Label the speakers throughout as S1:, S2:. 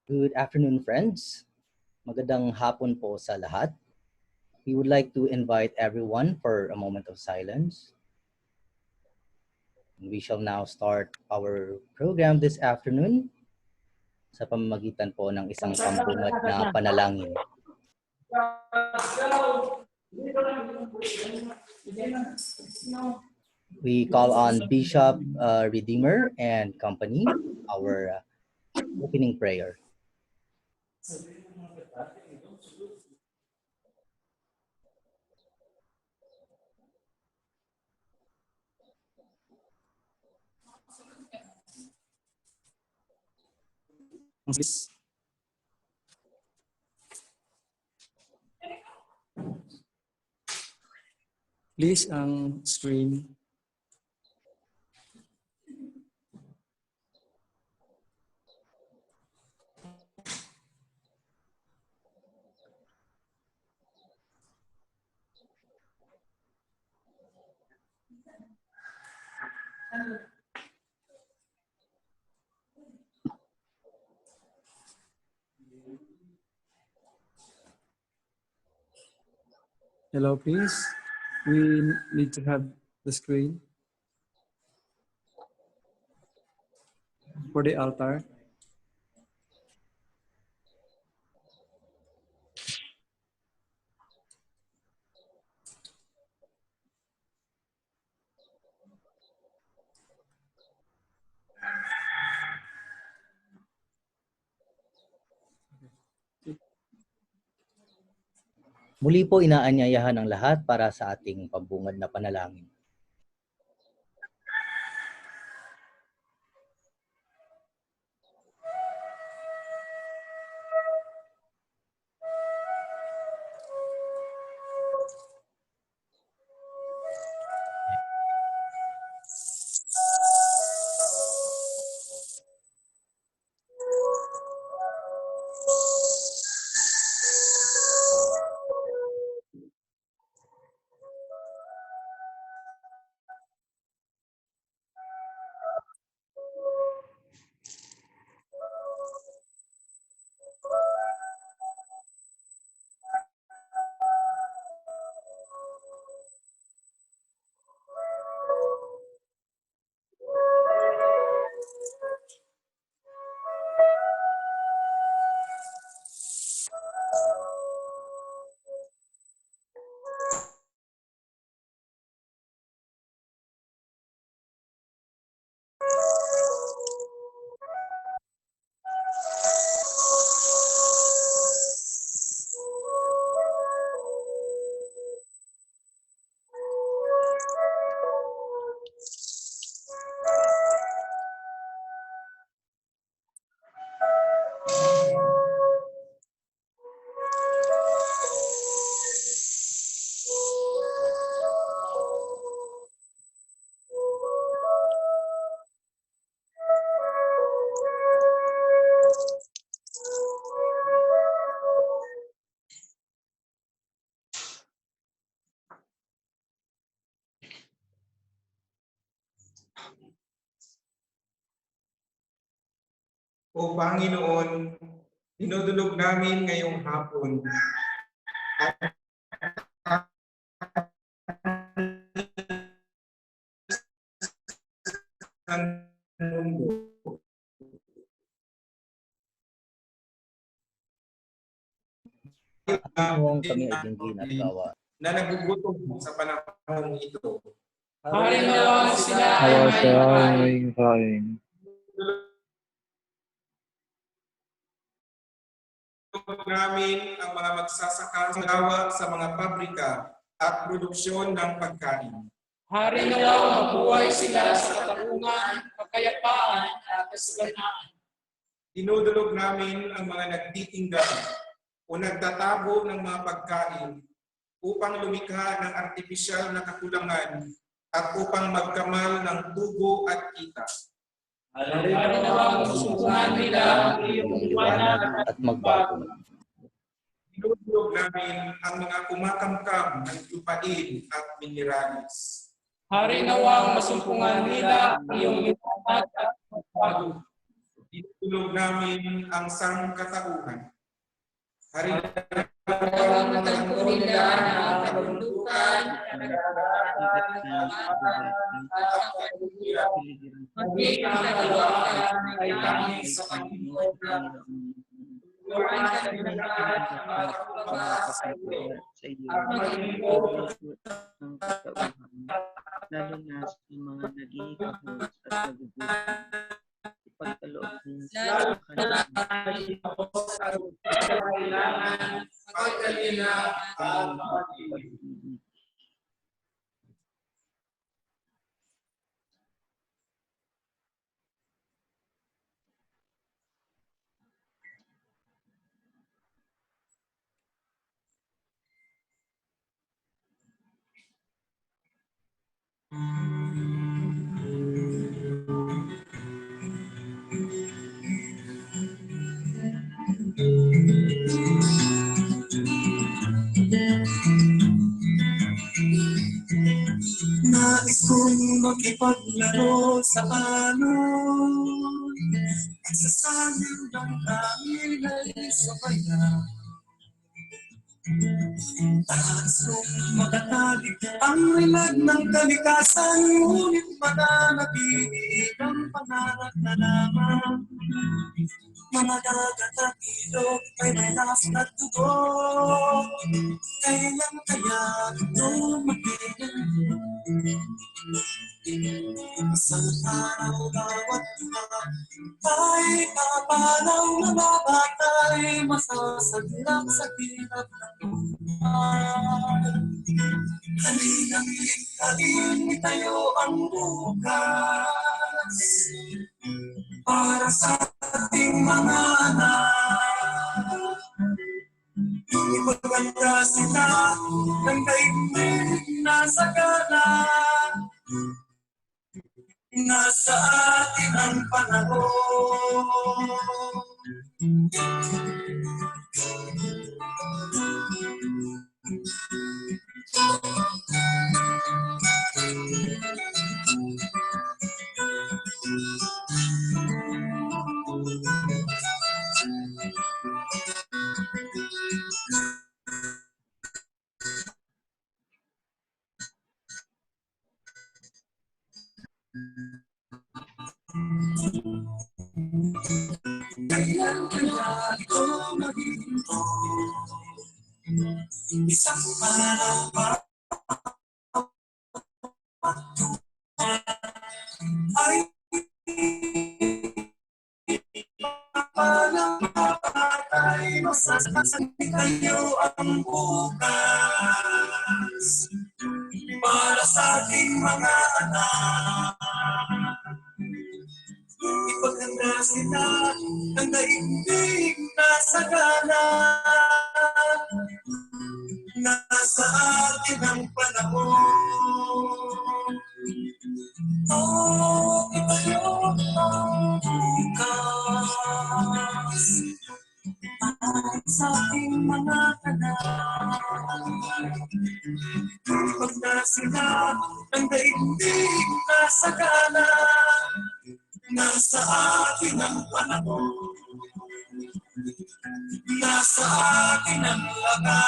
S1: Good afternoon, friends. Magandang hapon po sa lahat. We would like to invite everyone for a moment of silence. We shall now start our program this afternoon sa pamamagitan po ng isang pambungad na panalangin. We call on Bishop Redeemer and Company, our opening prayer.
S2: Please ang screen. Hello, please. We need to have the screen for the altar.
S1: Muli po inaanyayahan ang lahat para sa ating pambungad na panalangin.
S3: O Panginoon, dinudulog namin ngayong hapon ang mundo.
S1: At kami ay dinggin at gawa
S3: na nagugutom sa panahon ito.
S4: Halimbawa sila
S2: Ay kain.
S3: Namin ang mga magsasaka sa mga pabrika at produksyon ng pagkain.
S4: Hari nawa mabuhay sila sa katarungan, kapayapaan at kasaganaan.
S3: Dinudulog namin ang mga nagtitinda o nagtatago ng mga pagkain upang lumikha ng artipisyal na kakulangan at upang magkamal ng tubo at kita.
S4: Hari nawa masusungan nila ang iyong liwanag
S1: at magbago.
S3: Dinudulog namin ang mga kumakamkam ng lupain at mineralis.
S4: Hari nawa masumpungan nila ang iyong liwanag at magbago.
S3: Itulog namin ang sangkatauhan.
S4: Ang matagpo nila ng kabundukan, maging ang nagawakan ay langit sa Panginoon. Turuan ka nila ang magpapababa sa iyo at maging
S5: ng katauhan, lalo na sa mga nagigahos at nagugutom. Ipagkaloob din sa kanilang
S4: kailangan pagkalina at
S5: pag-ibig.
S6: Nais kong makipaglaro sa alon at sa saling damdamin ay sabaya. Nais kong makatali ang rilag ng kalikasan, ngunit mananatili ang pangarap na lamang. Mga dagat at ilog ay may lakas at dugo. Kailan kaya ito magiging? Isang araw bawat iba ay kapanaw na mabatay, masasaglap sa hirap ng buhay. Kaninang likhain itayo ang bukas para sa ating mga anak. Ipaganda sila ng daigdig na sagana. Nasa atin ang panahon. Kailan kaya ito maghihinto? Isang araw ba ay parang mapatay, masasasan kayo ang bukas para sa ating mga anak. Ipaganda sila ng daigdig na sagana. Nasa atin ang panahon. Oh, itayo ang bukas para sa ating mga anak. Ipaganda sila ng daigdig na sagana. Nasa atin ang panahon, nasa atin ang lakas.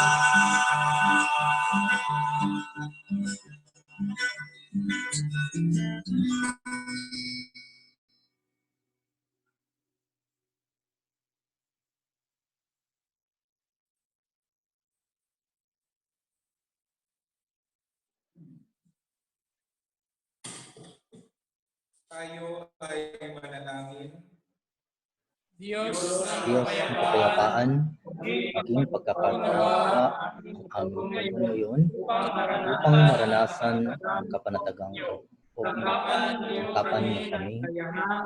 S3: Tayo ay manalangin.
S4: Diyos
S1: Diyos ng kapayapaan, maging pagkakatawa ang aming mundo ngayon upang maranasan ang kapanatagang ungkapan niyo kami,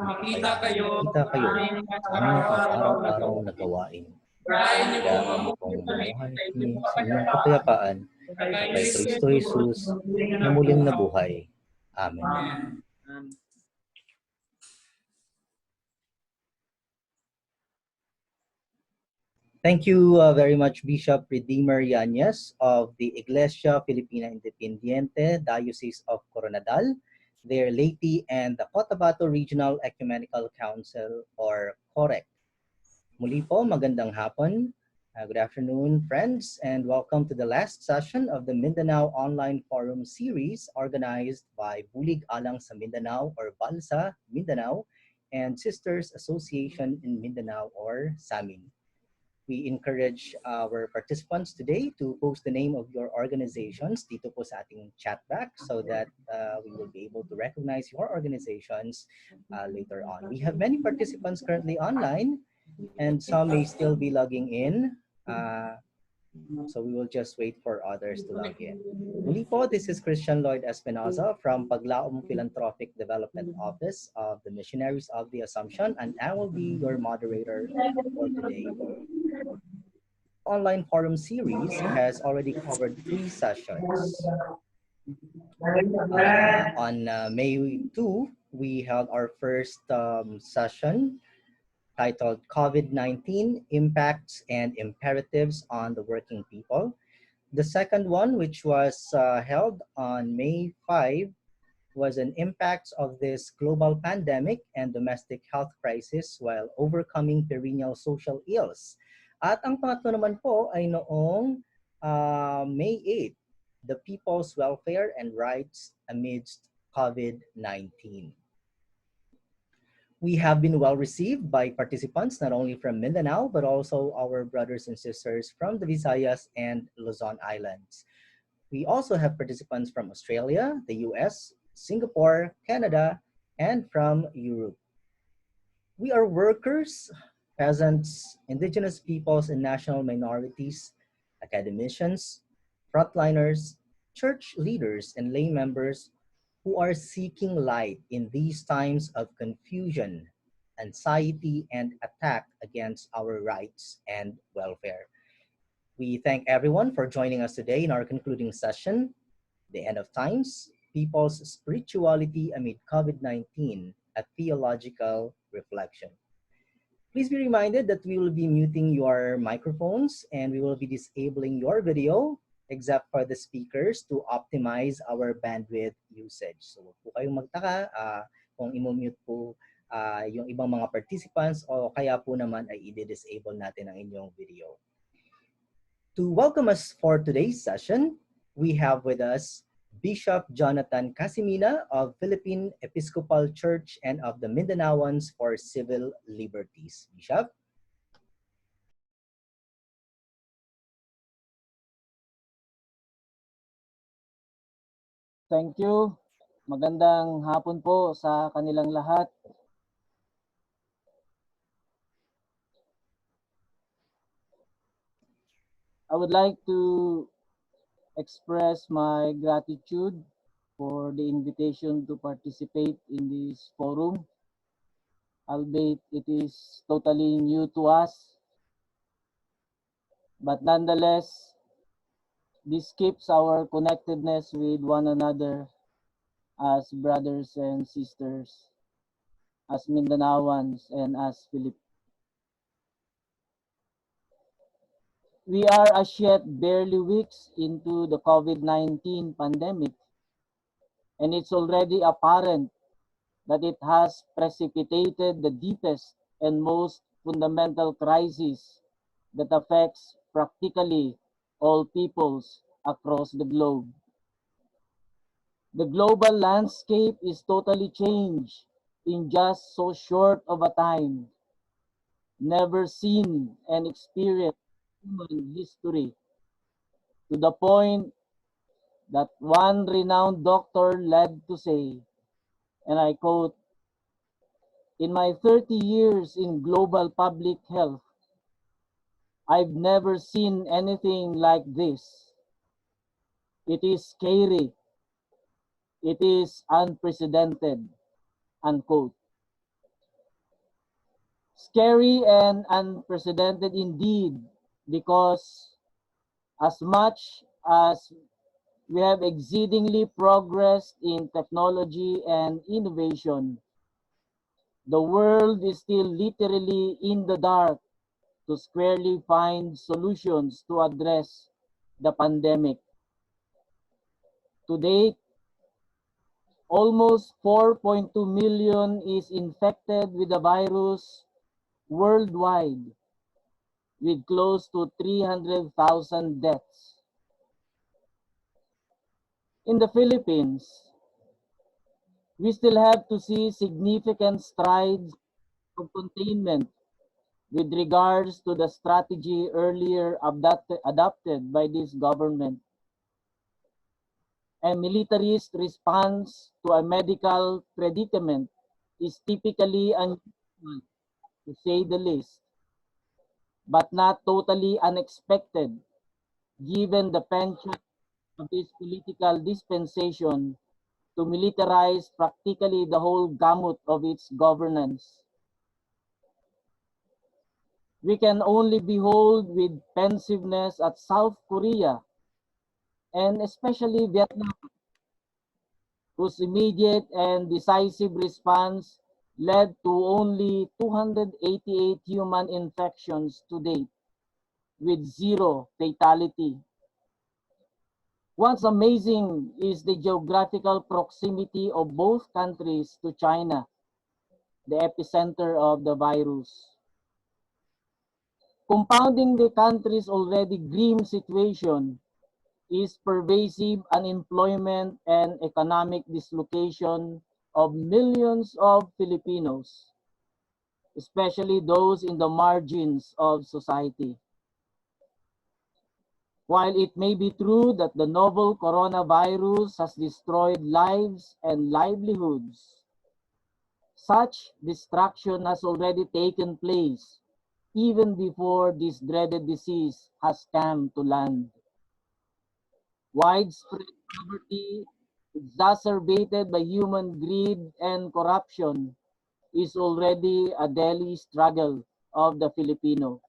S4: makita kayo
S1: sa aming pang-araw-araw na gawain.
S4: Kaya niyo
S1: Kaya kami pong mamuhay kami sa inyong kapayapaan kay Kristo Jesus na muling nabuhay. Amen. Thank you very much, Bishop Redeemer Yanez of the Iglesia Filipina Independiente, Diocese of Coronadal. their laity, and the Cotabato Regional Ecumenical Council or COREC. Muli po, magandang hapon. Good afternoon, friends, and welcome to the last session of the Mindanao Online Forum series organized by Bulig Alang sa Mindanao or Balsa, Mindanao, and Sisters Association in Mindanao or SAMIN. We encourage our participants today to post the name of your organizations dito po sa ating chat box so that we will be able to recognize your organizations later on. We have many participants currently online and some may still be logging in. So we will just wait for others to log in. Muli po, this is Christian Lloyd Espinoza from Paglaom Philanthropic Development Office of the Missionaries of the Assumption, and I will be your moderator for today. Online forum series has already covered 3 sessions. On May 2, we held our first session titled COVID-19 Impacts and Imperatives on the Working People. The second one, which was held on May 5, was an impacts of this global pandemic and domestic health crisis while overcoming perennial social ills. At ang pangatlo naman po ay noong May 8, the people's welfare and rights amidst COVID-19. We have been well received by participants not only from Mindanao but also our brothers and sisters from the Visayas and Luzon Islands. We also have participants from Australia, the US, Singapore, Canada, and from Europe. We are workers, peasants, indigenous peoples and national minorities, academicians, frontliners, church leaders, and lay members who are seeking light in these times of confusion, anxiety, and attack against our rights and welfare. We thank everyone for joining us today in our concluding session, The End of Times, People's Spirituality Amid COVID-19, a Theological Reflection. Please be reminded that we will be muting your microphones and we will be disabling your video except for the speakers to optimize our bandwidth usage. So huwag po kayong magtaka kung i-mute po yung ibang mga participants o kaya po naman ay i-disable natin ang inyong video. To welcome us for today's session, we have with us Bishop Jonathan Casimina of Philippine Episcopal Church and of the Mindanaoans for Civil Liberties. Bishop?
S7: Thank you. Magandang hapon po sa kanilang lahat. I would like to express my gratitude for the invitation to participate in this forum, albeit it is totally new to us. But nonetheless, this keeps our connectedness with one another as brothers and sisters, as Mindanaoans and as Filipinos. We are as yet barely weeks into the COVID-19 pandemic, and it's already apparent that it has precipitated the deepest and most fundamental crisis that affects practically all peoples across the globe. The global landscape is totally changed in just so short of a time, never seen and experienced in human history, to the point that one renowned doctor led to say, and I quote, "In my 30 years in global public health, I've never seen anything like this. It is scary. It is unprecedented," unquote. Scary and unprecedented indeed, because as much as we have exceedingly progressed in technology and innovation, the world is still literally in the dark to squarely find solutions to address the pandemic. To date, almost 4.2 million is infected with the virus worldwide, with close to 300,000 deaths. In the Philippines, we still have to see significant strides of containment with regards to the strategy earlier adopted by this government. A militarist response to a medical predicament is typically unusual, to say the least, but not totally unexpected, given the penchant of this political dispensation to militarize practically the whole gamut of its governance. We can only behold with pensiveness at South Korea and especially Vietnam, whose immediate and decisive response led to only 288 human infections to date, with 0 fatality. What's amazing is the geographical proximity of both countries to China, the epicenter of the virus. Compounding the country's already grim situation is pervasive unemployment and economic dislocation of millions of Filipinos, especially those in the margins of society. While it may be true that the novel coronavirus has destroyed lives and livelihoods, such destruction has already taken place even before this dreaded disease has come to land. Widespread poverty, exacerbated by human greed and corruption, is already a daily struggle of the Filipino.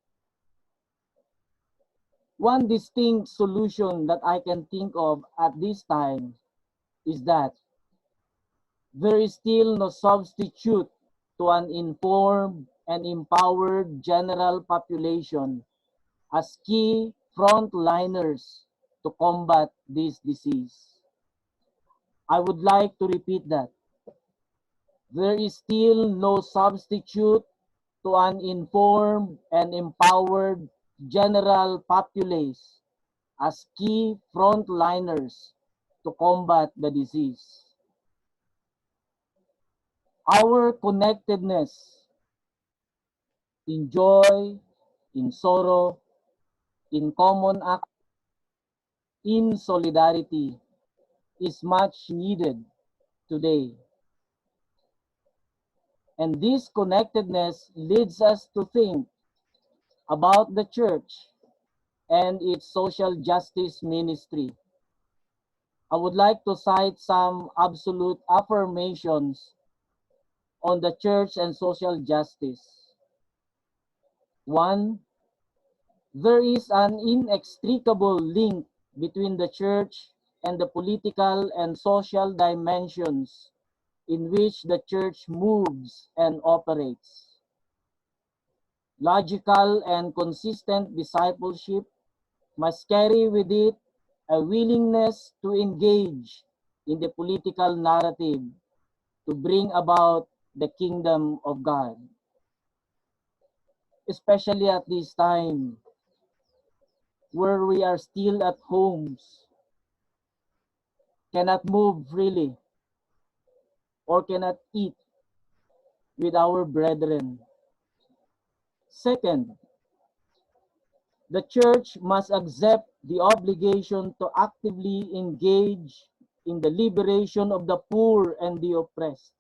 S7: One distinct solution that I can think of at this time is that there is still no substitute to an informed and empowered general population as key frontliners to combat this disease. I would like to repeat that. There is still no substitute to an informed and empowered general populace as key frontliners to combat the disease. Our connectedness in joy, in sorrow, in common act, in solidarity is much needed today. And this connectedness leads us to think about the church and its social justice ministry. I would like to cite some absolute affirmations on the church and social justice. 1. There is an inextricable link between the church and the political and social dimensions in which the church moves and operates. Logical and consistent discipleship must carry with it a willingness to engage in the political narrative to bring about the kingdom of God. Especially at this time where we are still at homes, cannot move freely, or cannot eat with our brethren. Second, the church must accept the obligation to actively engage in the liberation of the poor and the oppressed.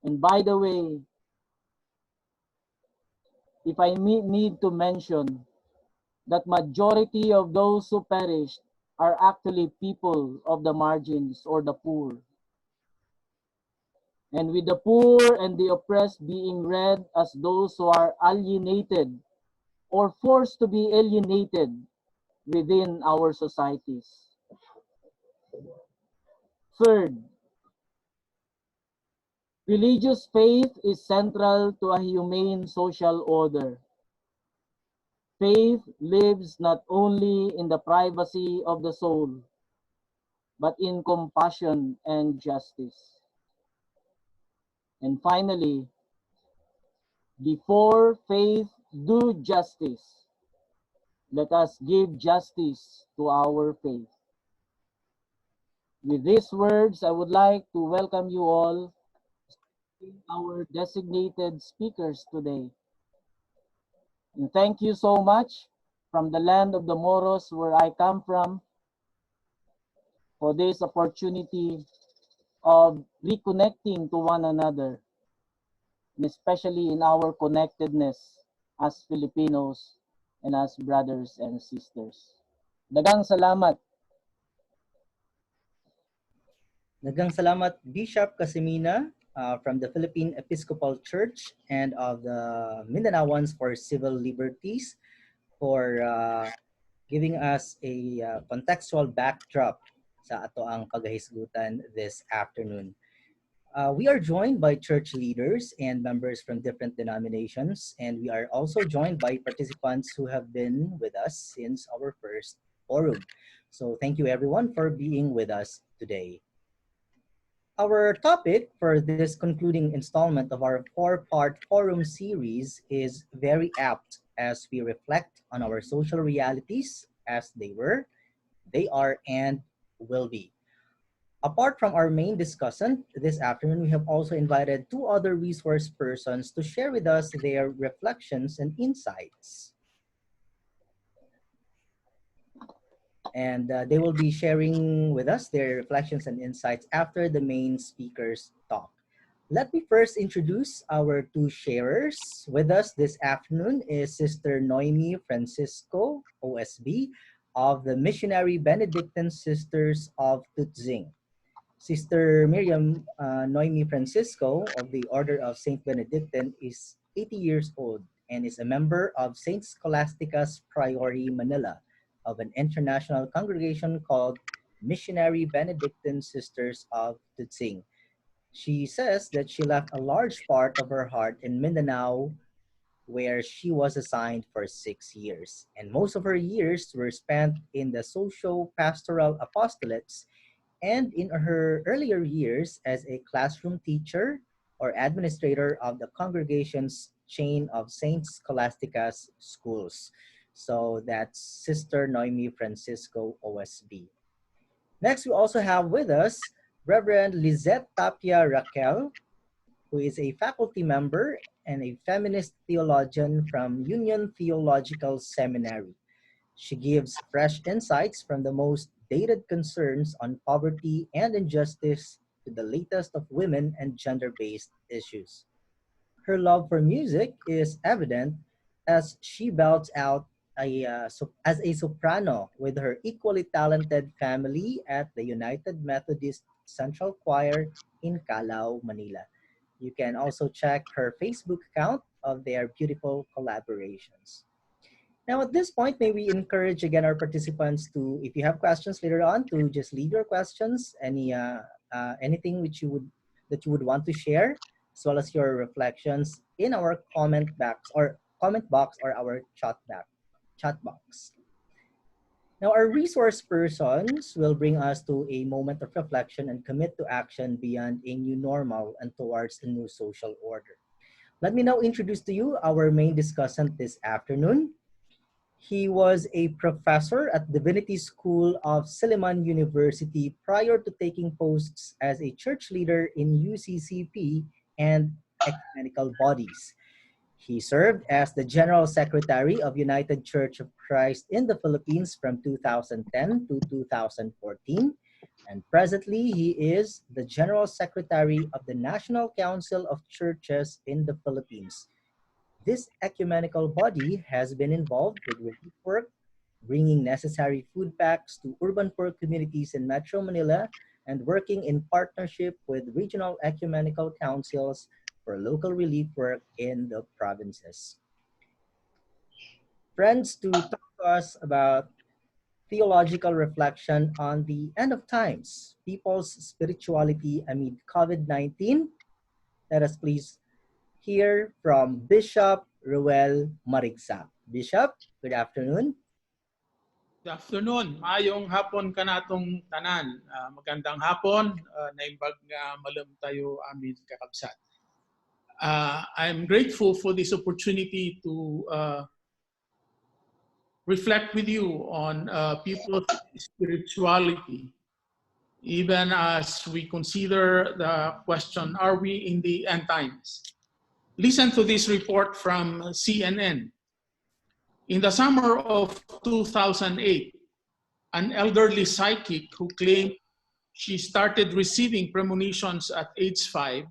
S7: And by the way, if I need to mention that majority of those who perished are actually people of the margins or the poor. And with the poor and the oppressed being read as those who are alienated or forced to be alienated within our societies. Third, religious faith is central to a humane social order. Faith lives not only in the privacy of the soul, but in compassion and justice. And finally, before faith do justice, let us give justice to our faith. With these words, I would like to welcome you all, our designated speakers today. And thank you so much from the land of the Moros where I come from for this opportunity of reconnecting to one another, and especially in our connectedness as Filipinos and as brothers and sisters. Dagang salamat.
S1: Daghang salamat, Bishop Casimina from the Philippine Episcopal Church and of the Mindanaoans for Civil Liberties for giving us a contextual backdrop sa ato ang paghahisgutan this afternoon. We are joined by church leaders and members from different denominations, and we are also joined by participants who have been with us since our first forum. So thank you everyone for being with us today. Our topic for this concluding installment of our four-part forum series is very apt as we reflect on our social realities as they were, they are, and will be. Apart from our main discussant, this afternoon we have also invited two other resource persons to share with us their reflections and insights. And they will be sharing with us their reflections and insights after the main speaker's talk. Let me first introduce our two sharers. With us this afternoon is Sister Noemi Francisco, OSB, of the Missionary Benedictine Sisters of Tutzing. Sister Miriam Noemi Francisco of the Order of Saint Benedictine is 80 years old and is a member of Saint Scholastica's Priory, Manila, of an international congregation called Missionary Benedictine Sisters of Tutzing. She says that she left a large part of her heart in Mindanao, where she was assigned for 6 years. And most of her years were spent in the Socio Pastoral Apostolates and in her earlier years as a classroom teacher or administrator of the congregation's chain of Saint Scholastica's schools. So that's Sister Noemi Francisco, OSB. Next, we also have with us Reverend Lizette Tapia Raquel, who is a faculty member and a feminist theologian from Union Theological Seminary. She gives fresh insights from the most dated concerns on poverty and injustice to the latest of women and gender-based issues. Her love for music is evident as she belts out as a soprano with her equally talented family at the United Methodist Central Choir in Calao, Manila. You can also check her Facebook account of their beautiful collaborations. Now, at this point, may we encourage again our participants to, if you have questions later on, to just leave your questions, anything which you would that you would want to share, as well as your reflections in our comment box or our chat box. Now, our resource persons will bring us to a moment of reflection and commit to action beyond a new normal and towards a new social order. Let me now introduce to you our main discussant this afternoon. He was a professor at Divinity School of Siliman University prior to taking posts as a church leader in UCCP and ecumenical bodies. He served as the General Secretary of United Church of Christ in the Philippines from 2010 to 2014, and presently he is the General Secretary of the National Council of Churches in the Philippines. This ecumenical body has been involved with relief work, bringing necessary food packs to urban poor communities in Metro Manila, and working in partnership with regional ecumenical councils for local relief work in the provinces. Friends, to talk to us about theological reflection on the end of times, people's spirituality amid COVID-19, let us please hear from Bishop Reuel Marigza. Bishop, good afternoon.
S8: Good afternoon. Maayong hapon kanatong tanan. Magandang hapon. Naimbag nga malam tayo amin kakabsat. I'm grateful for this opportunity to reflect with you on people's spirituality, even as we consider the question, are we in the end times? Listen to this report from CNN. In the summer of 2008, an elderly psychic who claimed she started receiving premonitions at age 5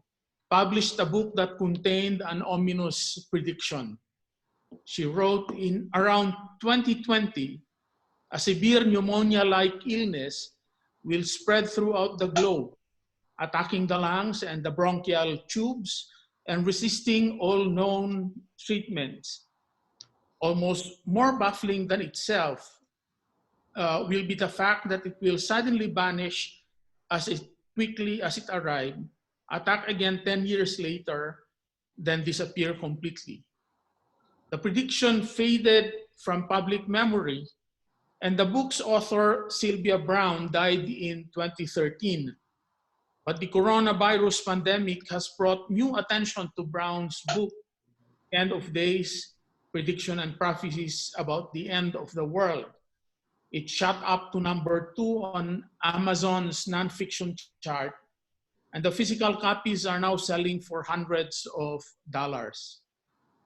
S8: published a book that contained an ominous prediction. She wrote, in around 2020, a severe pneumonia-like illness will spread throughout the globe, attacking the lungs and the bronchial tubes and resisting all known treatments. Almost more baffling than itself will be the fact that it will suddenly vanish as quickly as it arrived, attack again 10 years later, then disappear completely. The prediction faded from public memory, and the book's author, Sylvia Brown, died in 2013. But the coronavirus pandemic has brought new attention to Brown's book, End of Days, Prediction and Prophecies about the End of the World. It shot up to number 2 on Amazon's nonfiction chart, and the physical copies are now selling for hundreds of dollars.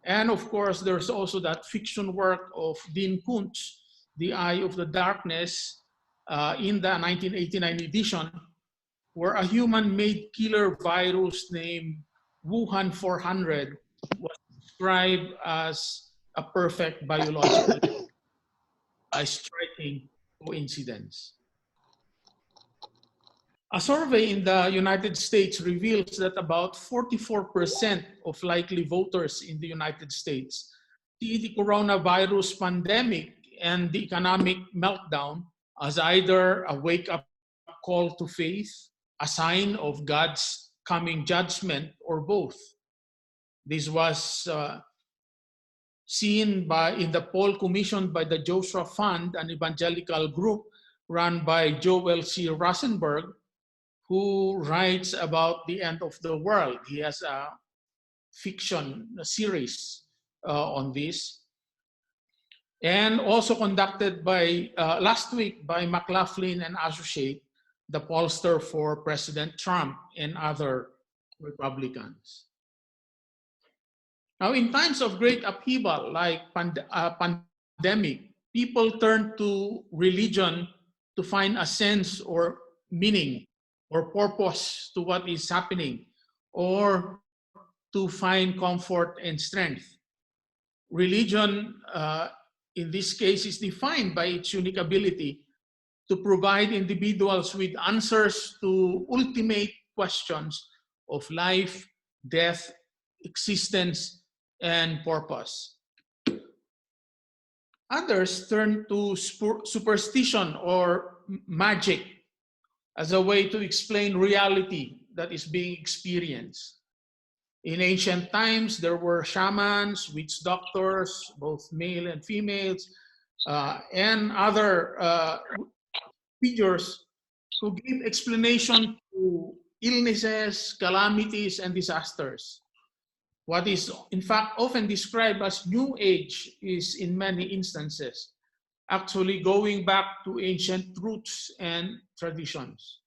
S8: And of course, there's also that fiction work of Dean Koontz, The Eye of the Darkness, in the 1989 edition, where a human-made killer virus named Wuhan 400 was described as a perfect biological, a striking coincidence. A survey in the United States reveals that about 44% of likely voters in the United States see the coronavirus pandemic and the economic meltdown as either a wake-up call to faith, a sign of God's coming judgment, or both. This was seen in the poll commissioned by the Joshua Fund, an evangelical group run by Joel C. Rosenberg, who writes about the end of the world. He has a fiction series on this. And also conducted by, last week, by McLaughlin and Associate, the pollster for President Trump and other Republicans. Now, in times of great upheaval, like pandemic, people turn to religion to find a sense or meaning or purpose to what is happening, or to find comfort and strength. Religion, in this case, is defined by its unique ability to provide individuals with answers to ultimate questions of life, death, existence, and purpose. Others turn to superstition or magic as a way to explain reality that is being experienced. In ancient times, there were shamans, witch doctors, both male and females, and other figures who give explanation to illnesses, calamities, and disasters. What is in fact often described as New Age is in many instances actually going back to ancient roots and traditions.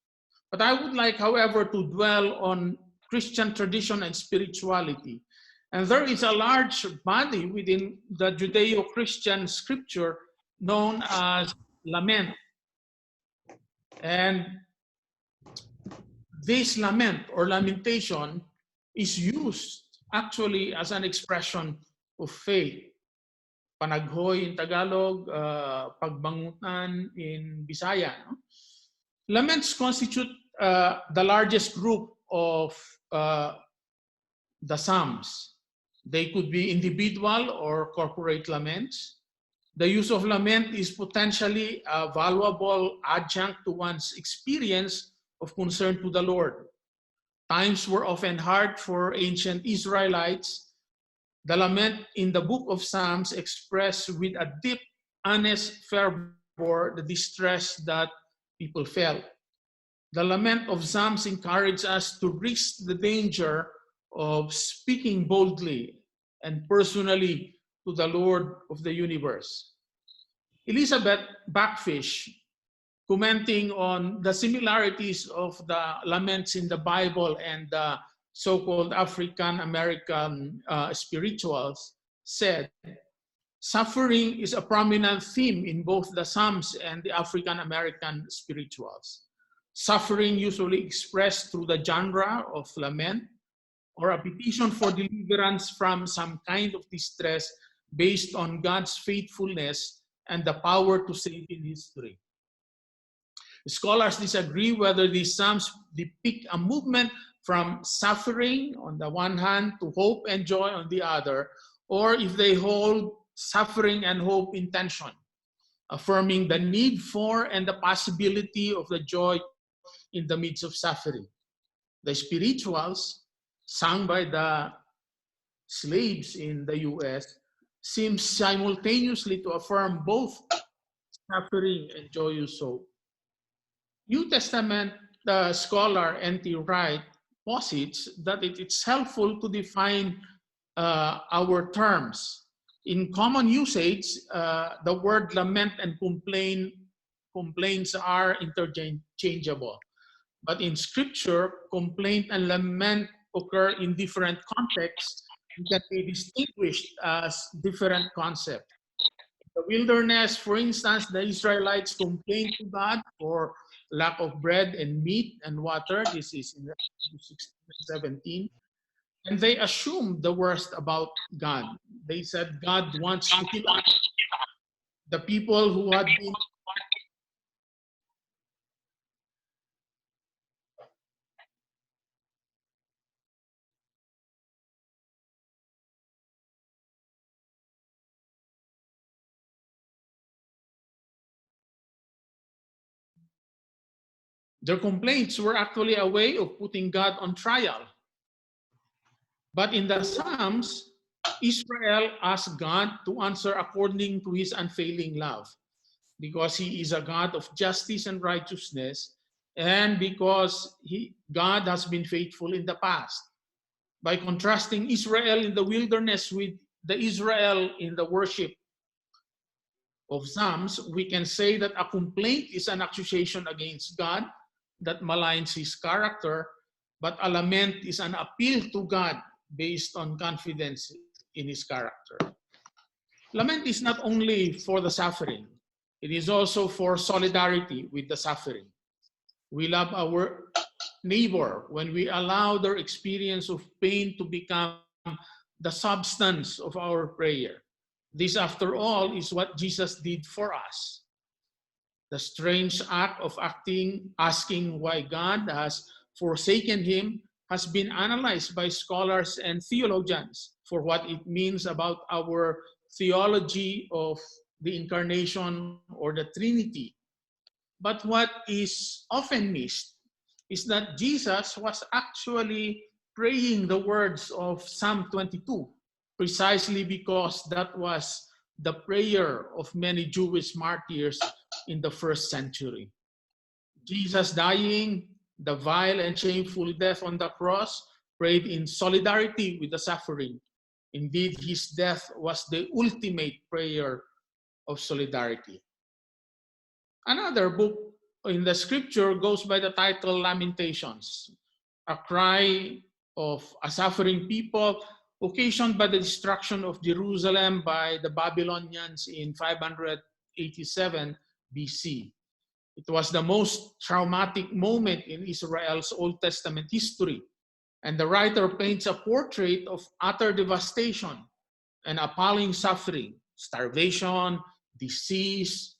S8: But I would like, however, to dwell on Christian tradition and spirituality. And there is a large body within the Judeo-Christian scripture known as lament. And this lament or lamentation is used actually as an expression of faith. Panaghoy in Tagalog, pagbangutan in Bisaya. No? Laments constitute the largest group of the Psalms. They could be individual or corporate laments. The use of lament is potentially a valuable adjunct to one's experience of concern to the Lord. Times were often hard for ancient Israelites. The lament in the book of Psalms expressed with a deep, honest fervor for the distress that people felt. The lament of Psalms encourages us to risk the danger of speaking boldly and personally to the Lord of the universe. Elizabeth Backfish, commenting on the similarities of the laments in the Bible and the so-called African American spirituals, said, suffering is a prominent theme in both the Psalms and the African American spirituals. Suffering usually expressed through the genre of lament or a petition for deliverance from some kind of distress based on God's faithfulness and the power to save in history. Scholars disagree whether these psalms depict a movement from suffering on the one hand to hope and joy on the other, or if they hold suffering and hope in tension, affirming the need for and the possibility of the joy in the midst of suffering. The spirituals, sung by the slaves in the US, seem simultaneously to affirm both suffering and joyous hope. New Testament scholar N.T. Wright posits that it's helpful to define our terms. In common usage, the word lament and complaints are interchangeable. But in Scripture, complaint and lament occur in different contexts and can be distinguished as different concepts. In the wilderness, for instance, the Israelites complained to God for lack of bread and meat and water. This is in 16:17. And they assumed the worst about God. They said God wants to kill us. The people who had been their complaints were actually a way of putting God on trial. But in the Psalms, Israel asked God to answer according to his unfailing love, because he is a God of justice and righteousness, and because God has been faithful in the past. By contrasting Israel in the wilderness with the Israel in the worship of Psalms, we can say that a complaint is an accusation against God that maligns his character, but a lament is an appeal to God based on confidence in his character. Lament is not only for the suffering, it is also for solidarity with the suffering. We love our neighbor when we allow their experience of pain to become the substance of our prayer. This, after all, is what Jesus did for us. The strange act of asking why God has forsaken him has been analyzed by scholars and theologians for what it means about our theology of the incarnation or the Trinity. But what is often missed is that Jesus was actually praying the words of Psalm 22, precisely because that was the prayer of many Jewish martyrs in the first century. Jesus dying the vile and shameful death on the cross, prayed in solidarity with the suffering. Indeed, his death was the ultimate prayer of solidarity. Another book in the scripture goes by the title Lamentations, a cry of a suffering people occasioned by the destruction of Jerusalem by the Babylonians in 587 BC. It was the most traumatic moment in Israel's Old Testament history, and the writer paints a portrait of utter devastation and appalling suffering, starvation, disease,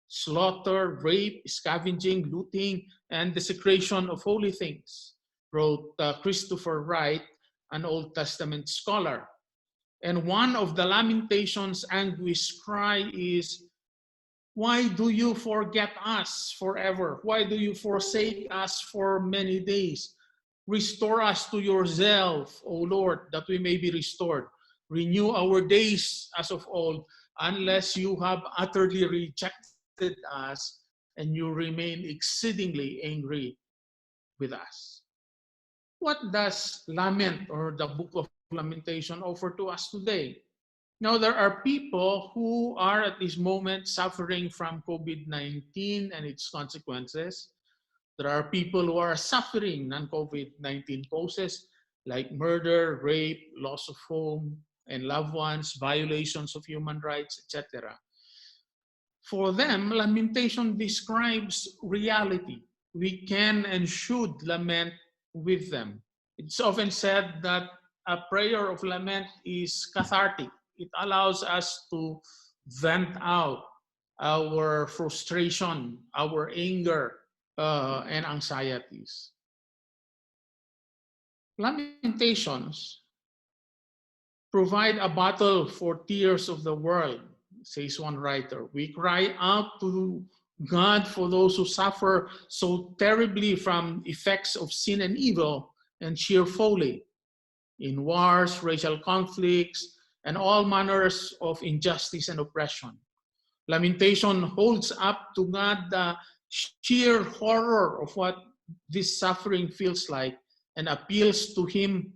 S8: slaughter, rape, scavenging, looting, and desecration of holy things, wrote Christopher Wright, an Old Testament scholar. And one of the Lamentations' anguish cry is, "Why do you forget us forever? Why do you forsake us for many days? Restore us to yourself, O Lord, that we may be restored. Renew our days as of old, unless you have utterly rejected afflicted us, and you remain exceedingly angry with us. What does lament or the book of Lamentation offer to us today? Now, there are people who are at this moment suffering from COVID-19 and its consequences. There are people who are suffering non-COVID-19 causes like murder, rape, loss of home and loved ones, violations of human rights, etc. For them, lamentation describes reality. We can and should lament with them. It's often said that a prayer of lament is cathartic. It allows us to vent out our frustration, our anger, and anxieties. Lamentations provide a bottle for tears of the world, says one writer. We cry out to God for those who suffer so terribly from effects of sin and evil and sheer folly in wars, racial conflicts, and all manners of injustice and oppression. Lamentation holds up to God the sheer horror of what this suffering feels like and appeals to Him,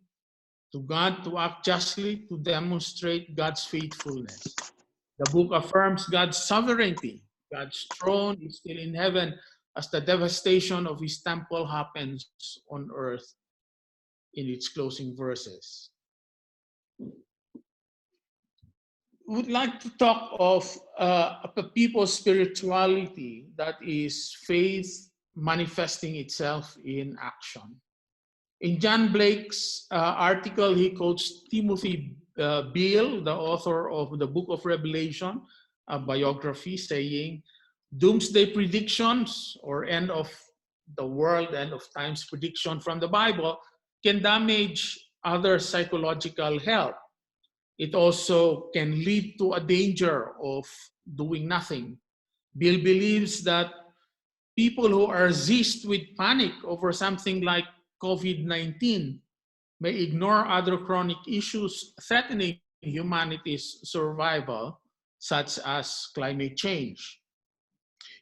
S8: to God, to act justly, to demonstrate God's faithfulness. The book affirms God's sovereignty. God's throne is still in heaven as the devastation of His temple happens on earth in its closing verses. Would like to talk of a people's spirituality that is faith manifesting itself in action. In John Blake's article, he quotes Timothy Beale, the author of the Book of Revelation, a biography, saying, "Doomsday predictions or end of the world, end of times prediction from the Bible can damage other psychological health. It also can lead to a danger of doing nothing." Bill believes that people who are seized with panic over something like COVID-19 may ignore other chronic issues threatening humanity's survival, such as climate change.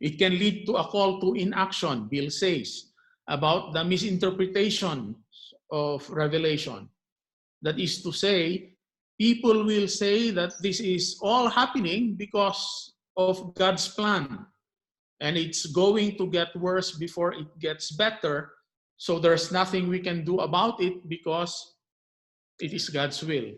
S8: It can lead to a call to inaction, Bill says, about the misinterpretation of Revelation. That is to say, people will say that this is all happening because of God's plan, and it's going to get worse before it gets better, so there's nothing we can do about it because it is God's will.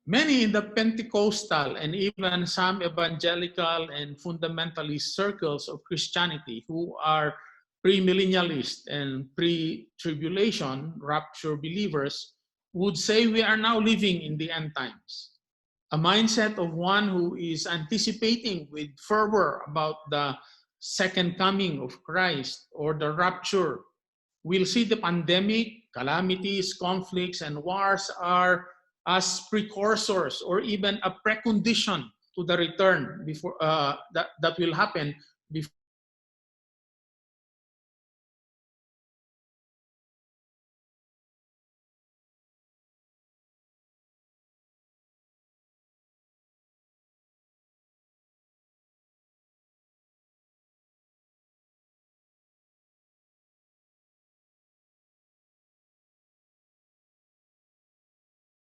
S8: Many in the Pentecostal and even some evangelical and fundamentalist circles of Christianity who are premillennialist and pre-tribulation rapture believers would say we are now living in the end times. A mindset of one who is anticipating with fervor about the second coming of Christ or the rapture will see the pandemic, calamities, conflicts, and wars are as precursors or even a precondition to the return before that will happen before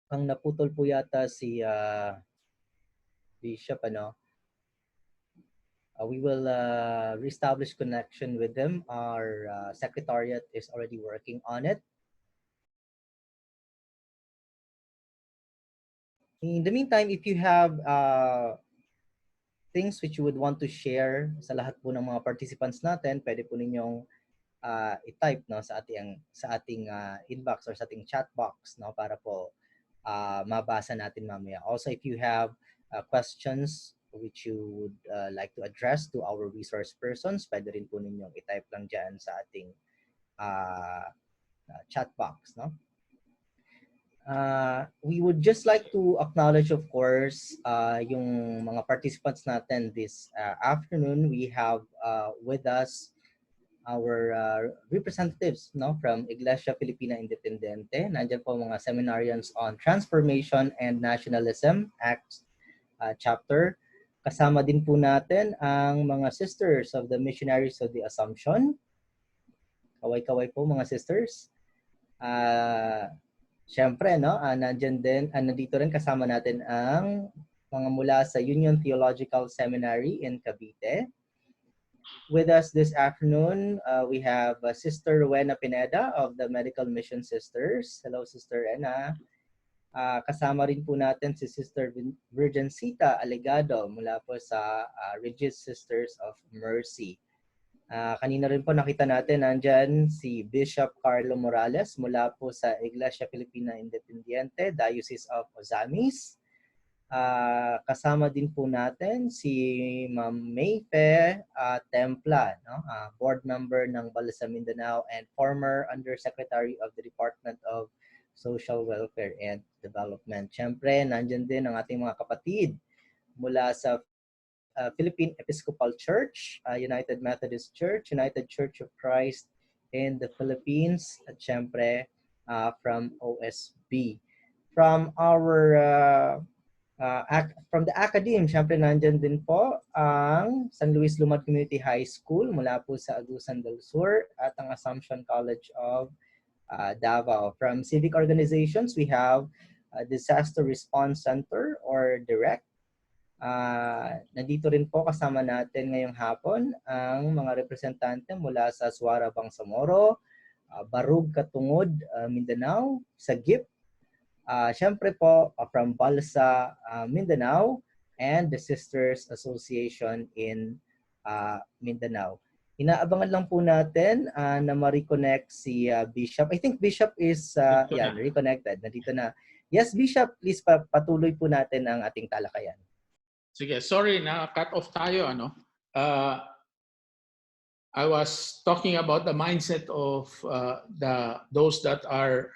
S1: Ang naputol po yata si Bishop, ano? We will reestablish connection with them. Our secretariat is already working on it. In the meantime, if you have things which you would want to share sa lahat po ng mga participants natin, pwede po ninyong i-type, no, sa ating inbox or sa ating chat box, no, para po mabasa natin mamaya. Also, if you have questions which you would like to address to our resource persons, pwede rin po ninyong i-type lang dyan sa ating chat box, no? We would just like to acknowledge, of course, yung mga participants natin this afternoon. We have with us our representatives, no, from Iglesia Filipina Independiente. Nandiyan po mga seminarians on Transformation and Nationalism, Acts chapter. Kasama din po natin ang mga sisters of the Missionaries of the Assumption. Kaway-kaway po mga sisters. Siyempre, no, nandito rin kasama natin ang mga mula sa Union Theological Seminary in Cavite. With us this afternoon, we have Sister Rowena Pineda of the Medical Mission Sisters. Hello, Sister Rena. Kasama rin po natin si Sister Virgencita Alegado mula po sa Regis Sisters of Mercy. Kanina rin po nakita natin nandyan si Bishop Carlo Morales mula po sa Iglesia Filipina Independiente, Diocese of Ozamis. Kasama din po natin si Ma'am Maype Templa, no? Board member ng Balasa Mindanao and former Undersecretary of the Department of Social Welfare and Development. Siyempre, nandyan din ang ating mga kapatid mula sa Philippine Episcopal Church, United Methodist Church, United Church of Christ in the Philippines, at syempre from OSB. From the academe, syempre nandyan din po ang San Luis Lumad Community High School mula po sa Agusan del Sur at ang Assumption College of Davao. From civic organizations, we have Disaster Response Center or DIRECT. Nandito rin po kasama natin ngayong hapon ang mga representante mula sa Suara Bangsamoro, Barug Katungod, Mindanao, Sagip, syempre po from Balsa, Mindanao, and the Sisters Association in Mindanao. Inaabangan lang po natin na ma-reconnect si Bishop. I think Bishop is reconnected. Nandito na. Yes, Bishop, please patuloy po natin ang ating talakayan.
S8: Sige, sorry na cut off tayo, ano. I was talking about the mindset of those that are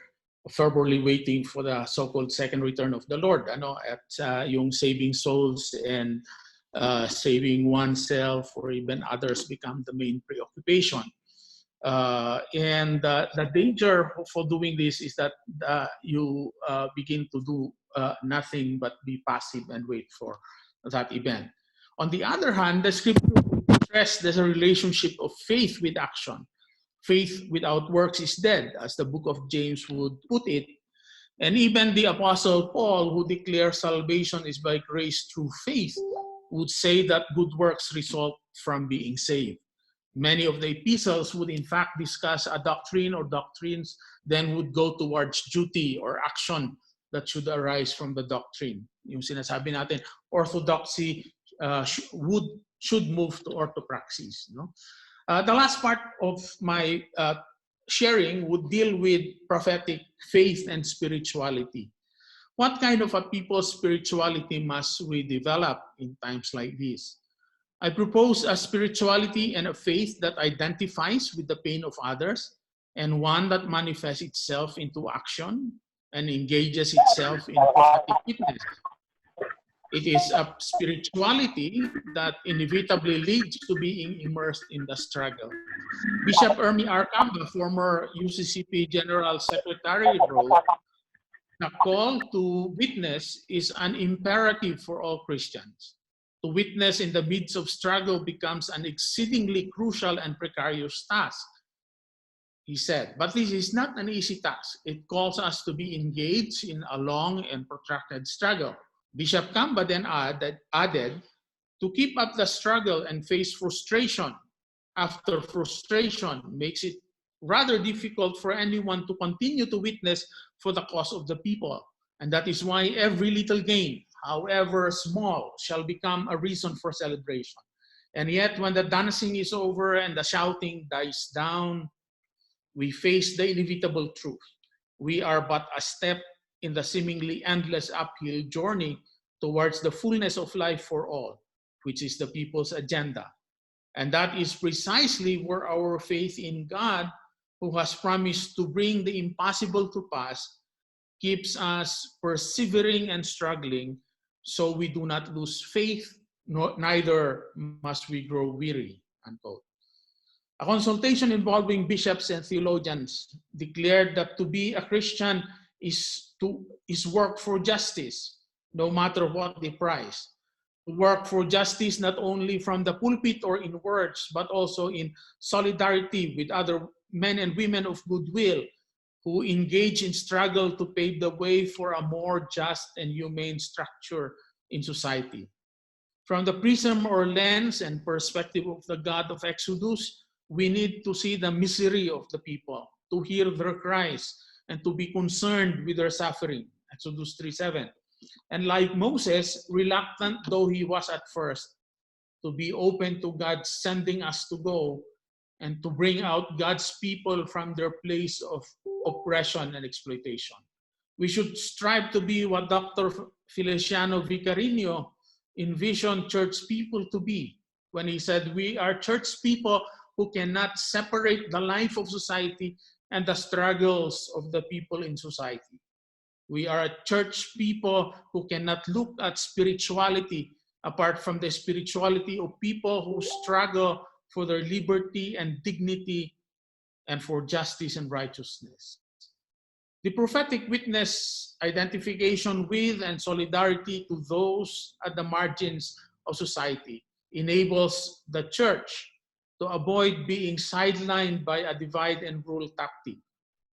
S8: fervently waiting for the so-called second return of the Lord, ano, at yung saving souls and saving oneself or even others become the main preoccupation. And the danger for doing this is that you begin to do nothing but be passive and wait for that event. On the other hand, the scripture stress there's a relationship of faith with action. Faith without works is dead, as the book of James would put it. And even the Apostle Paul, who declares salvation is by grace through faith, would say that good works result from being saved. Many of the epistles would in fact discuss a doctrine or doctrines, then would go towards duty or action that should arise from the doctrine. Yung sinasabi natin, orthodoxy should move to orthopraxis. No? The last part of my sharing would deal with prophetic faith and spirituality. What kind of a people's spirituality must we develop in times like this? I propose a spirituality and a faith that identifies with the pain of others, and one that manifests itself into action and engages itself in prophetic witness. It is a spirituality that inevitably leads to being immersed in the struggle. Bishop Ermi Arcamba, former UCCP General Secretary, wrote, "The call to witness is an imperative for all Christians. To witness in the midst of struggle becomes an exceedingly crucial and precarious task," he said. But this is not an easy task. It calls us to be engaged in a long and protracted struggle. Bishop Kamba then added, to keep up the struggle and face frustration after frustration makes it rather difficult for anyone to continue to witness for the cause of the people. And that is why every little gain, however small, shall become a reason for celebration. And yet when the dancing is over and the shouting dies down, we face the inevitable truth. We are but a step in the seemingly endless uphill journey towards the fullness of life for all, which is the people's agenda. And that is precisely where our faith in God, who has promised to bring the impossible to pass, keeps us persevering and struggling, so we do not lose faith, neither must we grow weary, unquote. A consultation involving bishops and theologians declared that to be a Christian is work for justice, no matter what the price. to work for justice not only from the pulpit or in words, but also in solidarity with other men and women of goodwill who engage in struggle to pave the way for a more just and humane structure in society. From the prism or lens and perspective of the God of Exodus, we need to see the misery of the people, to hear their cries, and to be concerned with their suffering. Exodus 3:7. And like Moses, reluctant though he was at first, to be open to God sending us to go and to bring out God's people from their place of oppression and exploitation. We should strive to be what Dr. Feliciano Vicarino envisioned church people to be when he said, we are church people who cannot separate the life of society and the struggles of the people in society. We are a church people who cannot look at spirituality apart from the spirituality of people who struggle for their liberty and dignity and for justice and righteousness. The prophetic witness, identification with and solidarity to those at the margins of society enables the church to avoid being sidelined by a divide and rule tactic.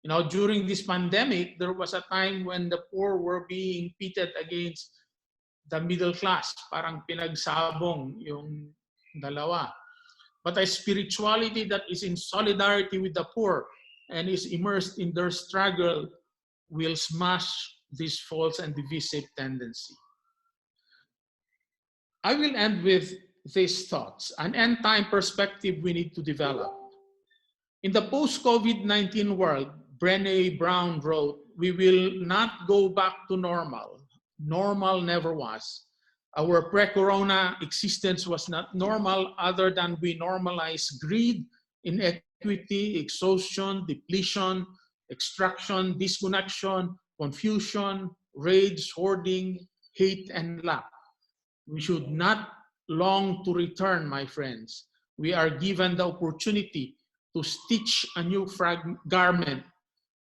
S8: You know, during this pandemic, there was a time when the poor were being pitted against the middle class. Parang pinagsabong yung dalawa. But a spirituality that is in solidarity with the poor and is immersed in their struggle will smash this false and divisive tendency. I will end with these thoughts. An end-time perspective we need to develop. In the post-COVID-19 world, Brené Brown wrote, we will not go back to normal. Normal never was. Our pre-corona existence was not normal other than we normalized greed, inequity, exhaustion, depletion, extraction, disconnection, confusion, rage, hoarding, hate, and lack. We should not long to return, my friends. We are given the opportunity to stitch a new garment,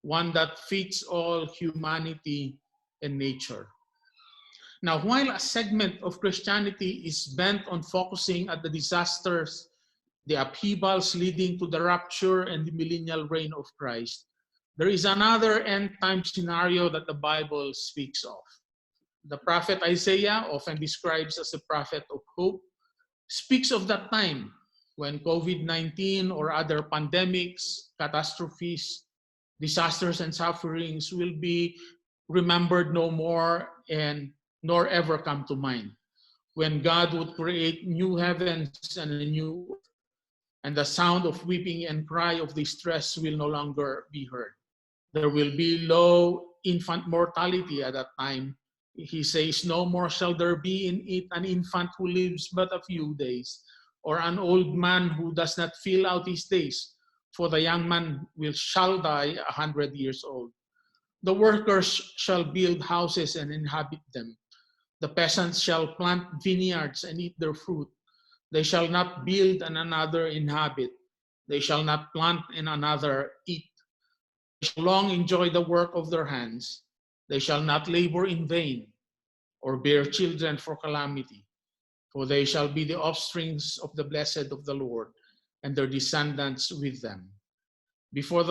S8: one that fits all humanity and nature. Now, while a segment of Christianity is bent on focusing at the disasters, the upheavals leading to the rapture and the millennial reign of Christ, there is another end-time scenario that the Bible speaks of. The prophet Isaiah, often described as a prophet of hope, speaks of that time when COVID-19 or other pandemics, catastrophes, disasters, and sufferings will be remembered no more and nor ever come to mind. When God would create new heavens and a new earth, and the sound of weeping and cry of distress will no longer be heard. There will be low infant mortality at that time. He says, no more shall there be in it an infant who lives but a few days, or an old man who does not fill out his days, for the young man shall die 100 years old. The workers shall build houses and inhabit them. The peasants shall plant vineyards and eat their fruit. They shall not build and another inhabit. They shall not plant and another eat. They shall long enjoy the work of their hands. They shall not labor in vain or bear children for calamity. For they shall be the offsprings of the blessed of the Lord, and their descendants with them. Before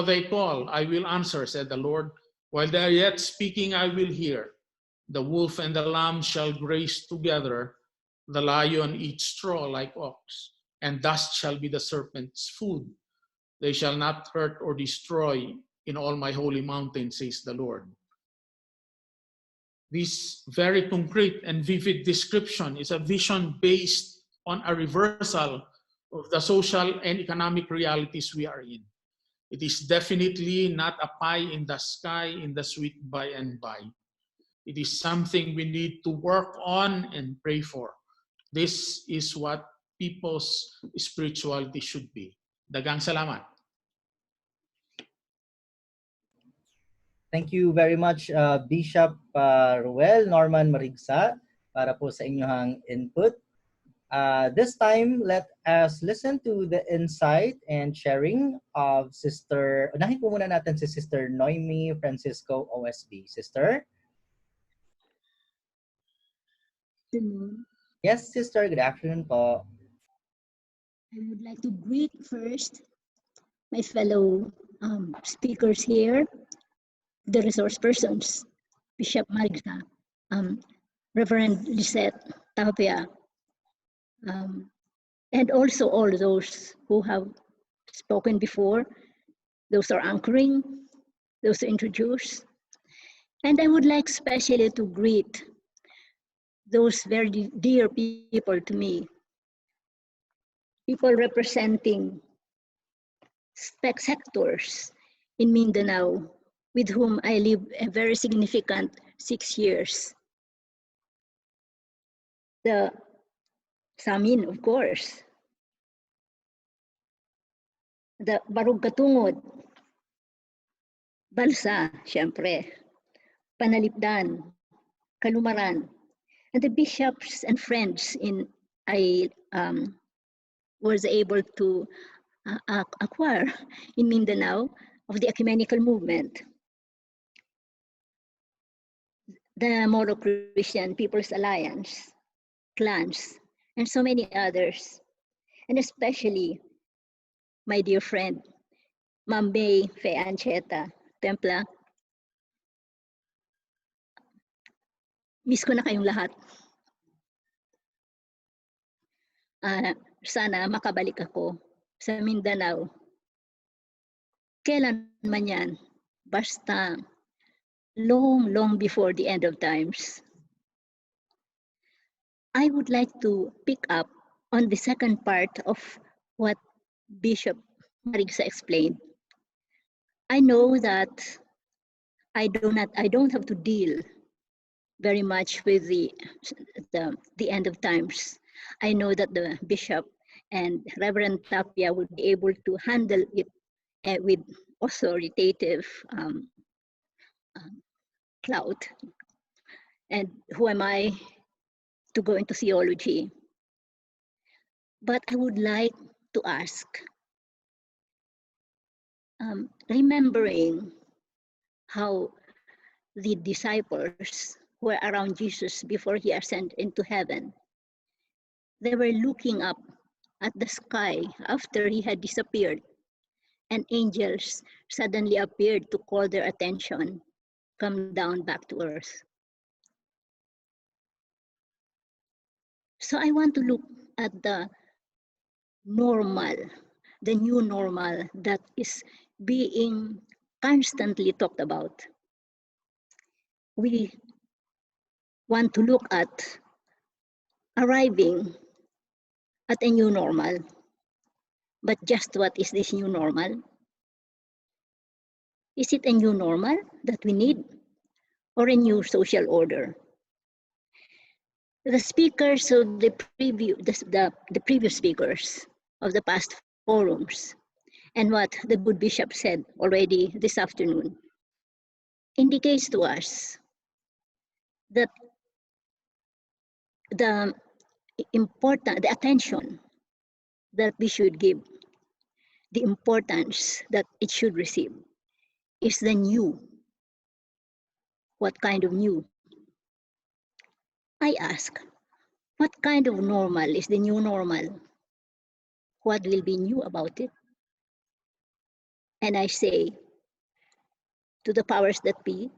S8: they call, I will answer, said the Lord. While they are yet speaking, I will hear. The wolf and the lamb shall graze together. The lion eat straw like ox, and dust shall be the serpent's food. They shall not hurt or destroy in all my holy mountain, says the Lord. This very concrete and vivid description is a vision based on a reversal of the social and economic realities we are in. It is definitely not a pie in the sky in the sweet by and by. It is something we need to work on and pray for. This is what people's spirituality should be. Dagang salamat.
S1: Thank you very much, Bishop Reuel Norman Marigza, para po sa inyong input. This time, let us listen to the insight and sharing of unahin po muna natin si Sister Noemi Francisco, OSB. Sister?
S9: afternoon.
S1: Yes, sister. Good afternoon po.
S9: I would like to greet first my fellow speakers here, the resource persons, Bishop Marigza, Reverend Lisette Tapia, and also all those who have spoken before, those are anchoring, those who introduce. And I would like especially to greet those very dear people to me, people representing sectors in Mindanao with whom I live a very significant 6 years. The Samin, of course. The Barug Katungod, Balsa, syempre, Panalipdan, Kalumaran, and the bishops and friends I was able to acquire in Mindanao of the ecumenical movement. The Moro Christian People's Alliance, clans, and so many others. And especially my dear friend, Mambay Fe Ancheta Templa. Miss ko na kayong lahat. Sana makabalik ako sa Mindanao. Kailan man yan, basta long before the end of times. I would like to pick up on the second part of what Bishop Marigza explained. I know that I don't have to deal very much with the end of times. I know that the bishop and Reverend Tapia would be able to handle it with authoritative clout. And who am I to go into theology? But I would like to ask, remembering how the disciples were around Jesus before he ascended into heaven, they were looking up at the sky after he had disappeared, and angels suddenly appeared to call their attention, come down back to earth. So I want to look at the normal, the new normal that is being constantly talked about. We want to look at arriving at a new normal. But just what is this new normal? Is it a new normal that we need, or a new social order? The speakers of the previous speakers of the past forums, and what the good bishop said already this afternoon, indicates to us that the attention that we should give, the importance that it should receive, is the new. What kind of new? I ask, what kind of normal is the new normal? What will be new about it? And I say to the powers that be,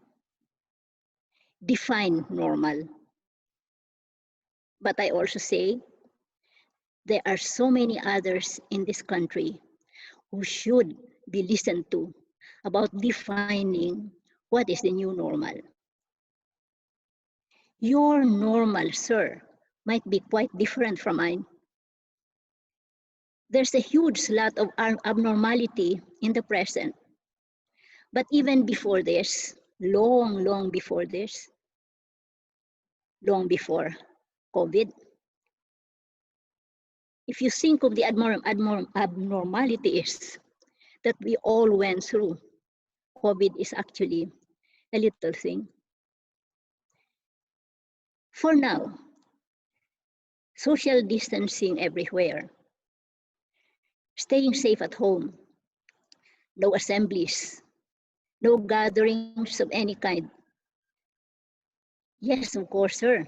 S9: define normal. But I also say, there are so many others in this country who should be listened to about defining what is the new normal. Your normal, sir, might be quite different from mine. There's a huge lot of abnormality in the present. But even before this, long before this, long before COVID, if you think of the abnormalities that we all went through, COVID is actually a little thing. For now, social distancing everywhere, staying safe at home, no assemblies, no gatherings of any kind. Yes, of course, sir.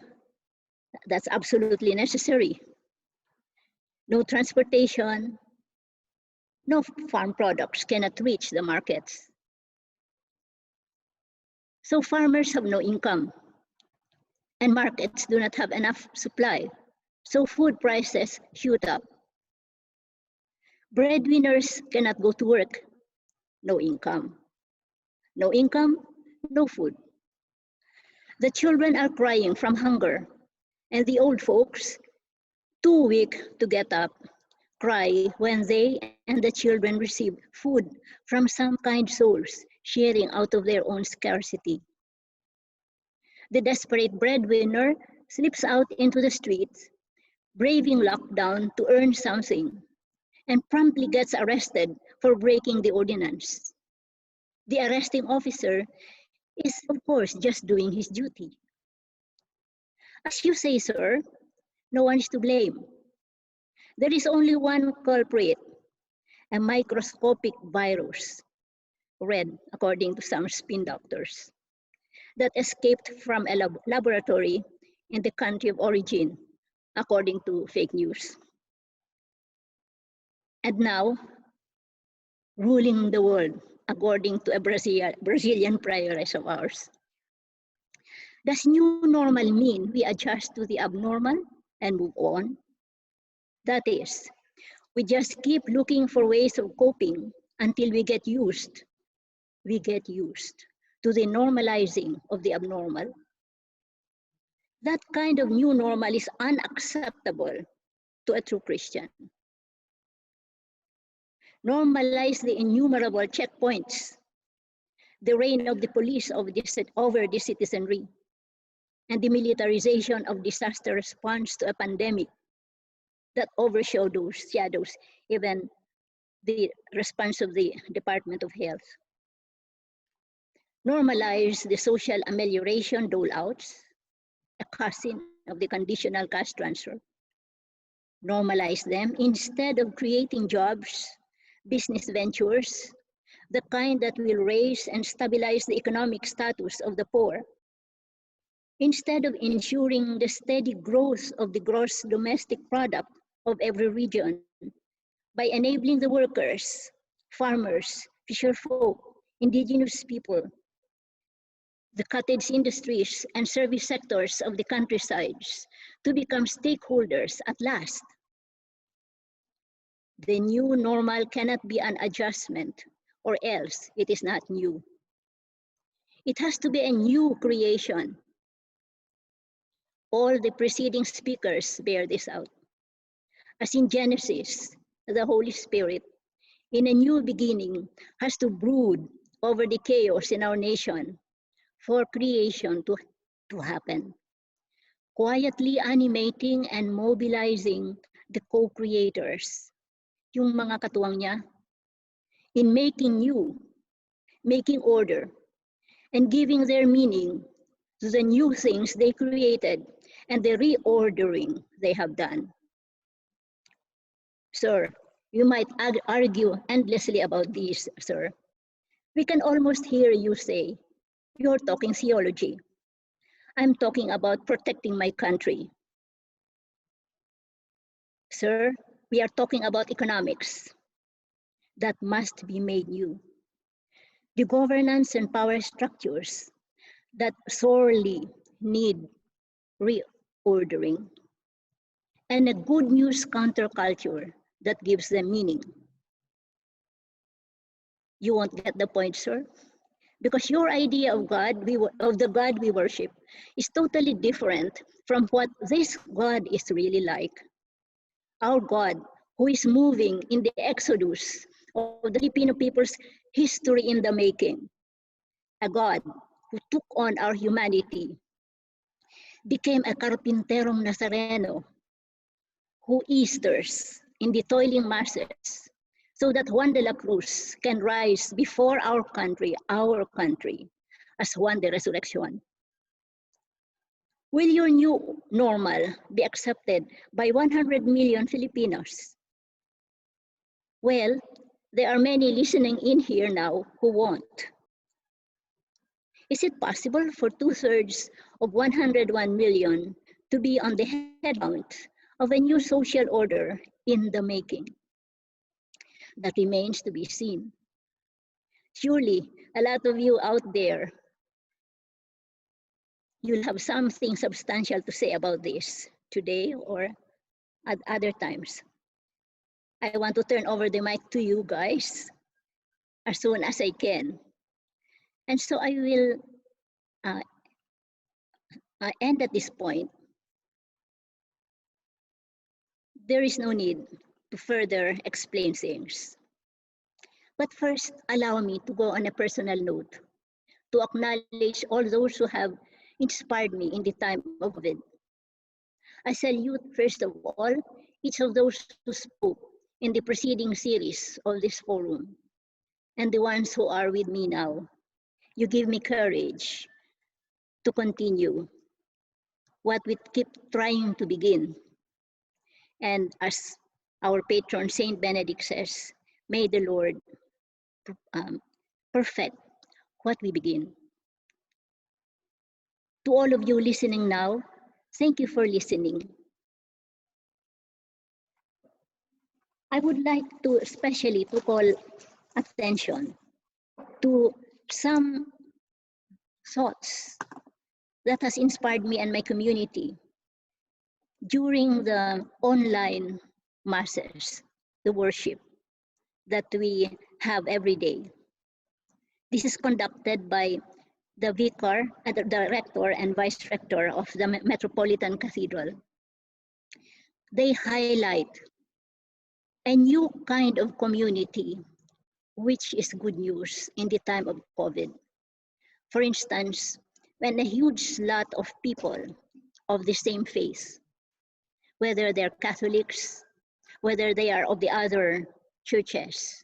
S9: That's absolutely necessary. No transportation, no farm products cannot reach the markets. So farmers have no income, and markets do not have enough supply. So food prices shoot up. Breadwinners cannot go to work, no income. No income, no food. The children are crying from hunger, and the old folks, too weak to get up, cry when they and the children receive food from some kind souls sharing out of their own scarcity. The desperate breadwinner slips out into the streets, braving lockdown to earn something, and promptly gets arrested for breaking the ordinance. The arresting officer is, of course, just doing his duty. As you say, sir, no one is to blame. There is only one culprit, a microscopic virus, red, according to some spin doctors, that escaped from a laboratory in the country of origin, according to fake news. And now, ruling the world, according to a Brazilian prioress of ours. Does new normal mean we adjust to the abnormal and move on? That is, we just keep looking for ways of coping until we get used to the normalizing of the abnormal. That kind of new normal is unacceptable to a true Christian. Normalize the innumerable checkpoints, the reign of the police over the citizenry, and the militarization of disaster response to a pandemic that overshadows even the response of the Department of Health. Normalize the social amelioration dole-outs, a cousin of the conditional cash transfer. Normalize them instead of creating jobs, business ventures, the kind that will raise and stabilize the economic status of the poor, instead of ensuring the steady growth of the gross domestic product of every region by enabling the workers, farmers, fisherfolk, indigenous people, the cottage industries and service sectors of the countrysides to become stakeholders at last. The new normal cannot be an adjustment, or else it is not new. It has to be a new creation. All the preceding speakers bear this out. As in Genesis, the Holy Spirit, in a new beginning, has to brood over the chaos in our nation for creation to happen, quietly animating and mobilizing the co-creators, yung mga katuwang niya, in making new, making order, and giving their meaning to the new things they created and the reordering they have done. Sir, you might argue endlessly about these, sir. We can almost hear you say, you're talking theology. I'm talking about protecting my country. Sir, we are talking about economics that must be made new. The governance and power structures that sorely need reordering, and a good news counterculture that gives them meaning. You won't get the point, sir, because your idea of God, of the God we worship, is totally different from what this God is really like. Our God, who is moving in the exodus of the Filipino people's history in the making. A God who took on our humanity, became a carpinterong Nazareno, who Easters in the toiling masses, so that Juan de la Cruz can rise before our country, as Juan de Resurrection. Will your new normal be accepted by 100 million Filipinos? Well, there are many listening in here now who won't. Is it possible for 2/3 of 101 million to be on the headmount of a new social order in the making. That remains to be seen. Surely, a lot of you out there, you'll have something substantial to say about this today or at other times. I want to turn over the mic to you guys as soon as I can. And so I will end at this point. There is no need to further explain things. But first, allow me to go on a personal note, to acknowledge all those who have inspired me in the time of COVID. I salute, first of all, each of those who spoke in the preceding series of this forum, and the ones who are with me now. You give me courage to continue what we keep trying to begin. And as our patron Saint Benedict says, may the Lord perfect what we begin. To all of you listening now, thank you for listening. I would like to especially to call attention to some thoughts that has inspired me and my community during the online masses, the worship that we have every day. This is conducted by the vicar, the rector and vice rector of the Metropolitan Cathedral. They highlight a new kind of community, which is good news in the time of COVID. For instance, when a huge lot of people of the same faith, whether they're Catholics, whether they are of the other churches,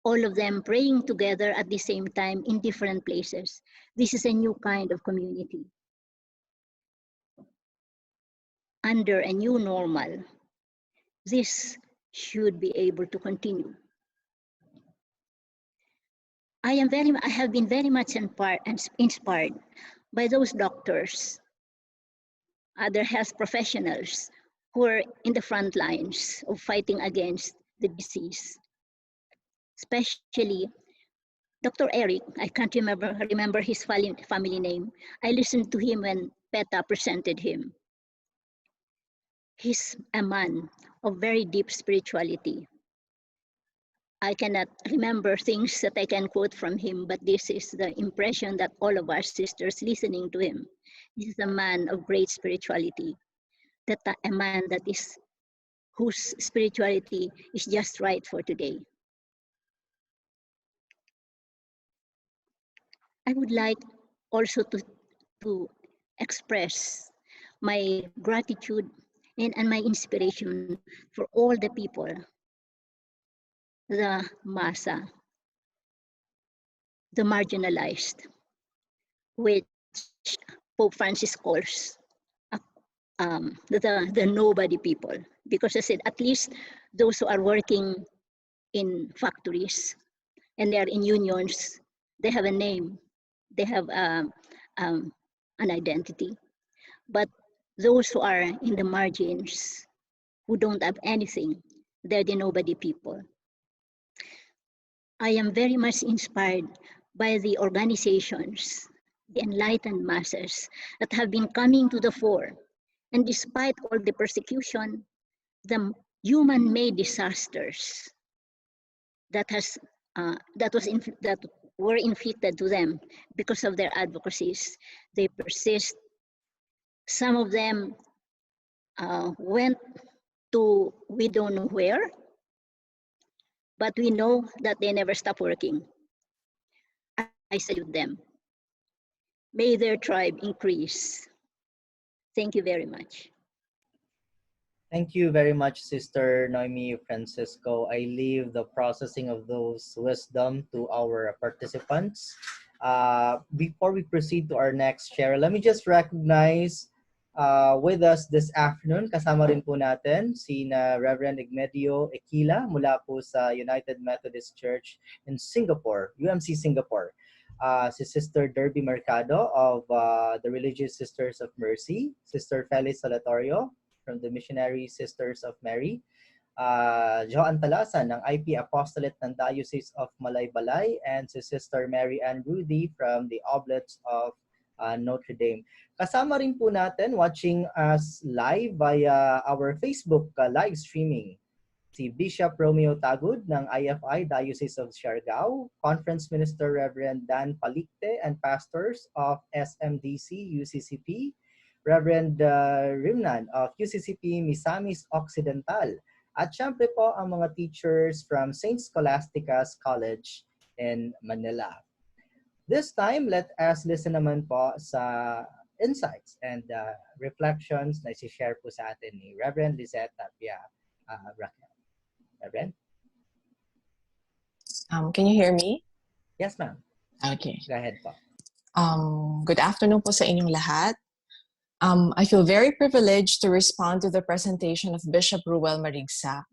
S9: all of them praying together at the same time in different places. This is a new kind of community. Under a new normal, this should be able to continue. I have been very much inspired by those doctors, other health professionals who are in the front lines of fighting against the disease. Especially Dr. Eric, I can't remember his family name. I listened to him when PETA presented him. He's a man of very deep spirituality. I cannot remember things that I can quote from him, but this is the impression that all of our sisters listening to him. This is a man of great spirituality, a man whose spirituality is just right for today. I would like also to express my gratitude and my inspiration for all the people, the masa, the marginalized, which Pope Francis calls the nobody people. Because I said, at least those who are working in factories and they are in unions, they have a name, they have an identity. But those who are in the margins, who don't have anything, they're the nobody people. I am very much inspired by the organizations, the enlightened masses that have been coming to the fore. And despite all the persecution, the human-made disasters that were inflicted to them because of their advocacies, they persist. Some of them went to we don't know where, but we know that they never stop working. I salute them. May their tribe increase. Thank you very much.
S1: Thank you very much, Sister Noemi Francisco. I leave the processing of those wisdom to our participants. Before we proceed to our next share, let me just recognize with us this afternoon, kasama rin po natin sina Reverend Igmedio Equila mula po sa United Methodist Church in Singapore, UMC Singapore. si Sister Derby Mercado of the Religious Sisters of Mercy, Sister Feliz Solatorio from the Missionary Sisters of Mary, Joan Talasan ng IP Apostolate ng Diocese of Malaybalay, and si Sister Mary Ann Rudy from the Oblates of Notre Dame. Kasama rin po natin watching us live via our Facebook live streaming si Bishop Romeo Tagud ng IFI Diocese of Siargao, Conference Minister Reverend Dan Palicte, and pastors of SMDC UCCP, Reverend Rimnan of UCCP Misamis Occidental, at syempre po ang mga teachers from St. Scholastica's College in Manila. This time, let us listen naman po sa insights and reflections na isi-share po sa atin ni Reverend Lizette Tapia Raquel. Reverend?
S10: Can you hear me?
S1: Yes, ma'am.
S10: Okay.
S1: Go ahead po.
S10: Good afternoon po sa inyong lahat. I feel very privileged to respond to the presentation of Bishop Reuel Marigza,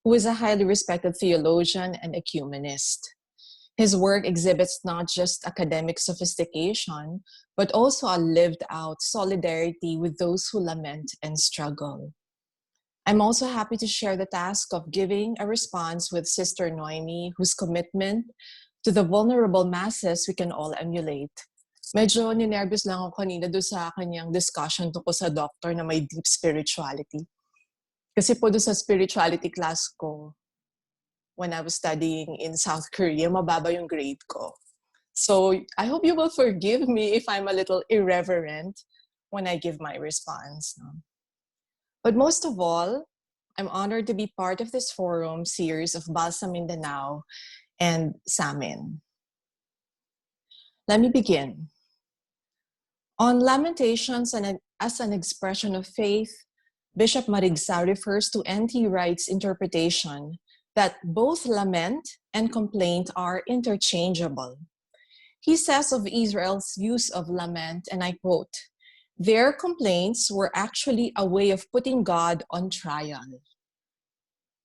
S10: who is a highly respected theologian and ecumenist. His work exhibits not just academic sophistication, but also a lived-out solidarity with those who lament and struggle. I'm also happy to share the task of giving a response with Sister Noemi, whose commitment to the vulnerable masses we can all emulate. Medyo ninervous lang ako kanina doon sa kanyang discussion tungkol sa doctor na may deep spirituality. Kasi po doon sa spirituality class ko, when I was studying in South Korea, mababa yung grade ko. So I hope you will forgive me if I'm a little irreverent when I give my response. But most of all, I'm honored to be part of this forum series of Balsa Mindanao and Samin. Let me begin. On Lamentations and as an expression of faith, Bishop Marigza refers to N.T. Wright's interpretation that both lament and complaint are interchangeable. He says of Israel's use of lament, and I quote, "Their complaints were actually a way of putting God on trial.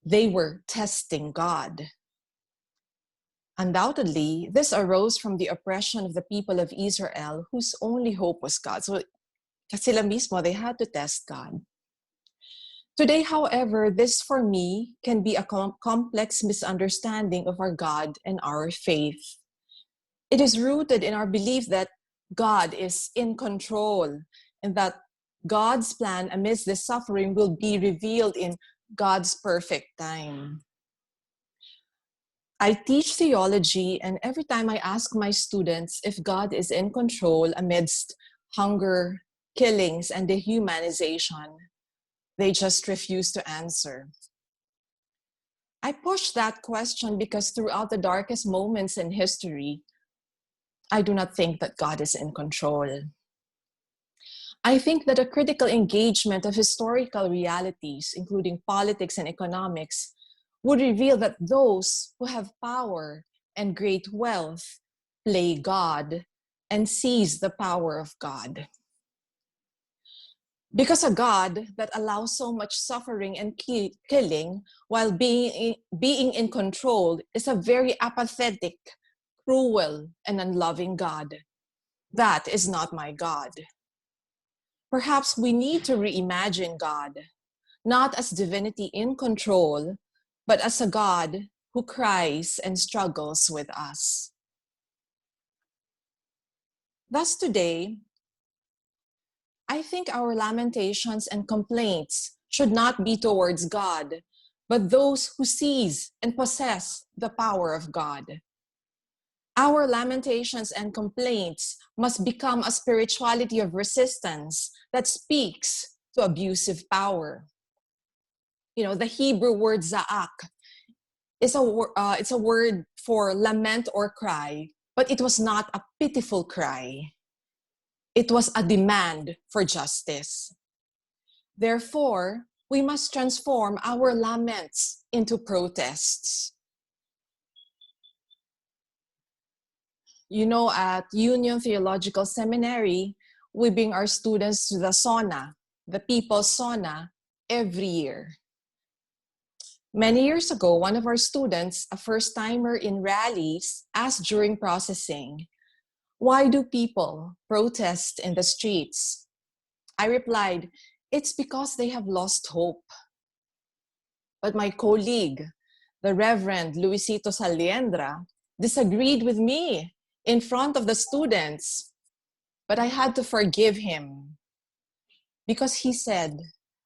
S10: They were testing God." Undoubtedly, this arose from the oppression of the people of Israel, whose only hope was God. So, sila mismo, they had to test God. Today, however, this for me can be a complex misunderstanding of our God and our faith. It is rooted in our belief that God is in control and that God's plan amidst this suffering will be revealed in God's perfect time. I teach theology, and every time I ask my students if God is in control amidst hunger, killings, and dehumanization, they just refuse to answer. I push that question because throughout the darkest moments in history, I do not think that God is in control. I think that a critical engagement of historical realities, including politics and economics, would reveal that those who have power and great wealth play God and seize the power of God. Because a God that allows so much suffering and killing while being in control is a very apathetic, cruel, and unloving God. That is not my God. Perhaps we need to reimagine God, not as divinity in control, but as a God who cries and struggles with us. Thus today, I think our lamentations and complaints should not be towards God, but those who seize and possess the power of God. Our lamentations and complaints must become a spirituality of resistance that speaks to abusive power. You know, the Hebrew word za'ak is it's a word for lament or cry, but it was not a pitiful cry. It was a demand for justice. Therefore, we must transform our laments into protests. You know, at Union Theological Seminary, we bring our students to the sauna, the people's sauna, every year. Many years ago, one of our students, a first-timer in rallies, asked during processing, Why do people protest in the streets? I replied, it's because they have lost hope. But my colleague, the Reverend Luisito Saliendra, disagreed with me in front of the students. But I had to forgive him because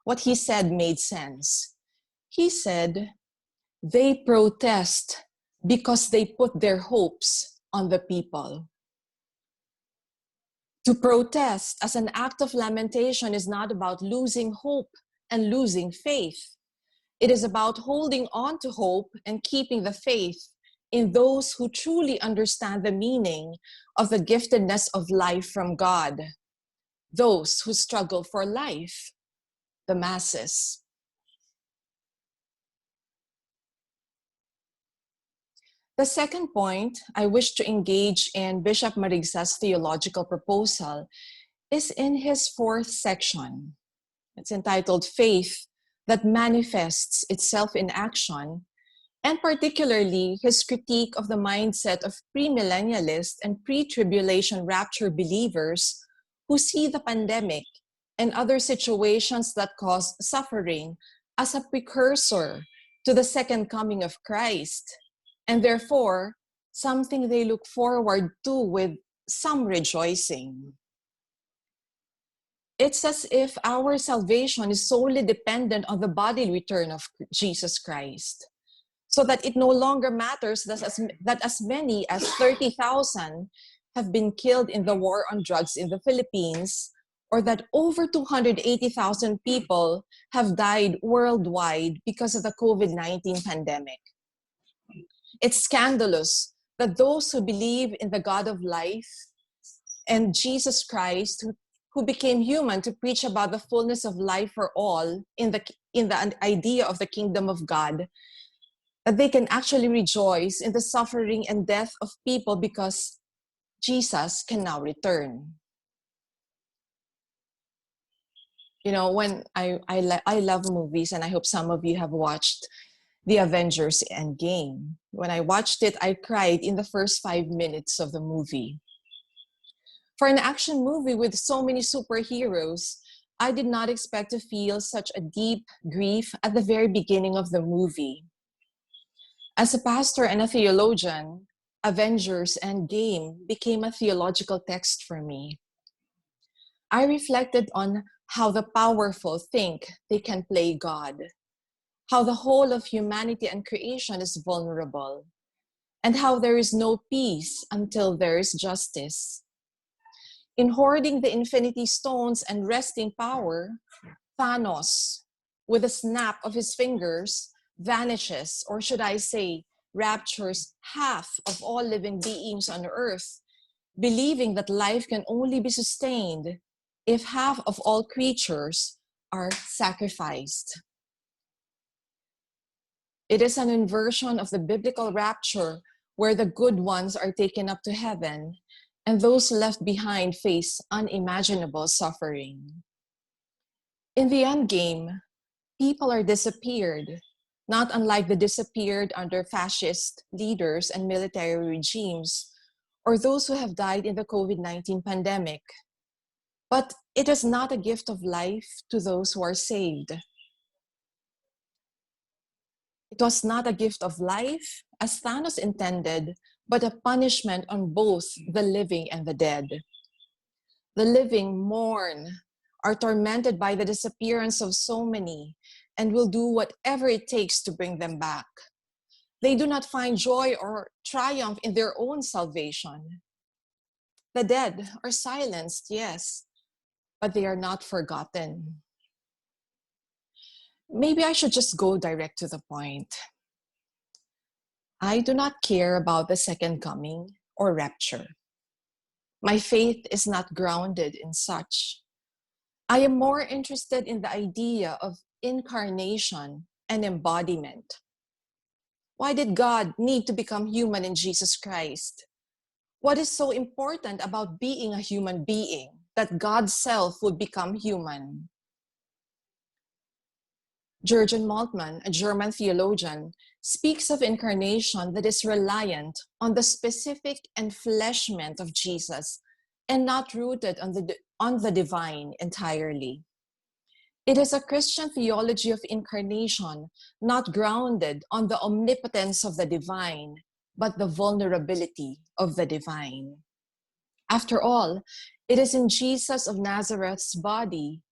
S10: what he said made sense. He said, they protest because they put their hopes on the people. To protest as an act of lamentation is not about losing hope and losing faith. It is about holding on to hope and keeping the faith in those who truly understand the meaning of the giftedness of life from God, those who struggle for life, the masses. The second point I wish to engage in Bishop Marigza's theological proposal is in his fourth section. It's entitled Faith That Manifests Itself in Action, and particularly his critique of the mindset of premillennialist and pre-tribulation rapture believers who see the pandemic and other situations that cause suffering as a precursor to the second coming of Christ, and therefore something they look forward to with some rejoicing. It's as if our salvation is solely dependent on the bodily return of Jesus Christ, so that it no longer matters that as many as 30,000 have been killed in the war on drugs in the Philippines, or that over 280,000 people have died worldwide because of the COVID-19 pandemic. It's scandalous that those who believe in the God of life and Jesus Christ, who became human to preach about the fullness of life for all in the idea of the kingdom of God, that they can actually rejoice in the suffering and death of people because Jesus can now return. You know, when I love movies, and I hope some of you have watched The Avengers Endgame. When I watched it, I cried in the first 5 minutes of the movie. For an action movie with so many superheroes, I did not expect to feel such a deep grief at the very beginning of the movie. As a pastor and a theologian, Avengers Endgame became a theological text for me. I reflected on how the powerful think they can play God, how the whole of humanity and creation is vulnerable, and how there is no peace until there is justice. In hoarding the infinity stones and wresting power, Thanos, with a snap of his fingers, vanishes, or should I say, raptures half of all living beings on earth, believing that life can only be sustained if half of all creatures are sacrificed. It is an inversion of the biblical rapture where the good ones are taken up to heaven and those left behind face unimaginable suffering. In the end game, people are disappeared, not unlike the disappeared under fascist leaders and military regimes, or those who have died in the COVID-19 pandemic. But it is not a gift of life to those who are saved. It was not a gift of life, as Thanos intended, but a punishment on both the living and the dead. The living mourn, are tormented by the disappearance of so many, and will do whatever it takes to bring them back. They do not find joy or triumph in their own salvation. The dead are silenced, yes, but they are not forgotten. Maybe I should just go direct to the point. I do not care about the second coming or rapture. My faith is not grounded in such. I am more interested in the idea of incarnation and embodiment. Why did God need to become human in Jesus Christ? What is so important about being a human being that God's self would become human? Jürgen Moltmann, a German theologian, speaks of incarnation that is reliant on the specific enfleshment of Jesus and not rooted on the divine entirely. It is a Christian theology of incarnation not grounded on the omnipotence of the divine, but the vulnerability of the divine. After all, it is in Jesus of Nazareth's body,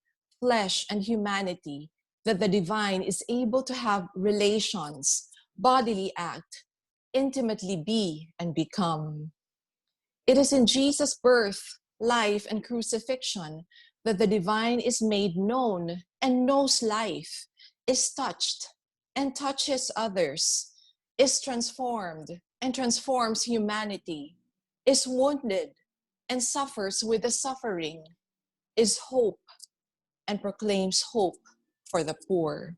S10: flesh, and humanity that the divine is able to have relations, bodily act, intimately be and become. It is in Jesus' birth, life, and crucifixion that the divine is made known and knows life, is touched and touches others, is transformed and transforms humanity, is wounded and suffers with the suffering, is hope and proclaims hope for the poor.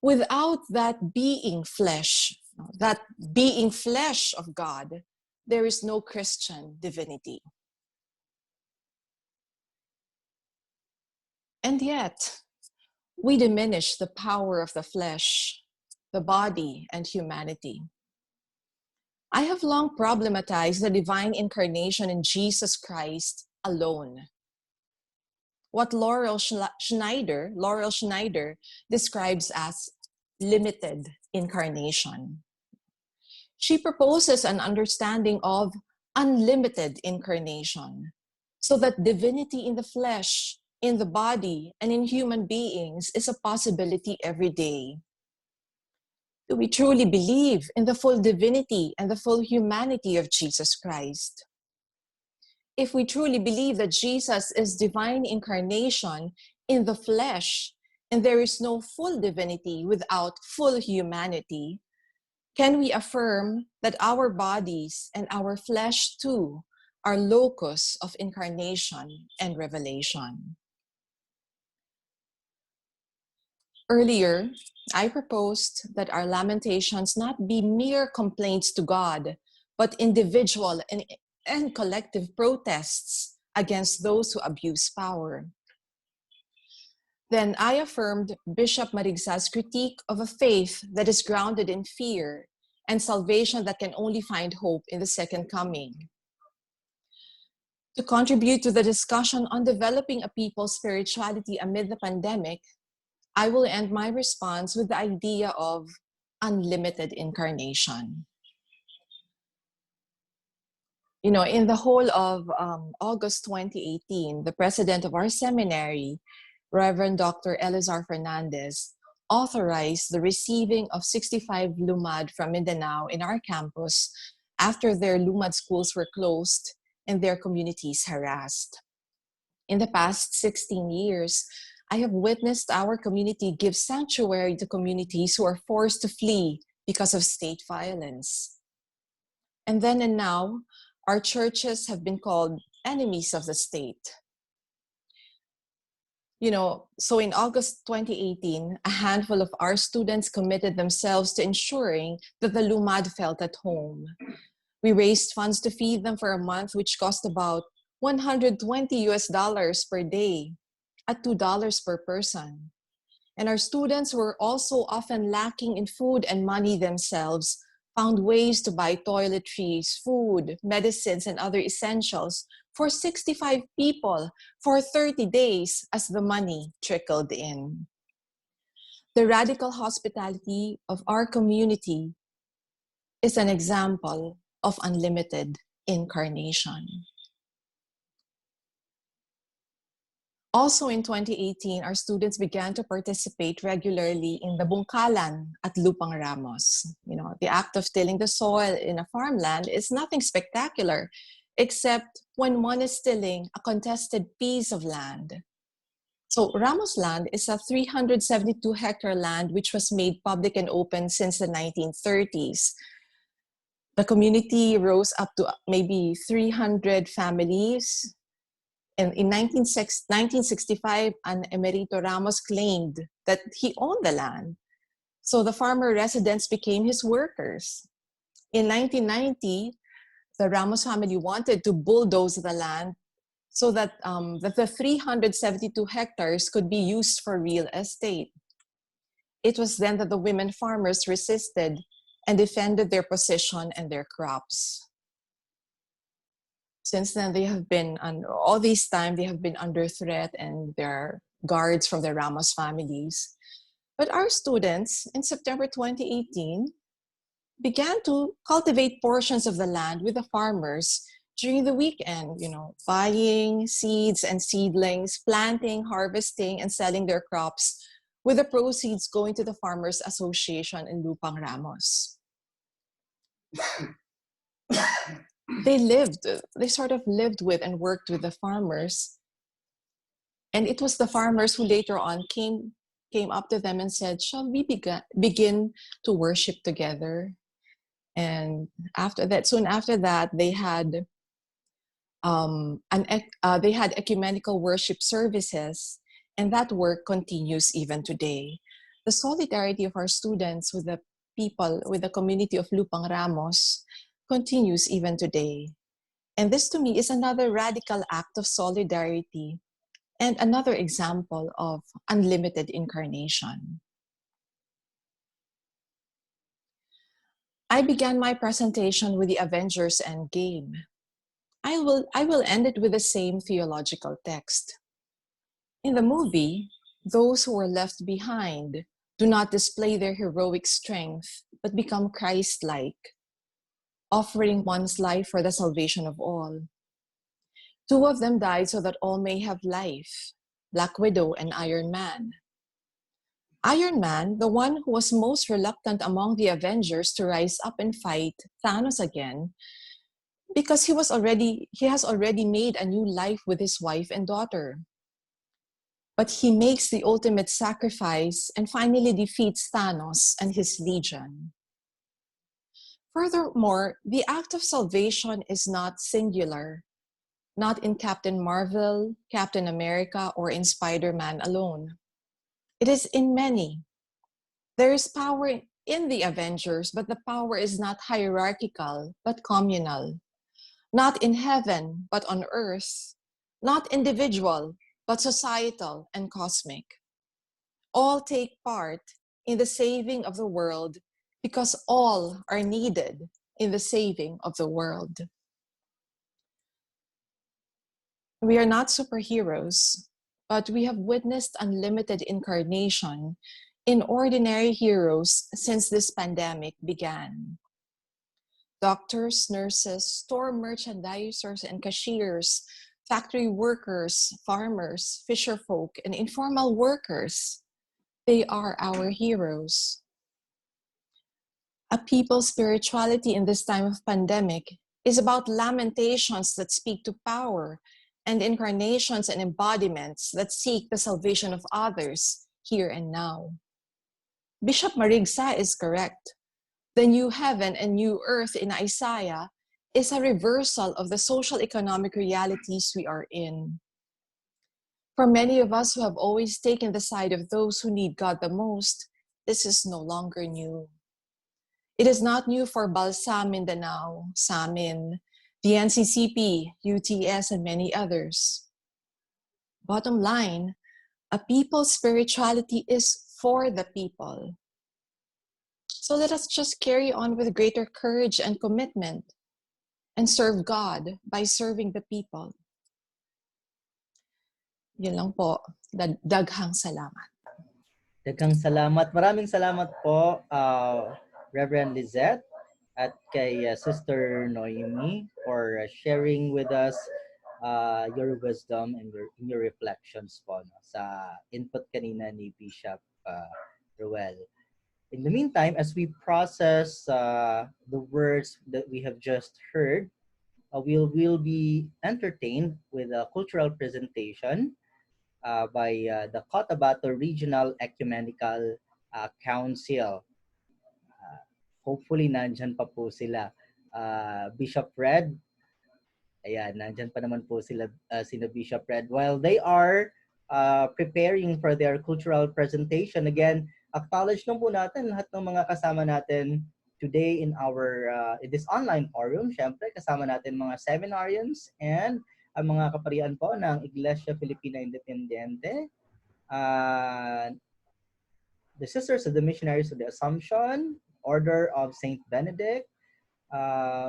S10: Without that being flesh of God, there is no Christian divinity. And yet, we diminish the power of the flesh, the body, and humanity. I have long problematized the divine incarnation in Jesus Christ alone. What Laurel Schneider describes as limited incarnation. She proposes an understanding of unlimited incarnation, so that divinity in the flesh, in the body, and in human beings is a possibility every day. Do we truly believe in the full divinity and the full humanity of Jesus Christ? If we truly believe that Jesus is divine incarnation in the flesh, and there is no full divinity without full humanity, can we affirm that our bodies and our flesh too are locus of incarnation and revelation? Earlier, I proposed that our lamentations not be mere complaints to God, but individual and collective protests against those who abuse power. Then I affirmed Bishop Marigza's critique of a faith that is grounded in fear and salvation that can only find hope in the second coming. To contribute to the discussion on developing a people's spirituality amid the pandemic, I will end my response with the idea of unlimited incarnation. You know, in the whole of August 2018, the president of our seminary, Reverend Dr. Elizar Fernandez, authorized the receiving of 65 lumad from Mindanao in our campus after their lumad schools were closed and their communities harassed. In the past 16 years, I have witnessed our community give sanctuary to communities who are forced to flee because of state violence. And then and now, our churches have been called enemies of the state. You know, so in August 2018, a handful of our students committed themselves to ensuring that the lumad felt at home. We raised funds to feed them for a month, which cost about $120 per day at $2 per person. And our students who were also often lacking in food and money themselves found ways to buy toiletries, food, medicines, and other essentials for 65 people for 30 days as the money trickled in. The radical hospitality of our community is an example of unlimited incarnation. Also in 2018, our students began to participate regularly in the bungkalan at Lupang Ramos. You know, the act of tilling the soil in a farmland is nothing spectacular, except when one is tilling a contested piece of land. So Ramos land is a 372-hectare land which was made public and open since the 1930s. The community rose up to maybe 300 families. And in 1965, an Emerito Ramos claimed that he owned the land. So the farmer residents became his workers. In 1990, the Ramos family wanted to bulldoze the land so that the 372 hectares could be used for real estate. It was then that the women farmers resisted and defended their position and their crops. Since then, they have been, all this time, they have been under threat and there are guards from the Ramos families. But our students in September 2018 began to cultivate portions of the land with the farmers during the weekend, buying seeds and seedlings, planting, harvesting, and selling their crops, with the proceeds going to the Farmers Association in Lupang Ramos. They sort of lived with and worked with the farmers. And it was the farmers who later on came up to them and said, shall we begin to worship together? And soon after that, they had ecumenical worship services, and that work continues even today. The solidarity of our students with the people, with the community of Lupang Ramos, continues even today. And this to me is another radical act of solidarity and another example of unlimited incarnation. I began my presentation with the Avengers Endgame. I will end it with the same theological text. In the movie, those who are left behind do not display their heroic strength, but become Christ-like, offering one's life for the salvation of all. Two of them died so that all may have life, Black Widow and Iron Man. Iron Man, the one who was most reluctant among the Avengers to rise up and fight Thanos again, because he has already made a new life with his wife and daughter. But he makes the ultimate sacrifice and finally defeats Thanos and his legion. Furthermore, the act of salvation is not singular, not in Captain Marvel, Captain America, or in Spider-Man alone. It is in many. There is power in the Avengers, but the power is not hierarchical, but communal. Not in heaven, but on earth. Not individual, but societal and cosmic. All take part in the saving of the world because all are needed in the saving of the world. We are not superheroes, but we have witnessed unlimited incarnation in ordinary heroes since this pandemic began. Doctors, nurses, store merchandisers and cashiers, factory workers, farmers, fisherfolk, and informal workers, they are our heroes. A people's spirituality in this time of pandemic is about lamentations that speak to power and incarnations and embodiments that seek the salvation of others here and now. Bishop Marigza is correct. The new heaven and new earth in Isaiah is a reversal of the social economic realities we are in. For many of us who have always taken the side of those who need God the most, this is no longer new. It is not new for Balsa, Mindanao, Samin, the NCCP, UTS, and many others. Bottom line, a people's spirituality is for the people. So let us just carry on with greater courage and commitment and serve God by serving the people. Yun lang po. Daghang salamat.
S1: Daghang salamat. Maraming salamat po, Reverend Lizette at kay Sister Noemi for sharing with us your wisdom and your reflections po sa input kanina ni Bishop Reuel. In the meantime, as we process the words that we have just heard, we'll be entertained with a cultural presentation by the Cotabato Regional Ecumenical Council. Hopefully, nandyan pa po sila. Bishop Red, ayan, nandyan pa naman po sila, sina Bishop Red. While they are preparing for their cultural presentation, again, acknowledge lang po natin lahat ng mga kasama natin today in our in this online forum. Syempre, kasama natin mga seminarians and ang mga kaparian po ng Iglesia Filipina Independiente. the Sisters of the Missionaries of the Assumption, Order of Saint Benedict,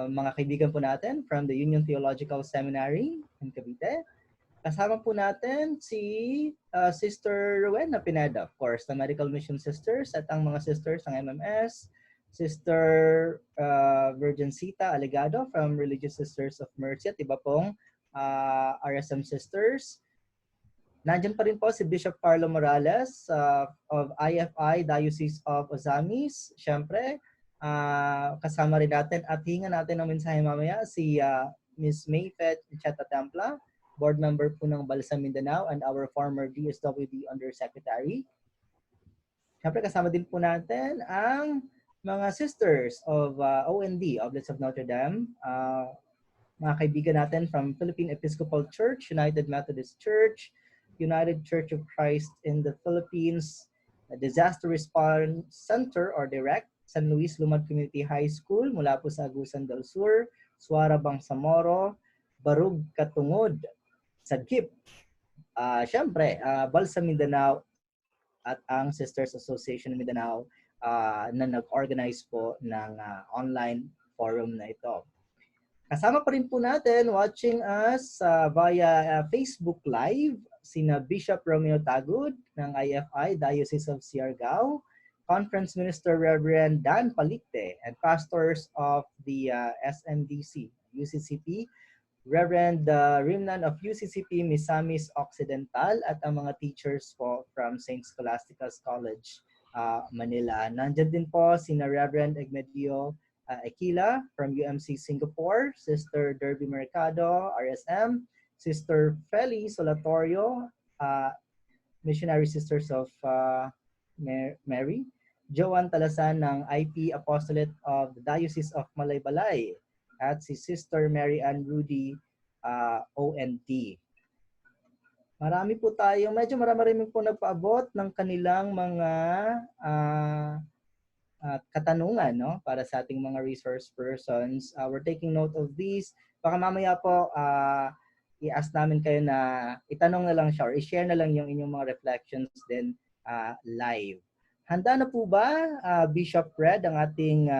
S1: mga kaibigan po natin from the Union Theological Seminary in Cavite. Kasama po natin si Sister Rowena Pineda, of course, the Medical Mission Sisters at ang mga sisters ng MMS, Sister Virgencita Alegado from Religious Sisters of Mercy at iba pong RSM Sisters. Nandiyan pa rin po si Bishop Carlo Morales of IFI Diocese of Ozamis. Siyempre, kasama rin natin at hinga natin ng mensahe mamaya si Ms. Mayfet Cheta Templa, board member po ng Balsa Mindanao and our former DSWD Undersecretary. Siyempre, kasama din po natin ang mga sisters of OND, Oblates of Notre Dame, mga kaibigan natin from Philippine Episcopal Church, United Methodist Church, United Church of Christ in the Philippines, Disaster Response Center or DIRECT, San Luis Lumad Community High School mula po sa Agusan del Sur, Suara Bangsamoro, Barug Katungod, Sagip, syempre, Balsa Mindanao at ang Sisters Association of Mindanao na nag-organize po ng online forum na ito. Kasama pa rin po natin watching us via Facebook Live sina Bishop Romeo Tagud ng IFI Diocese of Siargao, Conference Minister Reverend Dan Palikte, and pastors of the SMDC, UCCP, Reverend Rimnan of UCCP Misamis Occidental at ang mga teachers po from St. Scholastica's College, Manila. Nandiyan din po sina Reverend Egmedio Aquila from UMC Singapore, Sister Derby Mercado, RSM, Sister Feli Solatorio, Missionary Sisters of Mary, Joan Talasan ng IP Apostolate of the Diocese of Malaybalay, at si Sister Mary Ann Rudy, OND. Marami po tayo, medyo marami po nagpaabot ng kanilang mga katanungan, no, para sa ating mga resource persons. We're taking note of these. Baka mamaya po i-ask namin kayo na itanong na lang siya or i-share na lang yung inyong mga reflections din live. Handa na po ba, Bishop Red, ang ating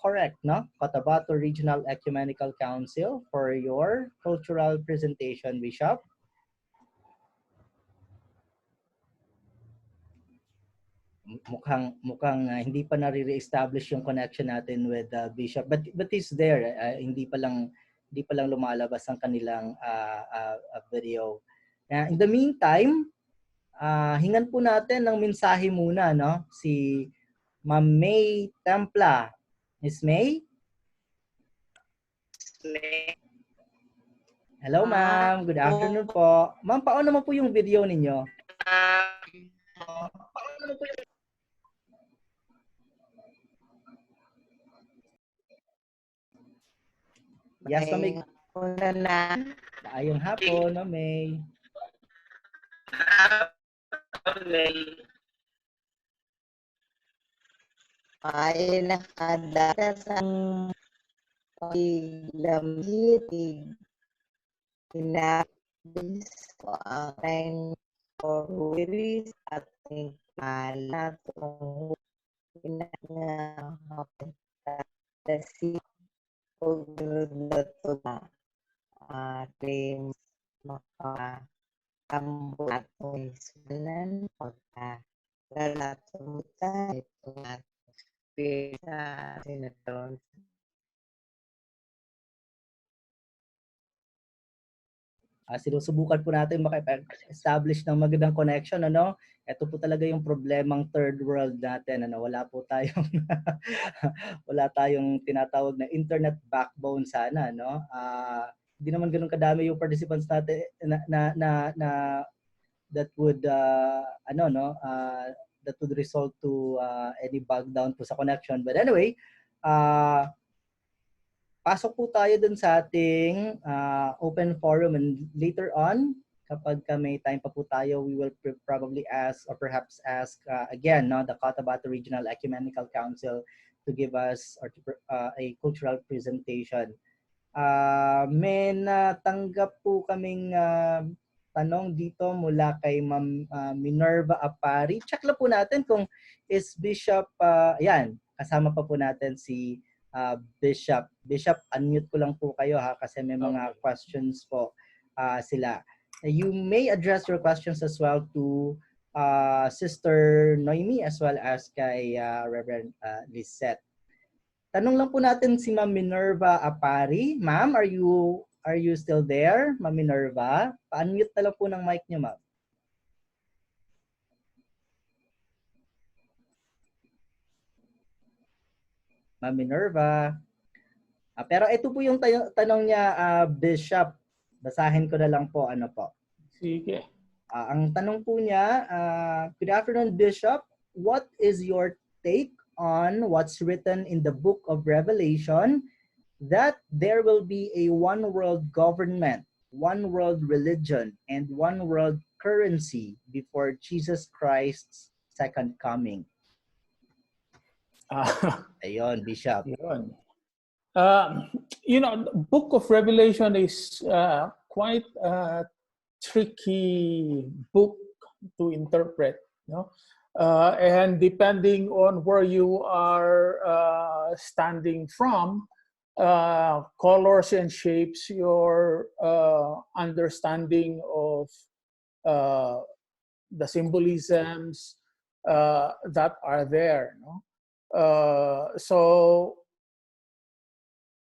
S1: correct, no? Cotabato Regional Ecumenical Council for your cultural presentation, Bishop? Mukhang hindi pa nare-establish yung connection natin with Bishop, but he's there. Hindi pa lang lumalabas ang kanilang video. In the meantime, hingan po natin ng mensahe muna, no? Si Ma'am May Templa. Miss May? Hello, ma'am. Good afternoon po. Ma'am, paano naman po yung video ninyo? Yes, May. Ayong hapon, no, May.
S5: Ay nakadatas ang paglamhitig pinabis ko ang for wiris at malat kung pinagasi o ginudlato na claims makakambo at isunan pagkalalato mo tayo at sa senador.
S1: Sinusubukan po natin maka-establish ng magandang connection, ano? Ito po talaga yung problemang third world natin, ano? Wala tayong tinatawag na internet backbone sana, no? Hindi naman ganoon kadami yung participants natin na that would that would result to any bug down po sa connection. But anyway, pasok po tayo dun sa ating open forum, and later on, kapag may time pa po tayo, we will probably ask or perhaps ask again, no, the Cotabato Regional Ecumenical Council to give us a cultural presentation. May natanggap po kaming tanong dito mula kay Ma'am Minerva Apari. Check lang po natin kung is Bishop, yan, kasama pa po natin si Bishop. Bishop, unmute ko lang po kayo ha kasi may mga questions po sila. You may address your questions as well to Sister Noemi as well as kay Reverend Lisette. Tanong lang po natin si Ma'am Minerva Apari. Ma'am, are you still there? Ma'am Minerva, pa-unmute na lang po ng mic niyo, ma'am. Ma'am Minerva. Pero ito po yung tanong niya, Bishop. Basahin ko na lang po, ano po.
S8: Sige.
S1: Ang tanong po niya, good afternoon, Bishop. What is your take on what's written in the book of Revelation that there will be a one world government, one world religion, and one world currency before Jesus Christ's second coming? Ayun, Bishop.
S8: Ayun. You know, the book of Revelation is quite a tricky book to interpret, you know? And depending on where you are standing from, colors and shapes your understanding of the symbolisms that are there. No? So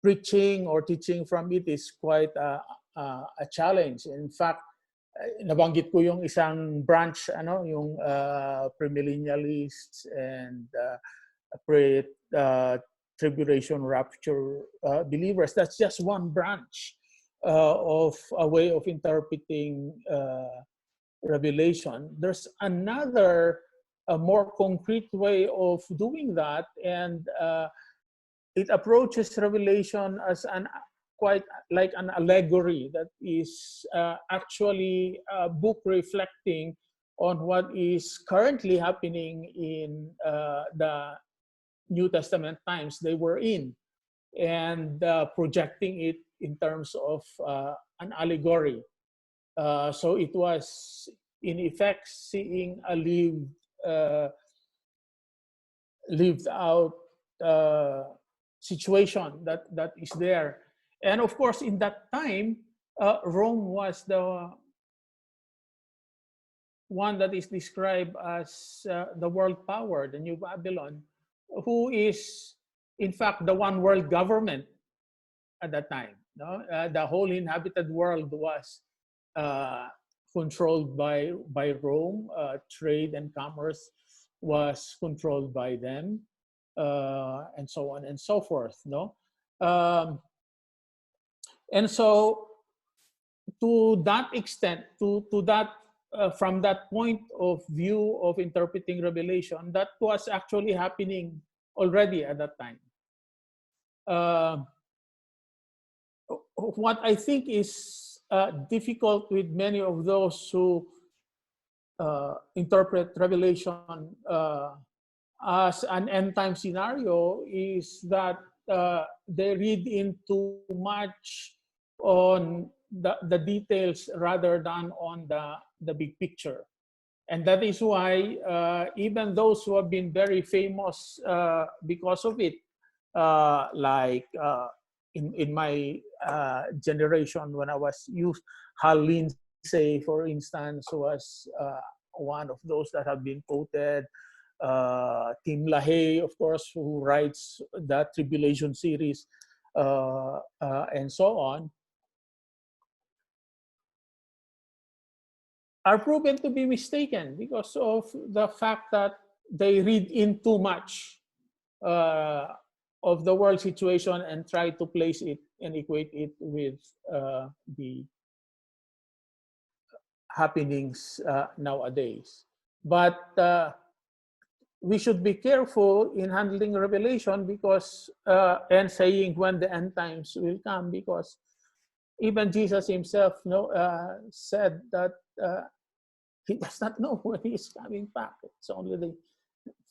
S8: preaching or teaching from it is quite a challenge. In fact, nabanggit ko yung isang branch, ano, yung premillennialists and pre-tribulation rapture believers. That's just one branch of a way of interpreting Revelation. There's another, a more concrete way of doing that, and it approaches Revelation as quite like an allegory that is actually a book reflecting on what is currently happening in the New Testament times they were in, and projecting it in terms of an allegory. So it was in effect seeing a lived out situation that is there. And of course, in that time, Rome was the one that is described as the world power, the New Babylon, who is, in fact, the one world government at that time. No? The whole inhabited world was controlled by Rome. Trade and commerce was controlled by them, and so on and so forth. No. And so, to that extent, from that point of view of interpreting Revelation, that was actually happening already at that time. What I think is difficult with many of those who interpret Revelation as an end-time scenario is that they read in too much on the details rather than on the big picture. And that is why even those who have been very famous because of it, like in my generation when I was youth, Hal Lindsey, for instance, was one of those that have been quoted. Tim LaHaye, of course, who writes the Tribulation series, and so on, are proven to be mistaken because of the fact that they read in too much of the world situation and try to place it and equate it with the happenings nowadays. But we should be careful in handling Revelation because and saying when the end times will come, because even Jesus himself said that he does not know when he is coming back. It's only the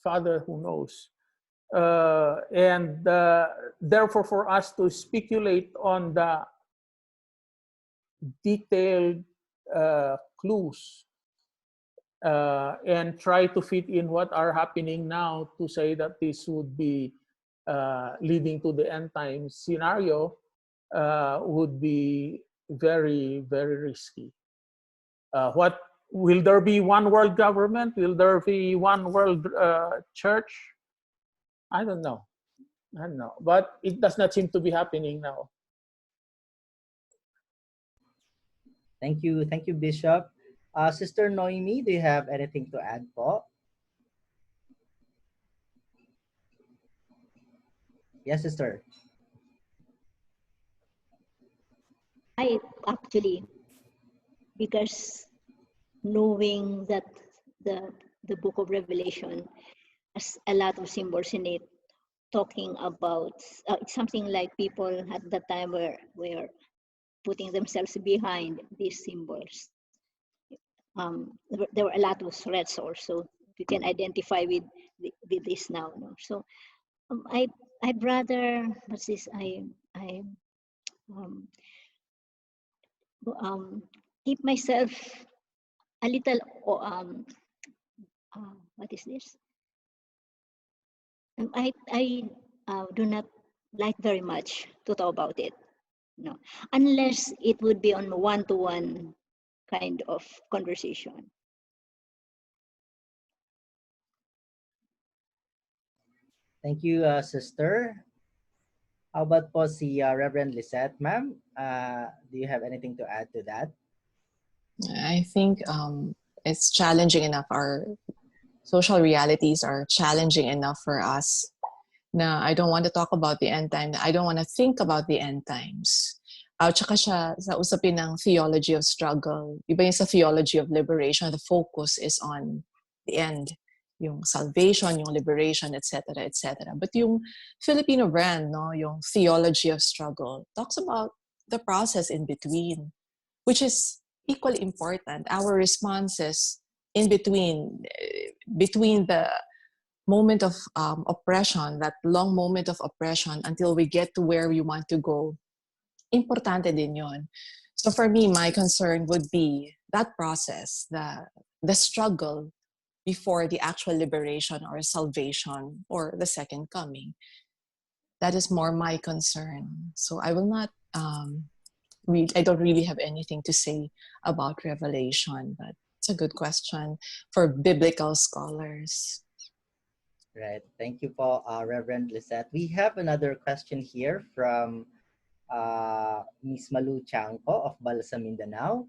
S8: Father who knows. And therefore, for us to speculate on the detailed clues and try to fit in what are happening now to say that this would be leading to the end times scenario would be very, very risky. What will there be one world government? Will there be one world church? I don't know. I don't know. But it does not seem to be happening now.
S1: Thank you, Bishop. Sister Noemi, do you have anything to add po? Yes, sister.
S9: I actually, because knowing that the book of Revelation has a lot of symbols in it, talking about it's something like people at the time were putting themselves behind these symbols. There were a lot of threats also. You can identify with this now. No? So I'd rather what's this? Keep myself a little what is this? I do not like very much to talk about it, no, unless it would be on one-to-one kind of conversation.
S1: Thank you, sister. How about po si Reverend Lisette, ma'am? Do you have anything to add to that?
S10: I think it's challenging enough. Our social realities are challenging enough for us. Na I don't want to talk about the end time. I don't want to think about the end times. Tsaka siya sa usapin ng theology of struggle. Iba yung sa theology of liberation. The focus is on the end. Yung salvation, yung liberation, etc., etc. But yung Filipino brand, no, yung theology of struggle, talks about the process in between, which is equally important. Our responses in between the moment of oppression, that long moment of oppression until we get to where we want to go, importante din yun. So for me, my concern would be that process, the struggle before the actual liberation or salvation or the second coming. That is more my concern. So I will not I don't really have anything to say about Revelation, but it's a good question for biblical scholars.
S1: Right. Thank you po, Reverend Lisette. We have another question here from Miss Malu Chanco of Balsa, Mindanao.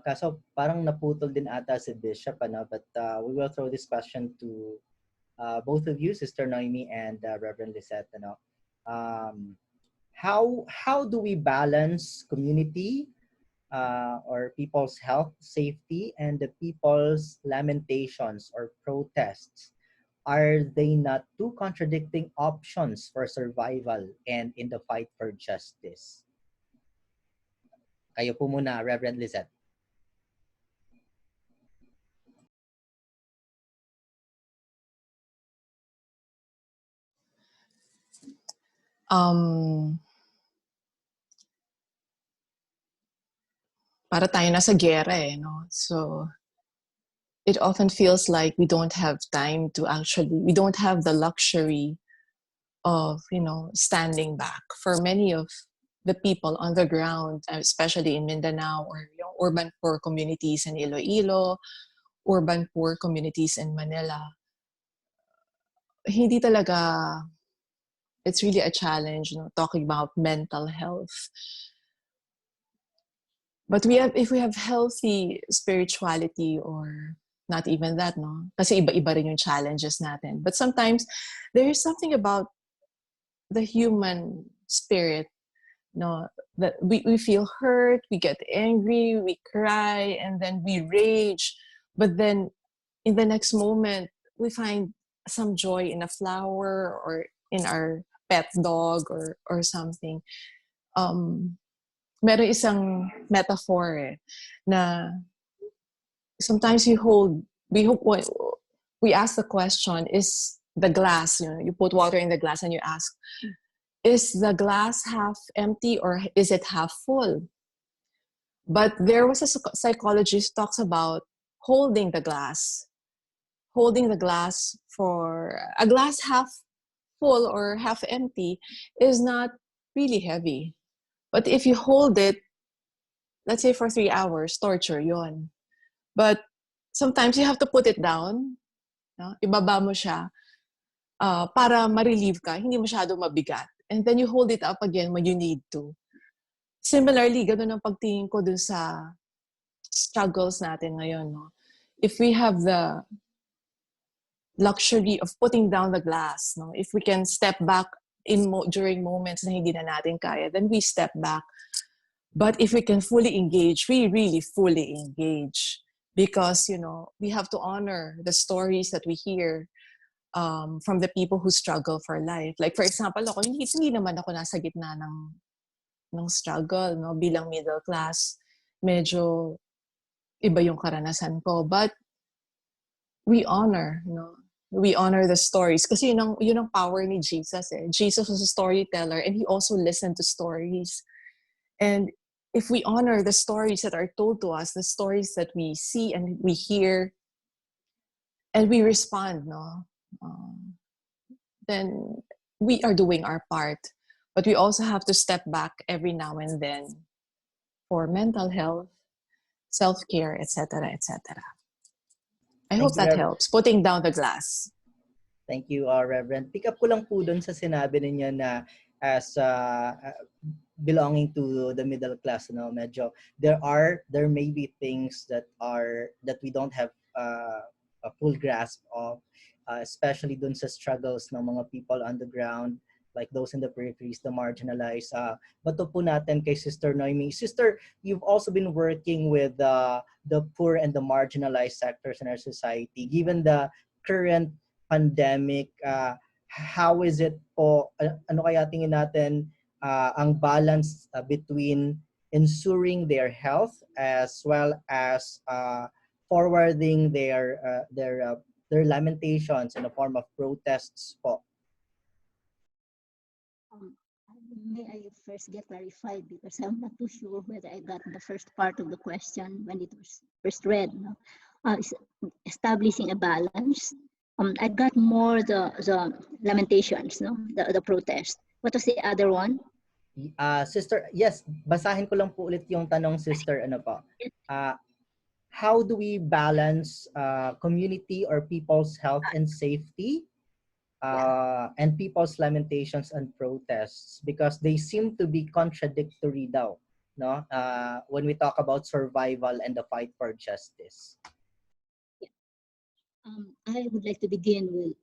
S1: Kaso parang naputol din ata si Bishop, ano? But we will throw this question to both of you, Sister Noemi and Reverend Lisette. Ano? How do we balance community or people's health, safety, and the people's lamentations or protests? Are they not two contradicting options for survival and in the fight for justice? Kayo po muna, Reverend Lisette.
S10: Para tayo nasa gera no? So it often feels like we don't have time to we don't have the luxury of, standing back. For many of the people on the ground, especially in Mindanao or urban poor communities in Iloilo, urban poor communities in Manila, hindi talaga, it's really a challenge, talking about mental health. But if we have healthy spirituality, or not even that, no? Kasi iba-iba rin yung challenges natin. But sometimes there is something about the human spirit, no, that we feel hurt, we get angry, we cry, and then we rage. But then in the next moment, we find some joy in a flower or in our pet dog or something. Meron isang metaphor na sometimes we ask the question, is the glass, you put water in the glass and you ask, is the glass half empty or is it half full? But there was a psychologist who talks about holding the glass for a glass half full or half empty is not really heavy. But if you hold it, let's say for 3 hours, torture yon. But sometimes you have to put it down, no? Ibaba mo siya para ma-relieve ka, hindi masyado mabigat. And then you hold it up again when you need to. Similarly, ganun ang pagtingin ko dun sa struggles natin ngayon. No? If we have the luxury of putting down the glass, no? If we can step back during moments na hindi na natin kaya, then we step back. But if we can fully engage, we really fully engage. Because, we have to honor the stories that we hear from the people who struggle for life. Like, for example, ako, hindi naman ako nasa gitna ng struggle, no? Bilang middle class, medyo iba yung karanasan ko. But we honor, we honor the stories. Kasi yun ang power ni Jesus. Jesus was a storyteller and he also listened to stories. And if we honor the stories that are told to us, the stories that we see and we hear, and we respond, then we are doing our part. But we also have to step back every now and then for mental health, self-care, etc., etc. I hope that helps, putting down the glass.
S1: Thank you, Reverend. Pick up ko lang po dun sa sinabi ninyo na as belonging to the middle class, medyo there may be things that we don't have a full grasp of, especially dun sa struggles ng mga people on the ground, like those in the peripheries, the marginalized. Bato po natin kay Sister Noemi. Sister, you've also been working with the poor and the marginalized sectors in our society. Given the current pandemic, how is it po, ano kaya tingin natin ang balance between ensuring their health as well as forwarding their lamentations in the form of protests po?
S9: May I first get clarified, because I'm not too sure whether I got the first part of the question when it was first read. Establishing a balance. I got more the lamentations, the protest. What was the other one?
S1: Sister, yes, basahin ko lang po ulit yung tanong, Sister. Ano po? How do we balance community or people's health and safety and people's lamentations and protests, because they seem to be contradictory daw, when we talk about survival and the fight for justice.
S9: I would like to begin with,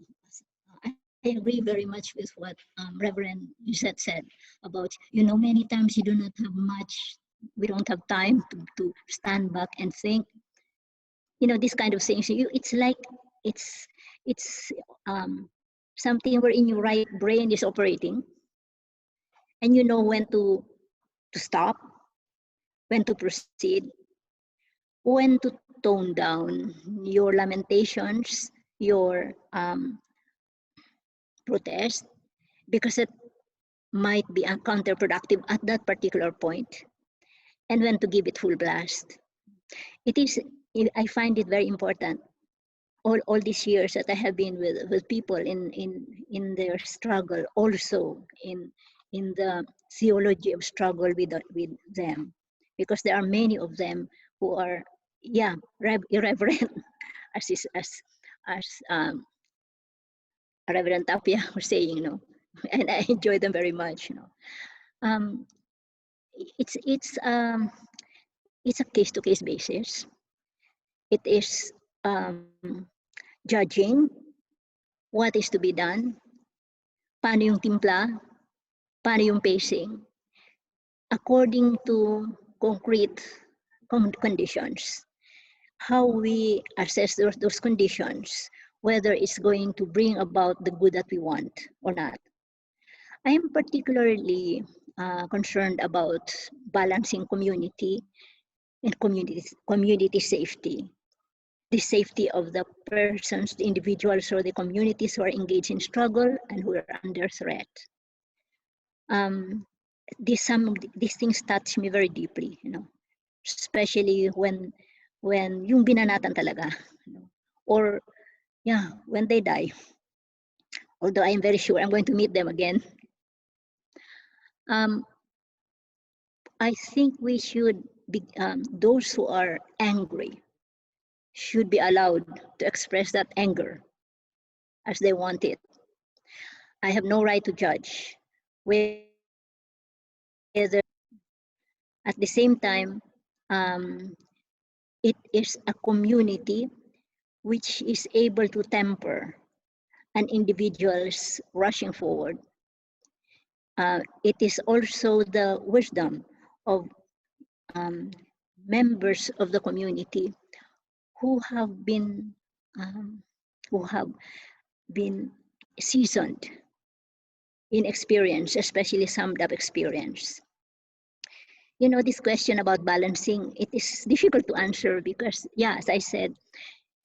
S9: I agree very much with what Reverend Yusette said about, many times you do not have much, we don't have time to stand back and think, this kind of things. It's like, it's something wherein your right brain is operating, and you know when to stop, when to proceed, when to tone down your lamentations, your protest, because it might be counterproductive at that particular point, and when to give it full blast. I find it very important. All these years that I have been with people in their struggle, also in the theology of struggle with them, because there are many of them who are irreverent, as Reverend Tapia was saying, and I enjoy them very much. It's a case-to-case basis. It is judging what is to be done, paano yung timpla, paano yung pacing, according to concrete conditions. How we assess those conditions, whether it's going to bring about the good that we want or not. I am particularly concerned about balancing community and community safety. The safety of the persons, the individuals, or the communities who are engaged in struggle and who are under threat. These things touch me very deeply. especially when yung binanatan talaga, or yeah, when they die. Although I'm very sure I'm going to meet them again. I think we should be, those who are angry should be allowed to express that anger as they want it. I have no right to judge whether, at the same time, it is a community which is able to temper an individual's rushing forward. It is also the wisdom of members of the community who have been seasoned in experience, especially summed up experience. You know, this question about balancing, it is difficult to answer because, yeah, as I said,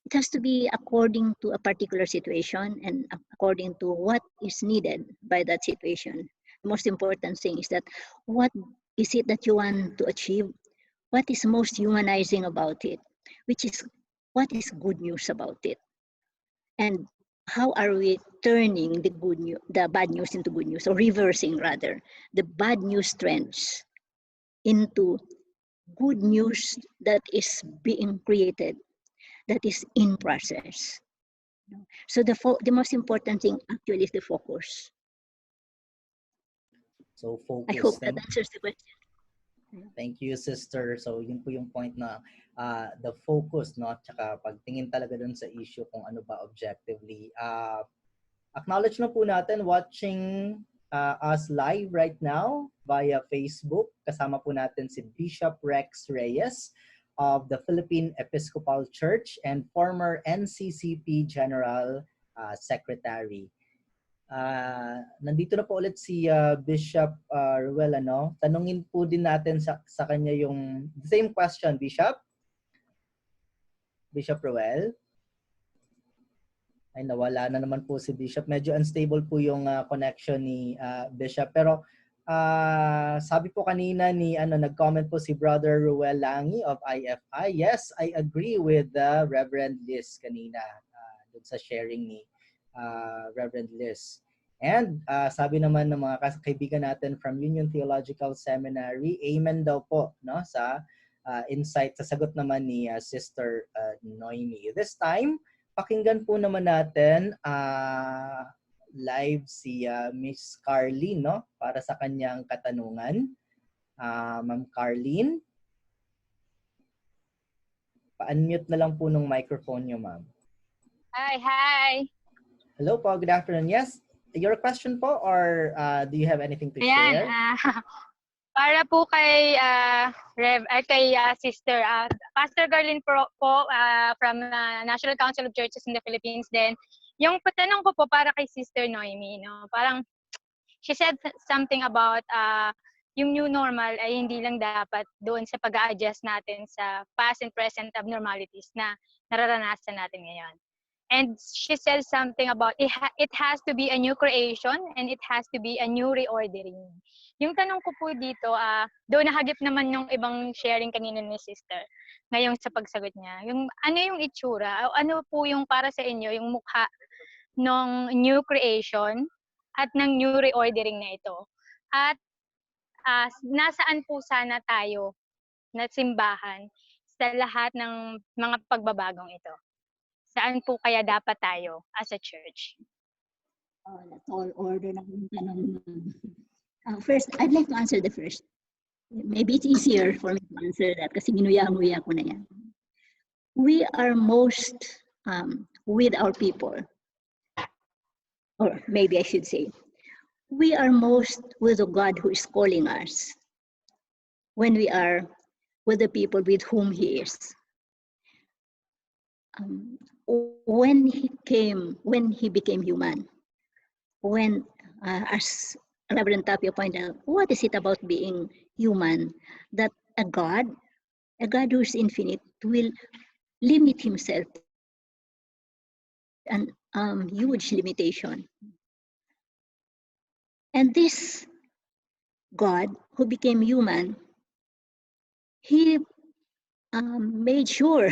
S9: it has to be according to a particular situation and according to what is needed by that situation. The most important thing is that what is it that you want to achieve? What is most humanizing about it? Which is, what is good news about it? And how are we turning the good news, the bad news into good news, or reversing rather the bad news trends into good news that is being created, that is in process. So the most important thing actually is the focus.
S1: So focus.
S9: I hope that answers the question.
S1: Thank you, sister. So yun po yung point na the focus, no? Tsaka pagtingin talaga dun sa issue kung ano ba objectively. Acknowledge na po natin watching us live right now via Facebook. Kasama po natin si Bishop Rex Reyes of the Philippine Episcopal Church and former NCCP General Secretary. Nandito na po ulit si Bishop Reuel, ano? Tanungin po din natin sa kanya yung the same question, Bishop. Bishop Reuel. Ay, nawala na naman po si Bishop. Medyo unstable po yung connection ni Bishop. Pero sabi po kanina ni nag-comment po si Brother Reuel Langi of IFI. Yes, I agree with the Reverend Liz kanina dun sa sharing ni Reverend Liz. And sabi naman ng mga kaibigan natin from Union Theological Seminary, amen daw po, no, sa insight, sa sagot naman ni Sister Noemi. This time, pakinggan po naman natin live si Miss Carlene, no, para sa kanyang katanungan. Ma'am Carlene, pa-unmute na lang po ng microphone niyo, ma'am.
S11: Hi.
S1: Hello po, good afternoon. Yes, your question po or do you have anything to share?
S11: Para po kay Sister Pastor Garlene po from National Council of Churches in the Philippines din. Yung patanong ko po para kay Sister Noemi, no? Parang she said something about yung new normal ay hindi lang dapat doon sa pag-a-adjust natin sa past and present abnormalities na nararanasan natin ngayon. And she said something about it has to be a new creation and it has to be a new reordering. Yung tanong ko po dito, doon nahagip naman yung ibang sharing kanina ni Sister ngayong sa pagsagot niya. Yung ano yung itsura, ano po yung para sa inyo, yung mukha ng new creation at ng new reordering na ito. At nasaan po sana tayo na simbahan sa lahat ng mga pagbabagong ito? Saan po kaya dapat tayo as a church?
S9: That's all order ng tanong. First, I'd like to answer the first. Maybe it's easier for me to answer that kasi ginuya-nguya ko na yan. We are most with our people. Or maybe I should say, we are most with the God who is calling us when we are with the people with whom He is. When he became human, as Reverend Tapio pointed out, what is it about being human that a God who is infinite will limit himself and huge limitation. And this God who became human, he made sure,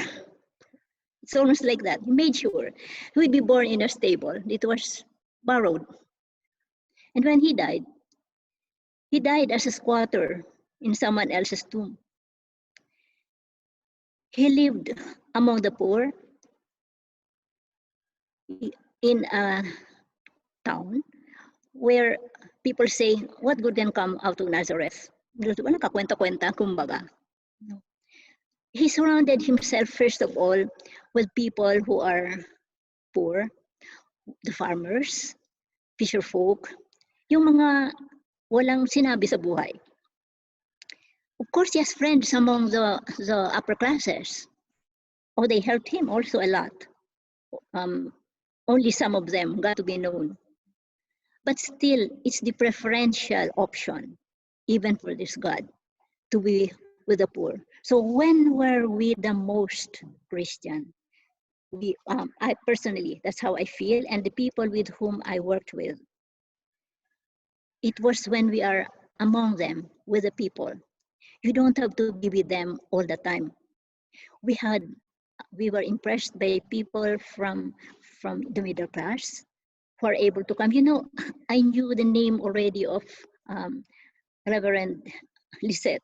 S9: it's almost like that, he made sure he would be born in a stable. It was borrowed. And when he died as a squatter in someone else's tomb. He lived among the poor in a town where people say, what good can come out of Nazareth? Wala ka kwenta-kwenta, kumbaga. He surrounded himself, first of all, with people who are poor, the farmers, fisher folk, yung mga walang sinabi sa buhay. Of course, he has friends among the upper classes. Oh, they helped him also a lot. Only some of them got to be known. But still, it's the preferential option, even for this God, to be with the poor. So when were we the most Christian? I personally, that's how I feel, and the people with whom I worked with. It was when we are among them, with the people. You don't have to be with them all the time. We were impressed by people from the middle class who are able to come. You know, I knew the name already of Reverend Lisette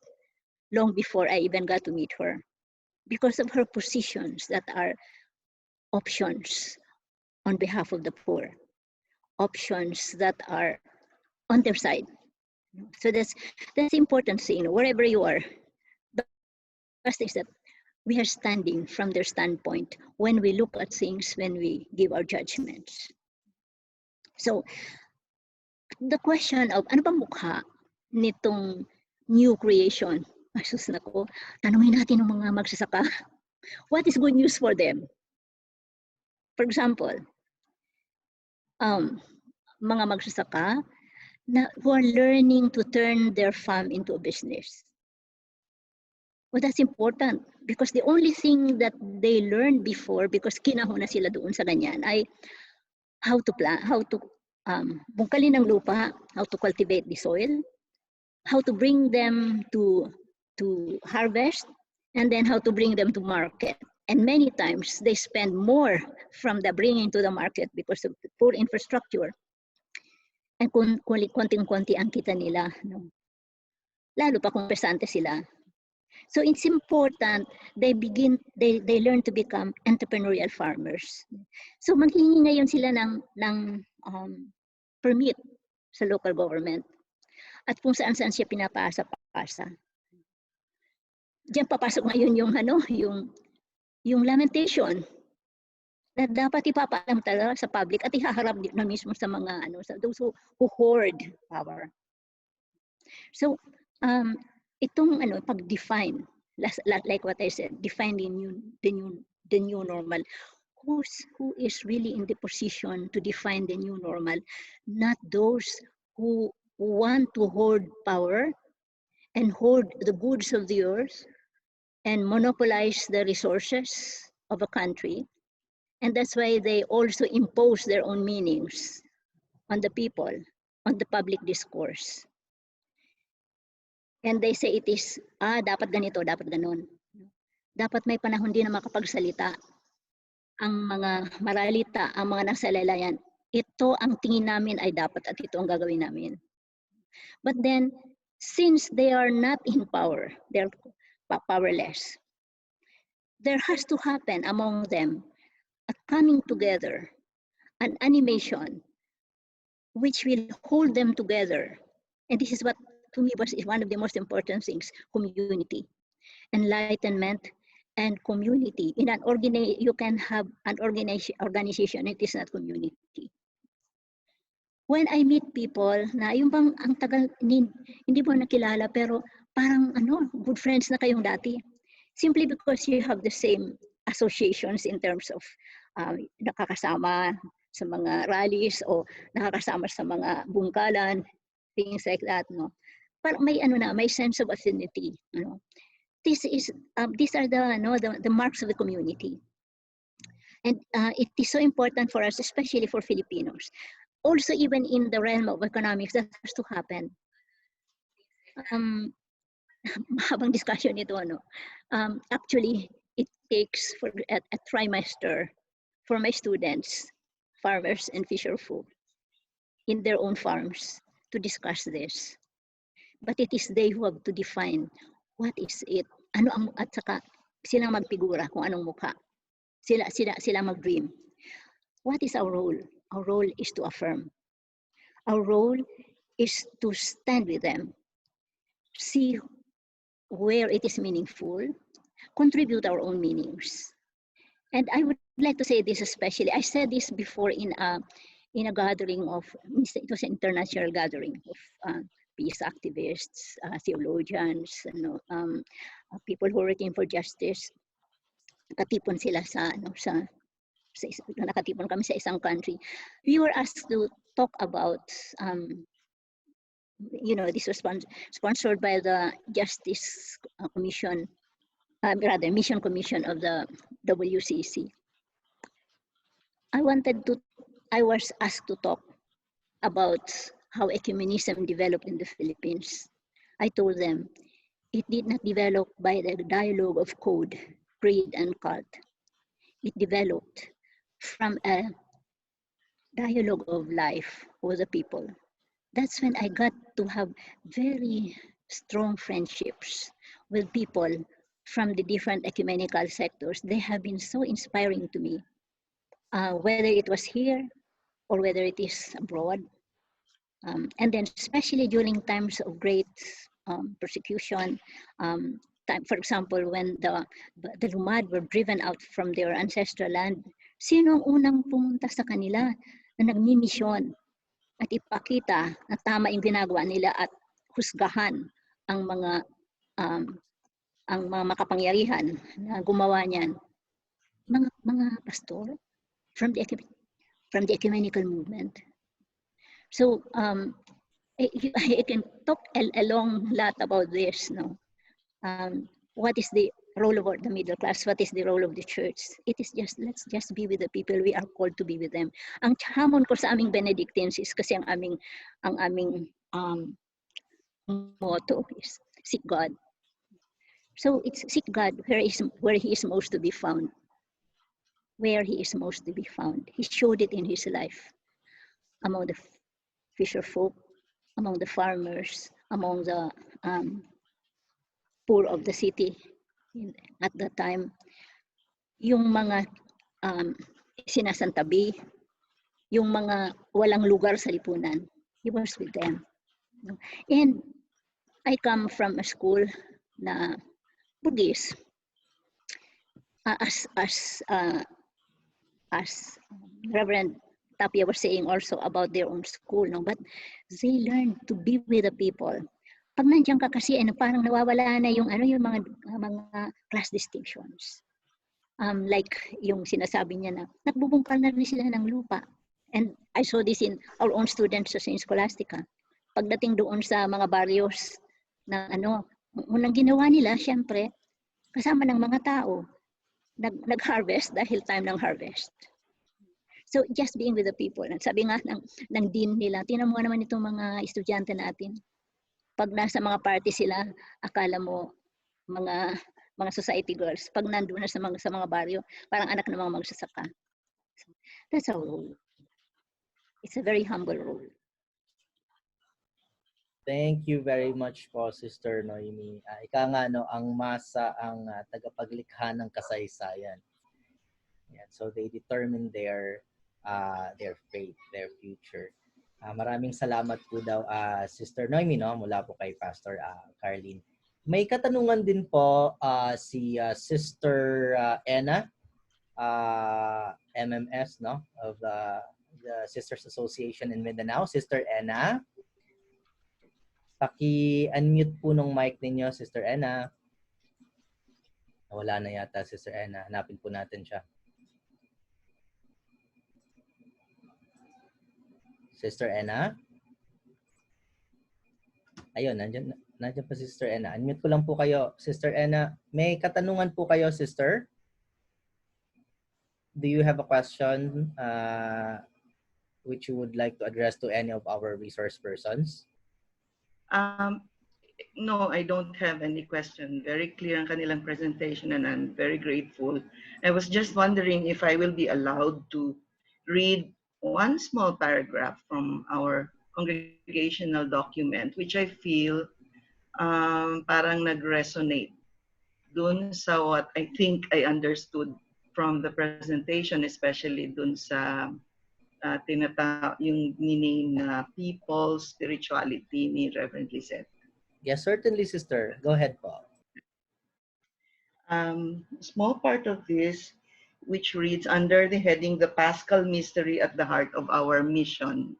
S9: long before I even got to meet her, because of her positions that are options on behalf of the poor, options that are on their side. So that's the important thing, wherever you are. The first is that we are standing from their standpoint when we look at things, when we give our judgments. So the question of ano bang mukha nitong new creation? Asus nako, tanungin natin ng mga magsasaka. What is good news for them? For example, mga magsasaka who are learning to turn their farm into a business. Well, that's important because the only thing that they learned before, because kinahon na sila doon sa ganyan, ay how to plant, how to bungkalin ng lupa, how to cultivate the soil, how to bring them to harvest, and then how to bring them to market. And many times they spend more from the bringing to the market because of the poor infrastructure. And konting-konti ang kita nila, no? Lalo pa kung pesante sila. So it's important they learn to become entrepreneurial farmers. So maghihingi ngayon sila ng permit sa local government at kung saan siya pinapasa. Diyan papasok ngayon yung lamentation na dapat ipapaalam talaga sa public at ihaharap na mismo sa mga sa those who hoard power. So itong pag-define, like what I said, defining the new normal. Who is really in the position to define the new normal? Not those who want to hoard power and hoard the goods of the earth and monopolize the resources of a country. And that's why they also impose their own meanings on the people, on the public discourse. And they say it is, dapat ganito, dapat ganon. Dapat may panahon din na makapagsalita ang mga maralita, ang mga nasalalayan. Ito ang tingin namin ay dapat at ito ang gagawin namin. But then, since they are not in power, they're powerless, there has to happen among them a coming together, an animation which will hold them together. And this is what to me was one of the most important things: community, enlightenment, and community. In an you can have an organization. It is not community. When I meet people na yung bang ang tagal hindi mo nakilala pero parang good friends na kayong dati, simply because you have the same associations in terms of nakakasama sa mga rallies o nakakasama sa mga bungkalan, things like that, no. Parang may sense of affinity, These are the marks of the community. And it is so important for us, especially for Filipinos. Also, even in the realm of economics, that has to happen. mahabang discussion ito, ano. Actually, it takes for a trimester for my students, farmers and fisher folk, in their own farms to discuss this. But it is they who have to define what is it. Ano ang, at saka sila magfigura kung anong mukha. Sila mag-dream. What is our role? Our role is to affirm. Our role is to stand with them, see where it is meaningful, contribute our own meanings. And I would like to say this especially. I said this before in a gathering of, it was an international gathering of peace activists, theologians, people who are working for justice. Nakatipon sila nakatipon kami sa isang country. We were asked to talk about, this was sponsored by the Justice Commission, Mission Commission of the WCC. I was asked to talk about how ecumenism developed in the Philippines. I told them it did not develop by the dialogue of code, creed, and cult. It developed from a dialogue of life with the people. That's when I got to have very strong friendships with people from the different ecumenical sectors. They have been so inspiring to me, whether it was here or whether it is abroad. And then especially during times of great persecution, for example, when the Lumad were driven out from their ancestral land, sino ang unang pumunta sa kanila na nagmimisyon at ipakita na tama yung ginagawa nila at husgahan ang mga makapangyarihan na gumawa niyan? Mga pastor from the ecumenical movement. So I can talk a long lot about this. No, what is the role of the middle class? What is the role of the church? It is just, let's just be with the people. We are called to be with them. Ang hamon ko sa aming Benedictines is kasi ang aming motto is seek God. So it's seek God where he is most to be found. Where he is most to be found. He showed it in his life among the fisher folk, among the farmers, among the poor of the city at that time. Yung mga sinasantabi, yung mga walang lugar sa lipunan, he was with them. And I come from a school na Buddhist. As Reverend Tapia was saying also about their own school, no? But they learn to be with the people. Pag nandiyan ka kasi, parang nawawala na yung mga class distinctions. Like yung sinasabi niya na, nagbubungkal na rin sila ng lupa. And I saw this in our own students sa Scholastica. Pagdating doon sa mga barrios na unang ginawa nila, syempre, kasama ng mga tao, nag-harvest dahil time ng harvest. So just being with the people. Sabi nga ng dean nila, tinan mo naman itong mga estudyante natin. Pag nasa mga party sila, akala mo mga society girls. Pag nandun na sa mga baryo, parang anak ng mga magsasaka. So, that's our role. It's a very humble role.
S1: Thank you very much po, Sister Noemi. Ika nga, ang masa ang tagapaglikha ng kasaysayan. Yeah, so they determine their fate, their future. Maraming salamat po daw, Sister Noemi, mula po kay Pastor Carlene. May katanungan din po si Sister Ena, MMS, of the Sisters Association in Mindanao. Sister Ena, paki-unmute po nung mic ninyo, Sister Ena. Wala na yata, Sister Ena. Hanapin po natin siya. Sister Ena? Ayun, nandiyan pa si Sister Ena. Unmute ko lang po kayo. Sister Ena, may katanungan po kayo, Sister? Do you have a question which you would like to address to any of our resource persons?
S4: No, I don't have any question. Very clear ang kanilang presentation and I'm very grateful. I was just wondering if I will be allowed to read one small paragraph from our congregational document, which I feel parang nag-resonate dun sa what I think I understood from the presentation, especially dun sa yung ni-name na people, spirituality ni Reverend Lizette.
S1: Yes, certainly, sister. Go ahead, Paul.
S4: Small part of this, which reads under the heading, The Paschal Mystery at the Heart of Our Mission.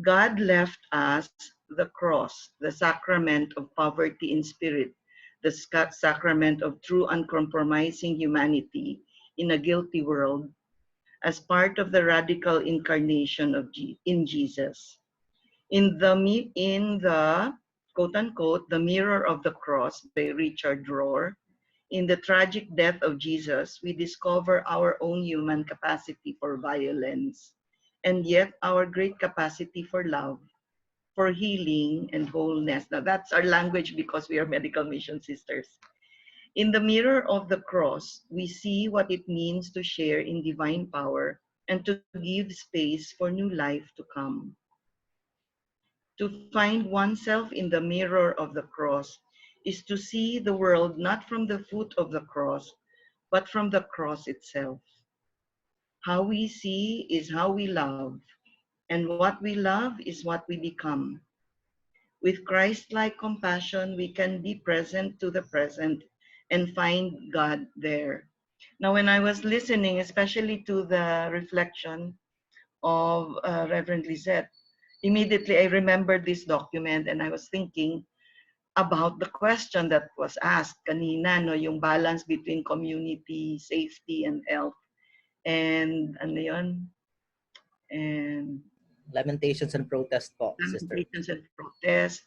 S4: God left us the cross, the sacrament of poverty in spirit, the sacrament of true uncompromising humanity in a guilty world, as part of the radical incarnation of in Jesus. In the quote unquote, The Mirror of the Cross by Richard Rohr, in the tragic death of Jesus, we discover our own human capacity for violence, and yet our great capacity for love, for healing and wholeness. Now that's our language because we are medical mission sisters. In the mirror of the cross, we see what it means to share in divine power and to give space for new life to come. To find oneself in the mirror of the cross is to see the world not from the foot of the cross, but from the cross itself. How we see is how we love, and what we love is what we become. With Christ-like compassion, we can be present to the present and find God there. Now, when I was listening, especially to the reflection of Reverend Lizette, immediately I remembered this document and I was thinking about the question that was asked kanina, no, yung balance between community, safety, and health. And ano yun? And
S1: Lamentations and protest po, sister.
S4: Lamentations and protest.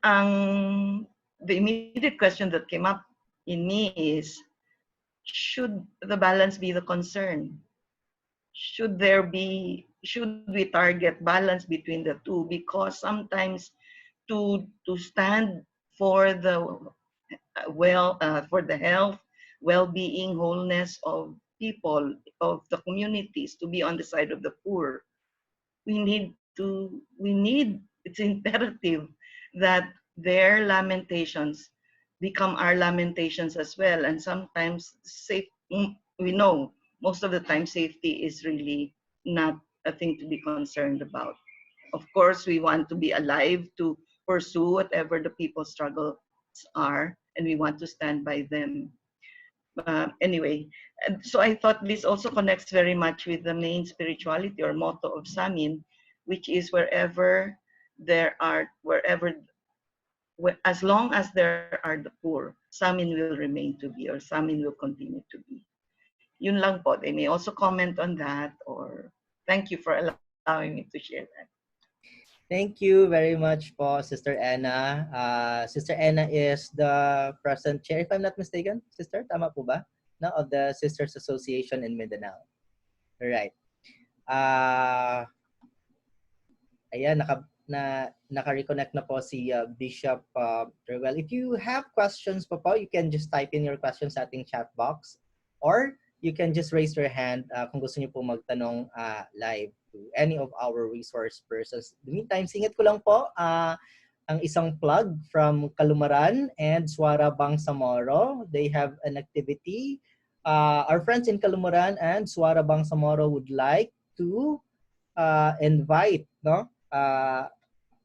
S4: The immediate question that came up in me is, should the balance be the concern? Should we target balance between the two? Because sometimes to stand for the for the health, well-being, wholeness of people, of the communities, to be on the side of the poor, it's imperative that their lamentations become our lamentations as well. And sometimes we know most of the time safety is really not a thing to be concerned about. Of course, we want to be alive to pursue whatever the people's struggles are, and we want to stand by them. Anyway, so I thought this also connects very much with the main spirituality or motto of Samin, which is as long as there are the poor, Samin will remain to be, or Samin will continue to be. Yun lang po. They may also comment on that, or thank you for allowing me to share that.
S1: Thank you very much po, Sister Anna. Sister Anna is the present chair, if I'm not mistaken. Sister, tama po ba? No, of the Sisters Association in Mindanao. All right. Ayan, naka-reconnect na po si Bishop Reuel. If you have questions po, you can just type in your questions sa ating chat box, or you can just raise your hand kung gusto niyo po magtanong live to any of our resource persons. In the meantime, singit ko lang po ang isang plug from Kalumaran and Suara Bangsamoro. They have an activity. Our friends in Kalumaran and Suara Bangsamoro would like to invite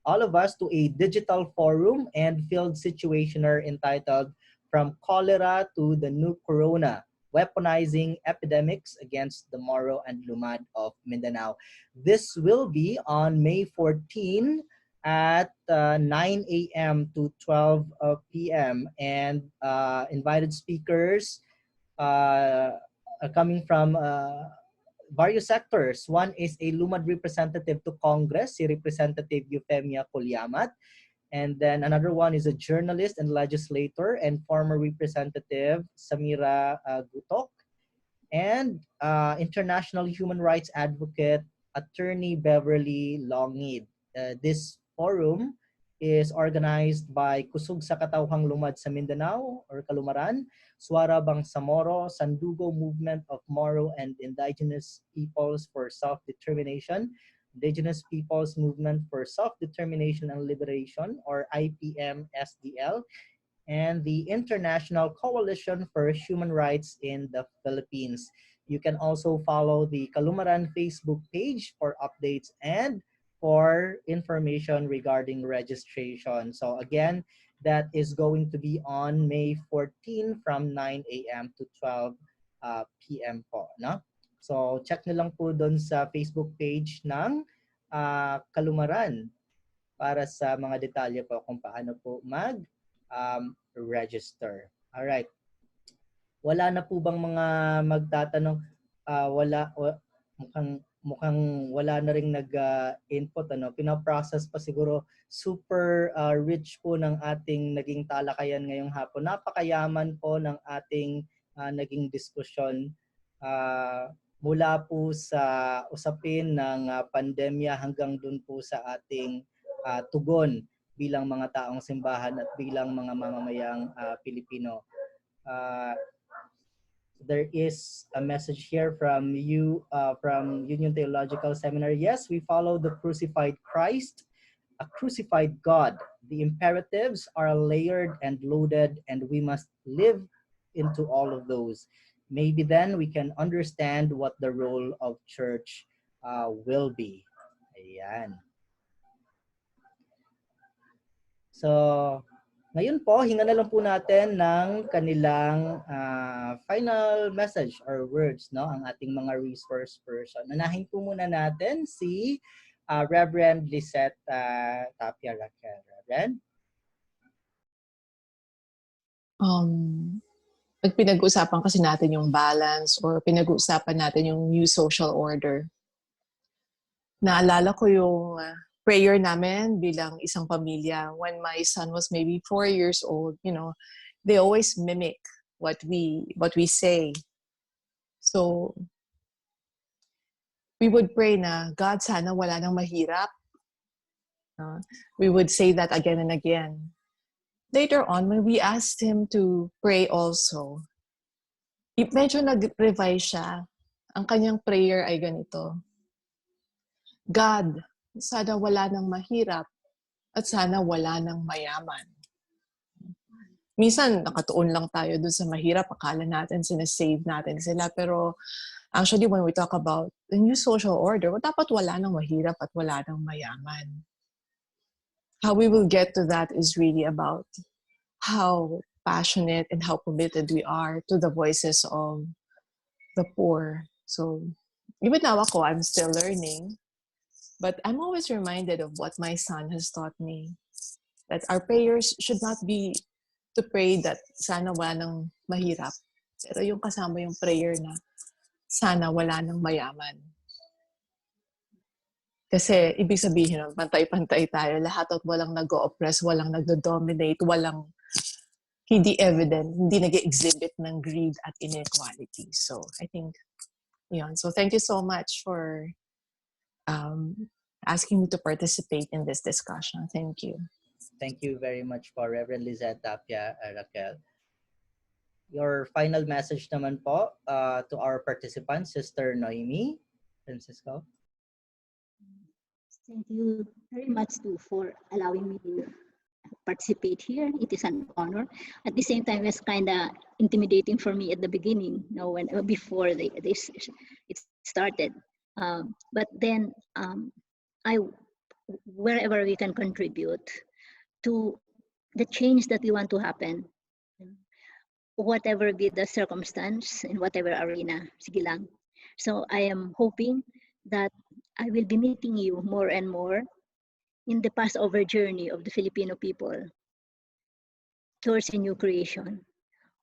S1: all of us to a digital forum and field situationer entitled From Cholera to the New Corona, Weaponizing Epidemics Against the Moro and Lumad of Mindanao. This will be on May 14 at 9 a.m. to 12 p.m. And invited speakers are coming from various sectors. One is a Lumad representative to Congress, si Representative Euphemia Colyamat. And then another one is a journalist and legislator and former Representative Samira Gutok. And international human rights advocate, Attorney Beverly Longid. This forum is organized by Kusog sa Katawhang Lumad sa Mindanao or Kalumaran, Suara Bangsamoro, Sandugo Movement of Moro and Indigenous Peoples for Self-Determination, Indigenous Peoples Movement for Self-Determination and Liberation or IPM-SDL, and the International Coalition for Human Rights in the Philippines. You can also follow the Kalumaran Facebook page for updates and for information regarding registration. So again, that is going to be on May 14 from 9 a.m. to 12 p.m. po. No? So check nyo lang po doon sa Facebook page ng Kalumaran para sa mga detalye po kung paano po mag-register. Alright. Wala na po bang mga magtatanong? Mukhang wala na ring nag-input. Pinaprocess pa siguro. Super rich po ng ating naging talakayan ngayong hapon. Napakayaman po ng ating naging diskusyon mula po sa usapin ng pandemya hanggang dun po sa ating tugon bilang mga taong simbahan at bilang mga mamamayang Pilipino. There is a message here from you from Union Theological Seminary. Yes, we follow the crucified Christ, a crucified God. The imperatives are layered and loaded, and we must live into all of those. Maybe then we can understand what the role of church will be. Ayan. So, ngayon po, hinga na lang po natin ng kanilang final message or words, no? Ang ating mga resource person. Unahin po muna natin si Reverend Lisette Tapia Raquel. Reverend?
S10: Pag pinag-uusapan kasi natin yung balance or pinag-uusapan natin yung new social order, naalala ko yung prayer namin bilang isang pamilya when my son was maybe 4 years old. You know, they always mimic what we say. So we would pray na, God, sana wala nang mahirap. We would say that again and again. Later on, when we asked him to pray also, medyo nag-revise siya. Ang kanyang prayer ay ganito: God, sana wala nang mahirap at sana wala nang mayaman. Minsan, nakatuon lang tayo dun sa mahirap. Akala natin, sinasave natin sila. Pero actually, when we talk about the new social order, dapat wala nang mahirap at wala nang mayaman. How we will get to that is really about how passionate and how committed we are to the voices of the poor. So, even now ako, I'm still learning. But I'm always reminded of what my son has taught me. That our prayers should not be to pray that sana wala nang mahirap. Pero yung kasama yung prayer na sana wala nang mayaman. Kasi ibig sabihin nun, pantay-pantay tayo. Lahat at walang nag-o-oppress, walang nag-dominate, walang hindi evident, hindi nag-exhibit ng greed at inequality. So I think, yun. So thank you so much for asking me to participate in this discussion. Thank you.
S1: Thank you very much for Reverend Lizette Tapia Raquel. Your final message naman po to our participants, Sister Noemi Francisco.
S9: Thank you very much too for allowing me to participate here. It is an honor. At the same time, it's kind of intimidating for me at the beginning, you know, when before it started. But then wherever we can contribute to the change that we want to happen, whatever be the circumstance in whatever arena, sige lang. So I am hoping that I will be meeting you more and more in the Passover journey of the Filipino people towards a new creation,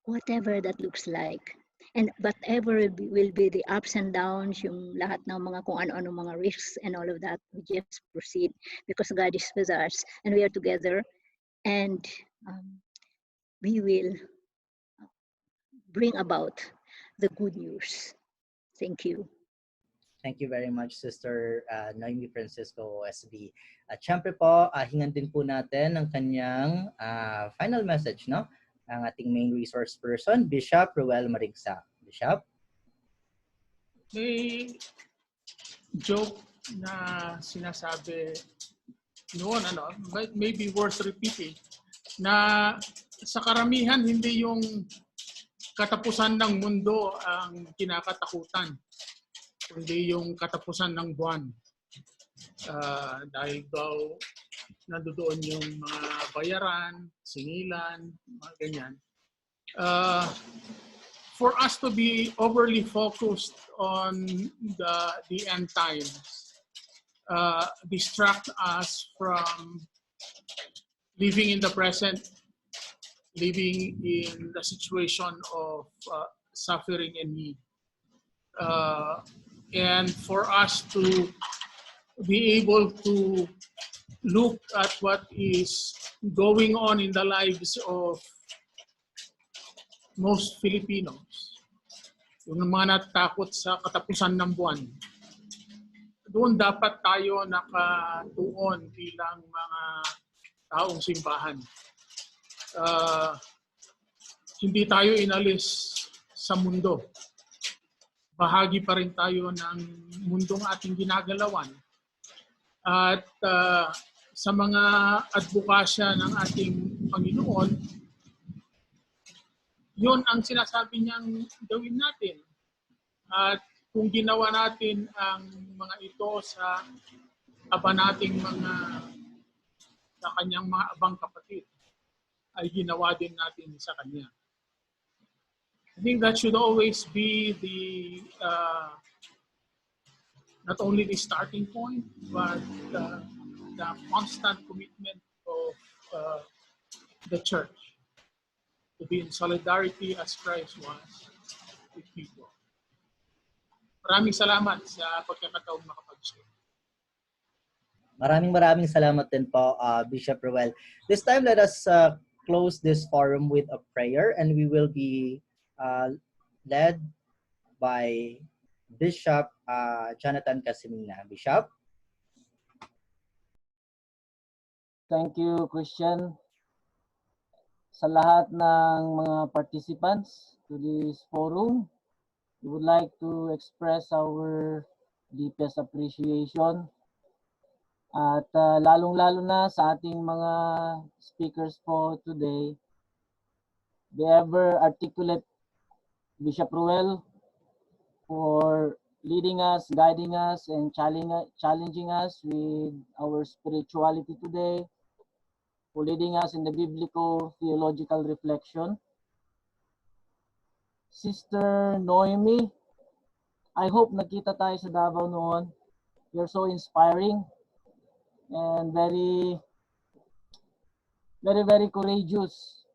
S9: whatever that looks like. And whatever will be the ups and downs, yung lahat ng mga kung ano-ano mga risks and all of that, we just proceed because God is with us and we are together, and we will bring about the good news. Thank you.
S1: Thank you very much, Sister Noemi Francisco OSB. At syempre po, hingan din po natin ang kanyang final message, no? Ang ating main resource person, Bishop Reuel Marigza. Bishop?
S8: May joke na sinasabi noon, maybe worth repeating, na sa karamihan hindi yung katapusan ng mundo ang kinakatakutan, kundi yung katapusan ng buwan. Dahil daw nandoon yung mga bayaran, singilan, mga ganyan. For us to be overly focused on the end times distract us from living in the present, living in the situation of suffering and need. And for us to be able to look at what is going on in the lives of most Filipinos, yung mga natakot sa katapusan ng buwan, doon dapat tayo nakatuon bilang mga taong simbahan. Hindi tayo inalis sa mundo. Bahagi pa rin tayo ng mundong ating ginagalawan. At sa mga advokasya ng ating Panginoon, yun ang sinasabi niyang gawin natin. At kung ginawa natin ang mga ito sa sa kanyang mga abang kapatid, ay ginawa din natin sa kanya. I think that should always be the not only the starting point, but the constant commitment of the church to be in solidarity as Christ was with people. Maraming salamat sa pagkakataong makapag-share.
S1: Maraming salamat din po, Bishop Reuel. This time, let us close this forum with a prayer, and we will be led by Bishop Jonathan Casimina. Bishop?
S7: Thank you, Christian. Sa lahat ng mga participants to this forum, we would like to express our deepest appreciation. At lalong-lalo na sa ating mga speakers po today, the ever articulate Bishop Reuel for leading us, guiding us, and challenging us with our spirituality today, for leading us in the biblical theological reflection. Sister Noemi, I hope nakita tayo sa Davao noon. You're so inspiring and very courageous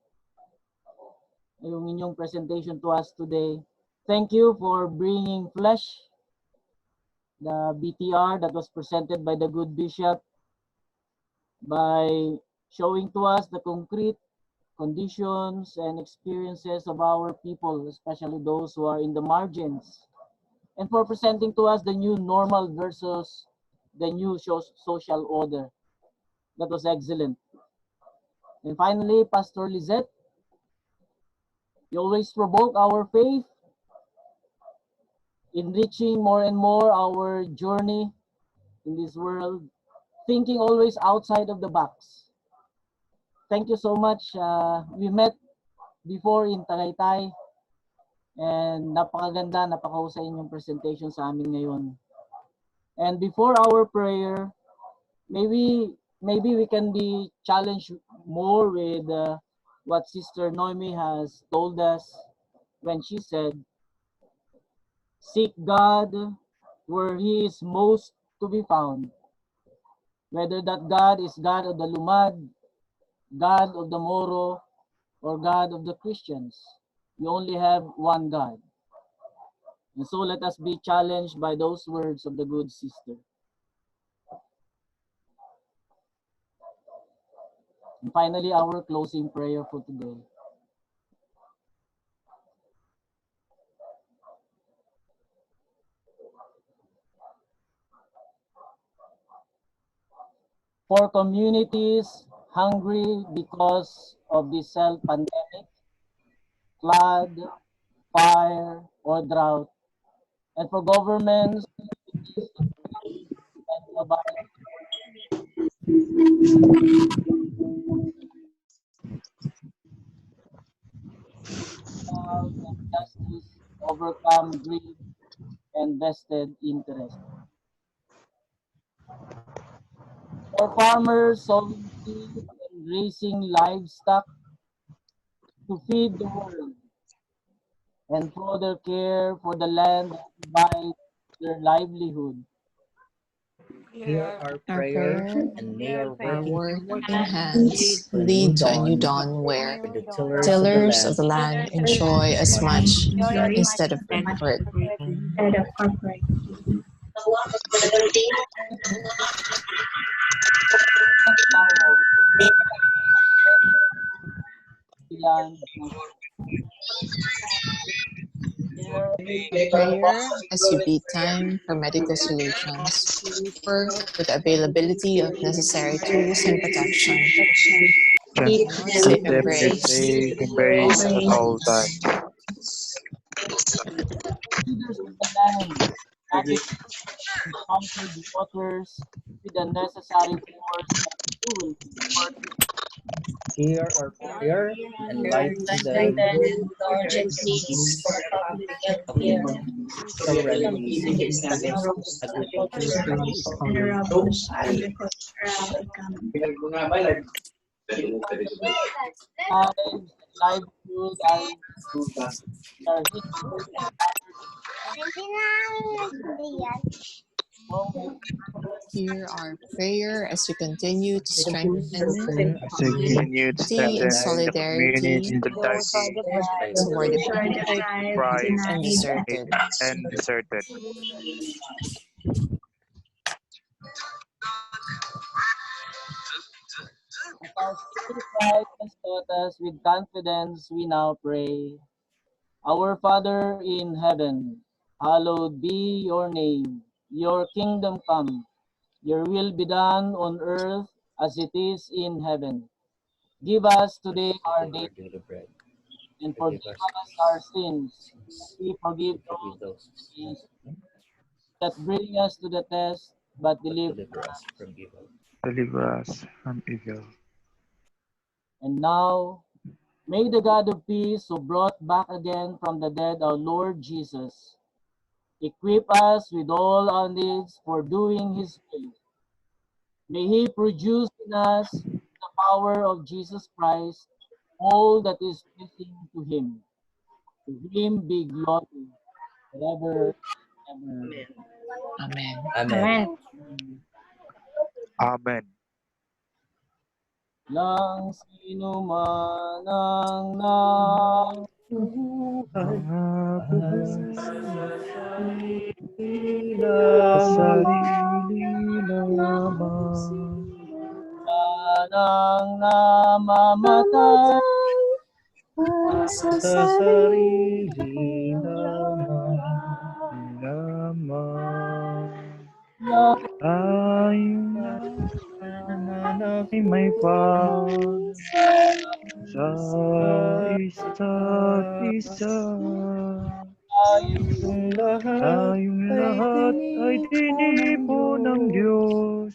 S7: yung inyong presentation to us today. Thank you for bringing flesh, the BTR that was presented by the good bishop, by showing to us the concrete conditions and experiences of our people, especially those who are in the margins, and for presenting to us the new normal versus the new social order. That was excellent. And finally, Pastor Lizette, you always provoke our faith, enriching more and more our journey in this world, thinking always outside of the box. Thank you so much. We met before in Tagaytay, and napakaganda, napakahusay inyong presentation sa amin ngayon. And before our prayer, maybe we can be challenged more with what Sister Noemi has told us when she said, seek God where He is most to be found. Whether that God is God of the Lumad, God of the Moro, or God of the Christians, we only have one God. And so let us be challenged by those words of the good sister. And finally, our closing prayer for today. for communities hungry because of this pandemic, flood, fire, or drought, and for governments and provide love and justice to overcome greed and vested interest. For farmers sowing seeds and raising livestock to feed the world, and for their care for the land that provides their livelihood.
S1: Hear our
S10: Our
S1: prayer,
S10: prayer,
S1: and may our
S10: our
S1: working
S10: working
S1: lead
S10: hands
S1: to a new
S10: lead to a new
S1: dawn,
S10: dawn where
S1: where the tillers
S10: tillers
S1: of
S10: of
S1: the
S10: the
S1: land
S10: land
S1: enjoy
S10: enjoy
S1: as
S10: as
S1: much
S10: much
S1: instead
S10: instead
S1: of
S10: of
S1: hurt.
S10: hurt. A prayer as we beat time for medical solutions or for the availability of necessary tools and protection. Keep
S12: Keep
S10: safe
S12: them
S10: embrace.
S12: safe embrace at all times.
S7: Leaders of the land, navigate the troubled waters with the necessary force and fluency.
S1: Hear our prayer, and lighten the difficulties of severely agricultural economy.
S7: Lives and livelihood are hit moment
S10: Hear our prayer as we continue to strengthen
S12: As we continue to
S10: unity and
S12: strengthen the
S10: solidarity
S12: solidarity,
S10: toward the
S12: deprived,
S10: and deserted.
S12: and deserted.
S7: as our Savior Christ has taught us with confidence, we now pray. Our Father in heaven, hallowed be your name. Your kingdom come. Your will be done on earth as it is in heaven. Give us today our daily
S1: Our daily bread.
S7: and
S1: Forgive
S7: forgive
S1: us
S7: us our sins.
S1: sins.
S7: We forgive
S1: We forgive those
S7: those that bring us to the test, but
S1: but
S7: deliver.
S1: deliver us from evil.
S12: Deliver us from evil.
S7: And now, may the God of peace, who brought back again from the dead our Lord Jesus, equip us with all our needs for doing his will. May he produce in us the power of Jesus Christ, all that is pleasing to him. To him be glory forever and ever.
S10: Amen.
S1: Amen.
S12: Amen.
S7: Nang sino man ang nabubuhay
S12: Sa
S1: Lamang
S12: sarili lamang.
S7: nang namamatay
S1: sa sarili lamang.
S12: Tayong lahat ay may pag sa isa't isa. Tayong lahat ay tinipon ng Diyos.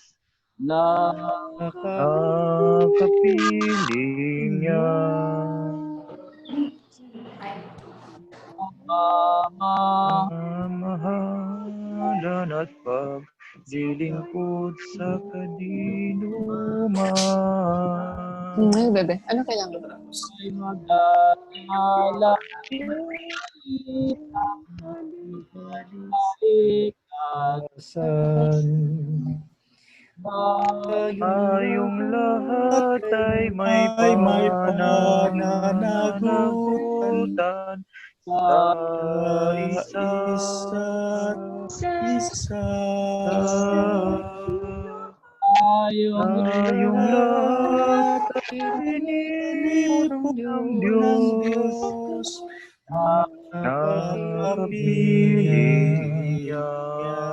S7: na
S12: Nakapiling niya. Mahalan at paglilingkod sa kadinuman.
S10: Ay, bebe, ano kailangan?
S7: ay magdala balikan
S1: San
S12: Tayong lahat ay may
S1: pananagutan
S12: pananagutan sa
S1: isa't isa.
S7: tayong
S12: Tayong lahat
S1: Lahat
S12: ay tinipon ng
S1: tinipon ng
S12: Diyos.
S1: Diyos,
S12: Nakapiling
S1: nakapiling
S12: niya.
S1: niya.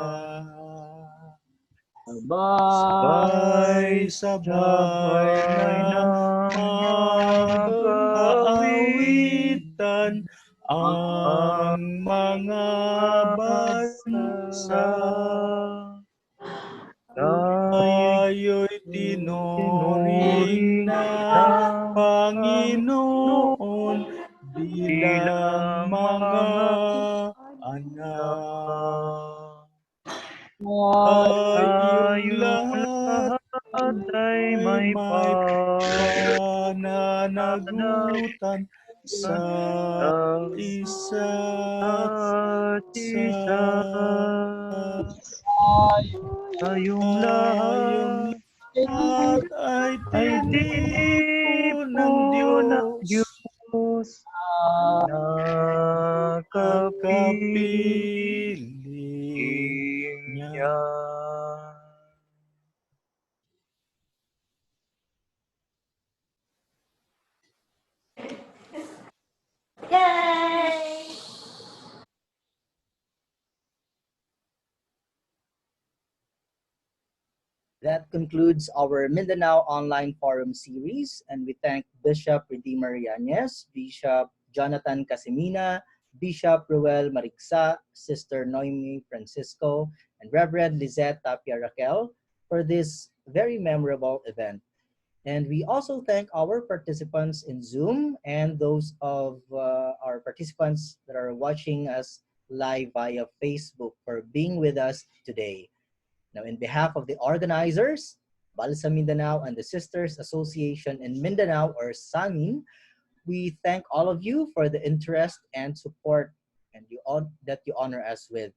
S12: sabay na mag-aawitan ang mga bansa. Tayo'y tinuring na Panginoon bilang mga anak. Tayong lahat ay may pananagutan sa isa't isa. Tayong lahat ay tinipo ng Diyos na kapiling niya.
S1: That concludes our Mindanao Online Forum series, and we thank Bishop Redeemer Yanez, Bishop Jonathan Casimina, Bishop Reuel Marigza, Sister Noemi Francisco, and Reverend Lizette Tapia Raquel for this very memorable event. And we also thank our participants in Zoom and those of our participants that are watching us live via Facebook for being with us today. Now, in behalf of the organizers, Balsa Mindanao and the Sisters Association in Mindanao, or SAMIN, we thank all of you for the interest and support that you honor us with.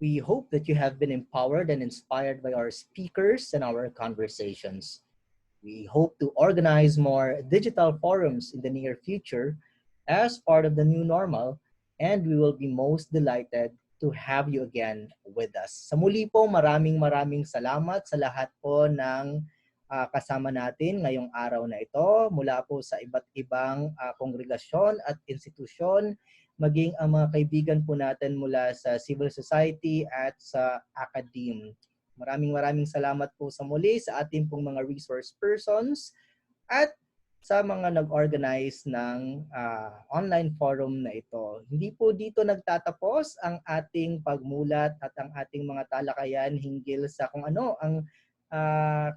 S1: We hope that you have been empowered and inspired by our speakers and our conversations. We hope to organize more digital forums in the near future as part of the new normal, and we will be most delighted to have you again with us. Sa muli po, maraming salamat sa lahat po ng kasama natin ngayong araw na ito mula po sa iba't ibang kongregasyon at institusyon, maging ang mga kaibigan po natin mula sa civil society at sa academe. Maraming salamat po sa muli sa ating pong mga resource persons at sa mga nag-organize ng online forum na ito. Hindi po dito nagtatapos ang ating pagmulat at ang ating mga talakayan hinggil sa kung ano ang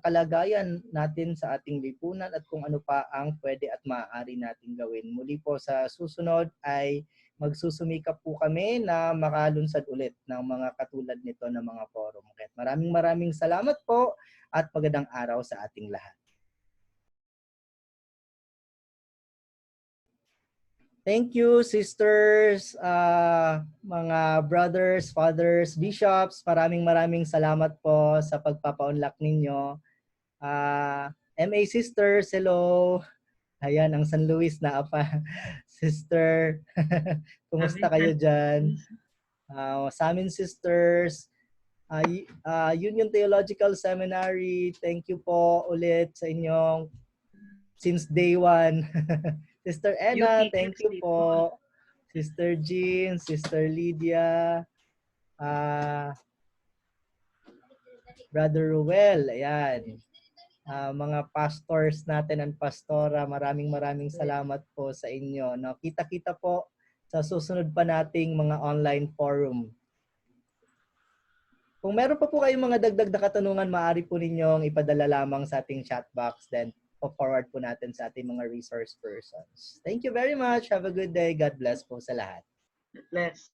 S1: kalagayan natin sa ating lipunan at kung ano pa ang pwede at maaari natin gawin. Muli po sa susunod ay magsusumikap po kami na makalunsad ulit ng mga katulad nito na mga forum. Maraming salamat po at magandang araw sa ating lahat. Thank you, sisters, mga brothers, fathers, bishops. Maraming salamat po sa pagpapaunlak ninyo. MA sisters, hello. Ayan, ang San Luis na apa. Sister, kumusta kayo dyan? Sa amin, sisters, Union Theological Seminary, thank you po ulit sa inyong since day one. Sister Ena, thank you po. Sister Jean, Sister Lydia, Brother Reuel, ayan. Mga pastors natin and pastora, maraming salamat po sa inyo. No, kita-kita po sa susunod pa nating mga online forum. Kung meron pa po kayong mga dagdag na katanungan, maaari po ninyong ipadala lamang sa ating chat box, then forward po natin sa ating mga resource persons. Thank you very much. Have a good day. God bless po sa lahat.
S4: Bless.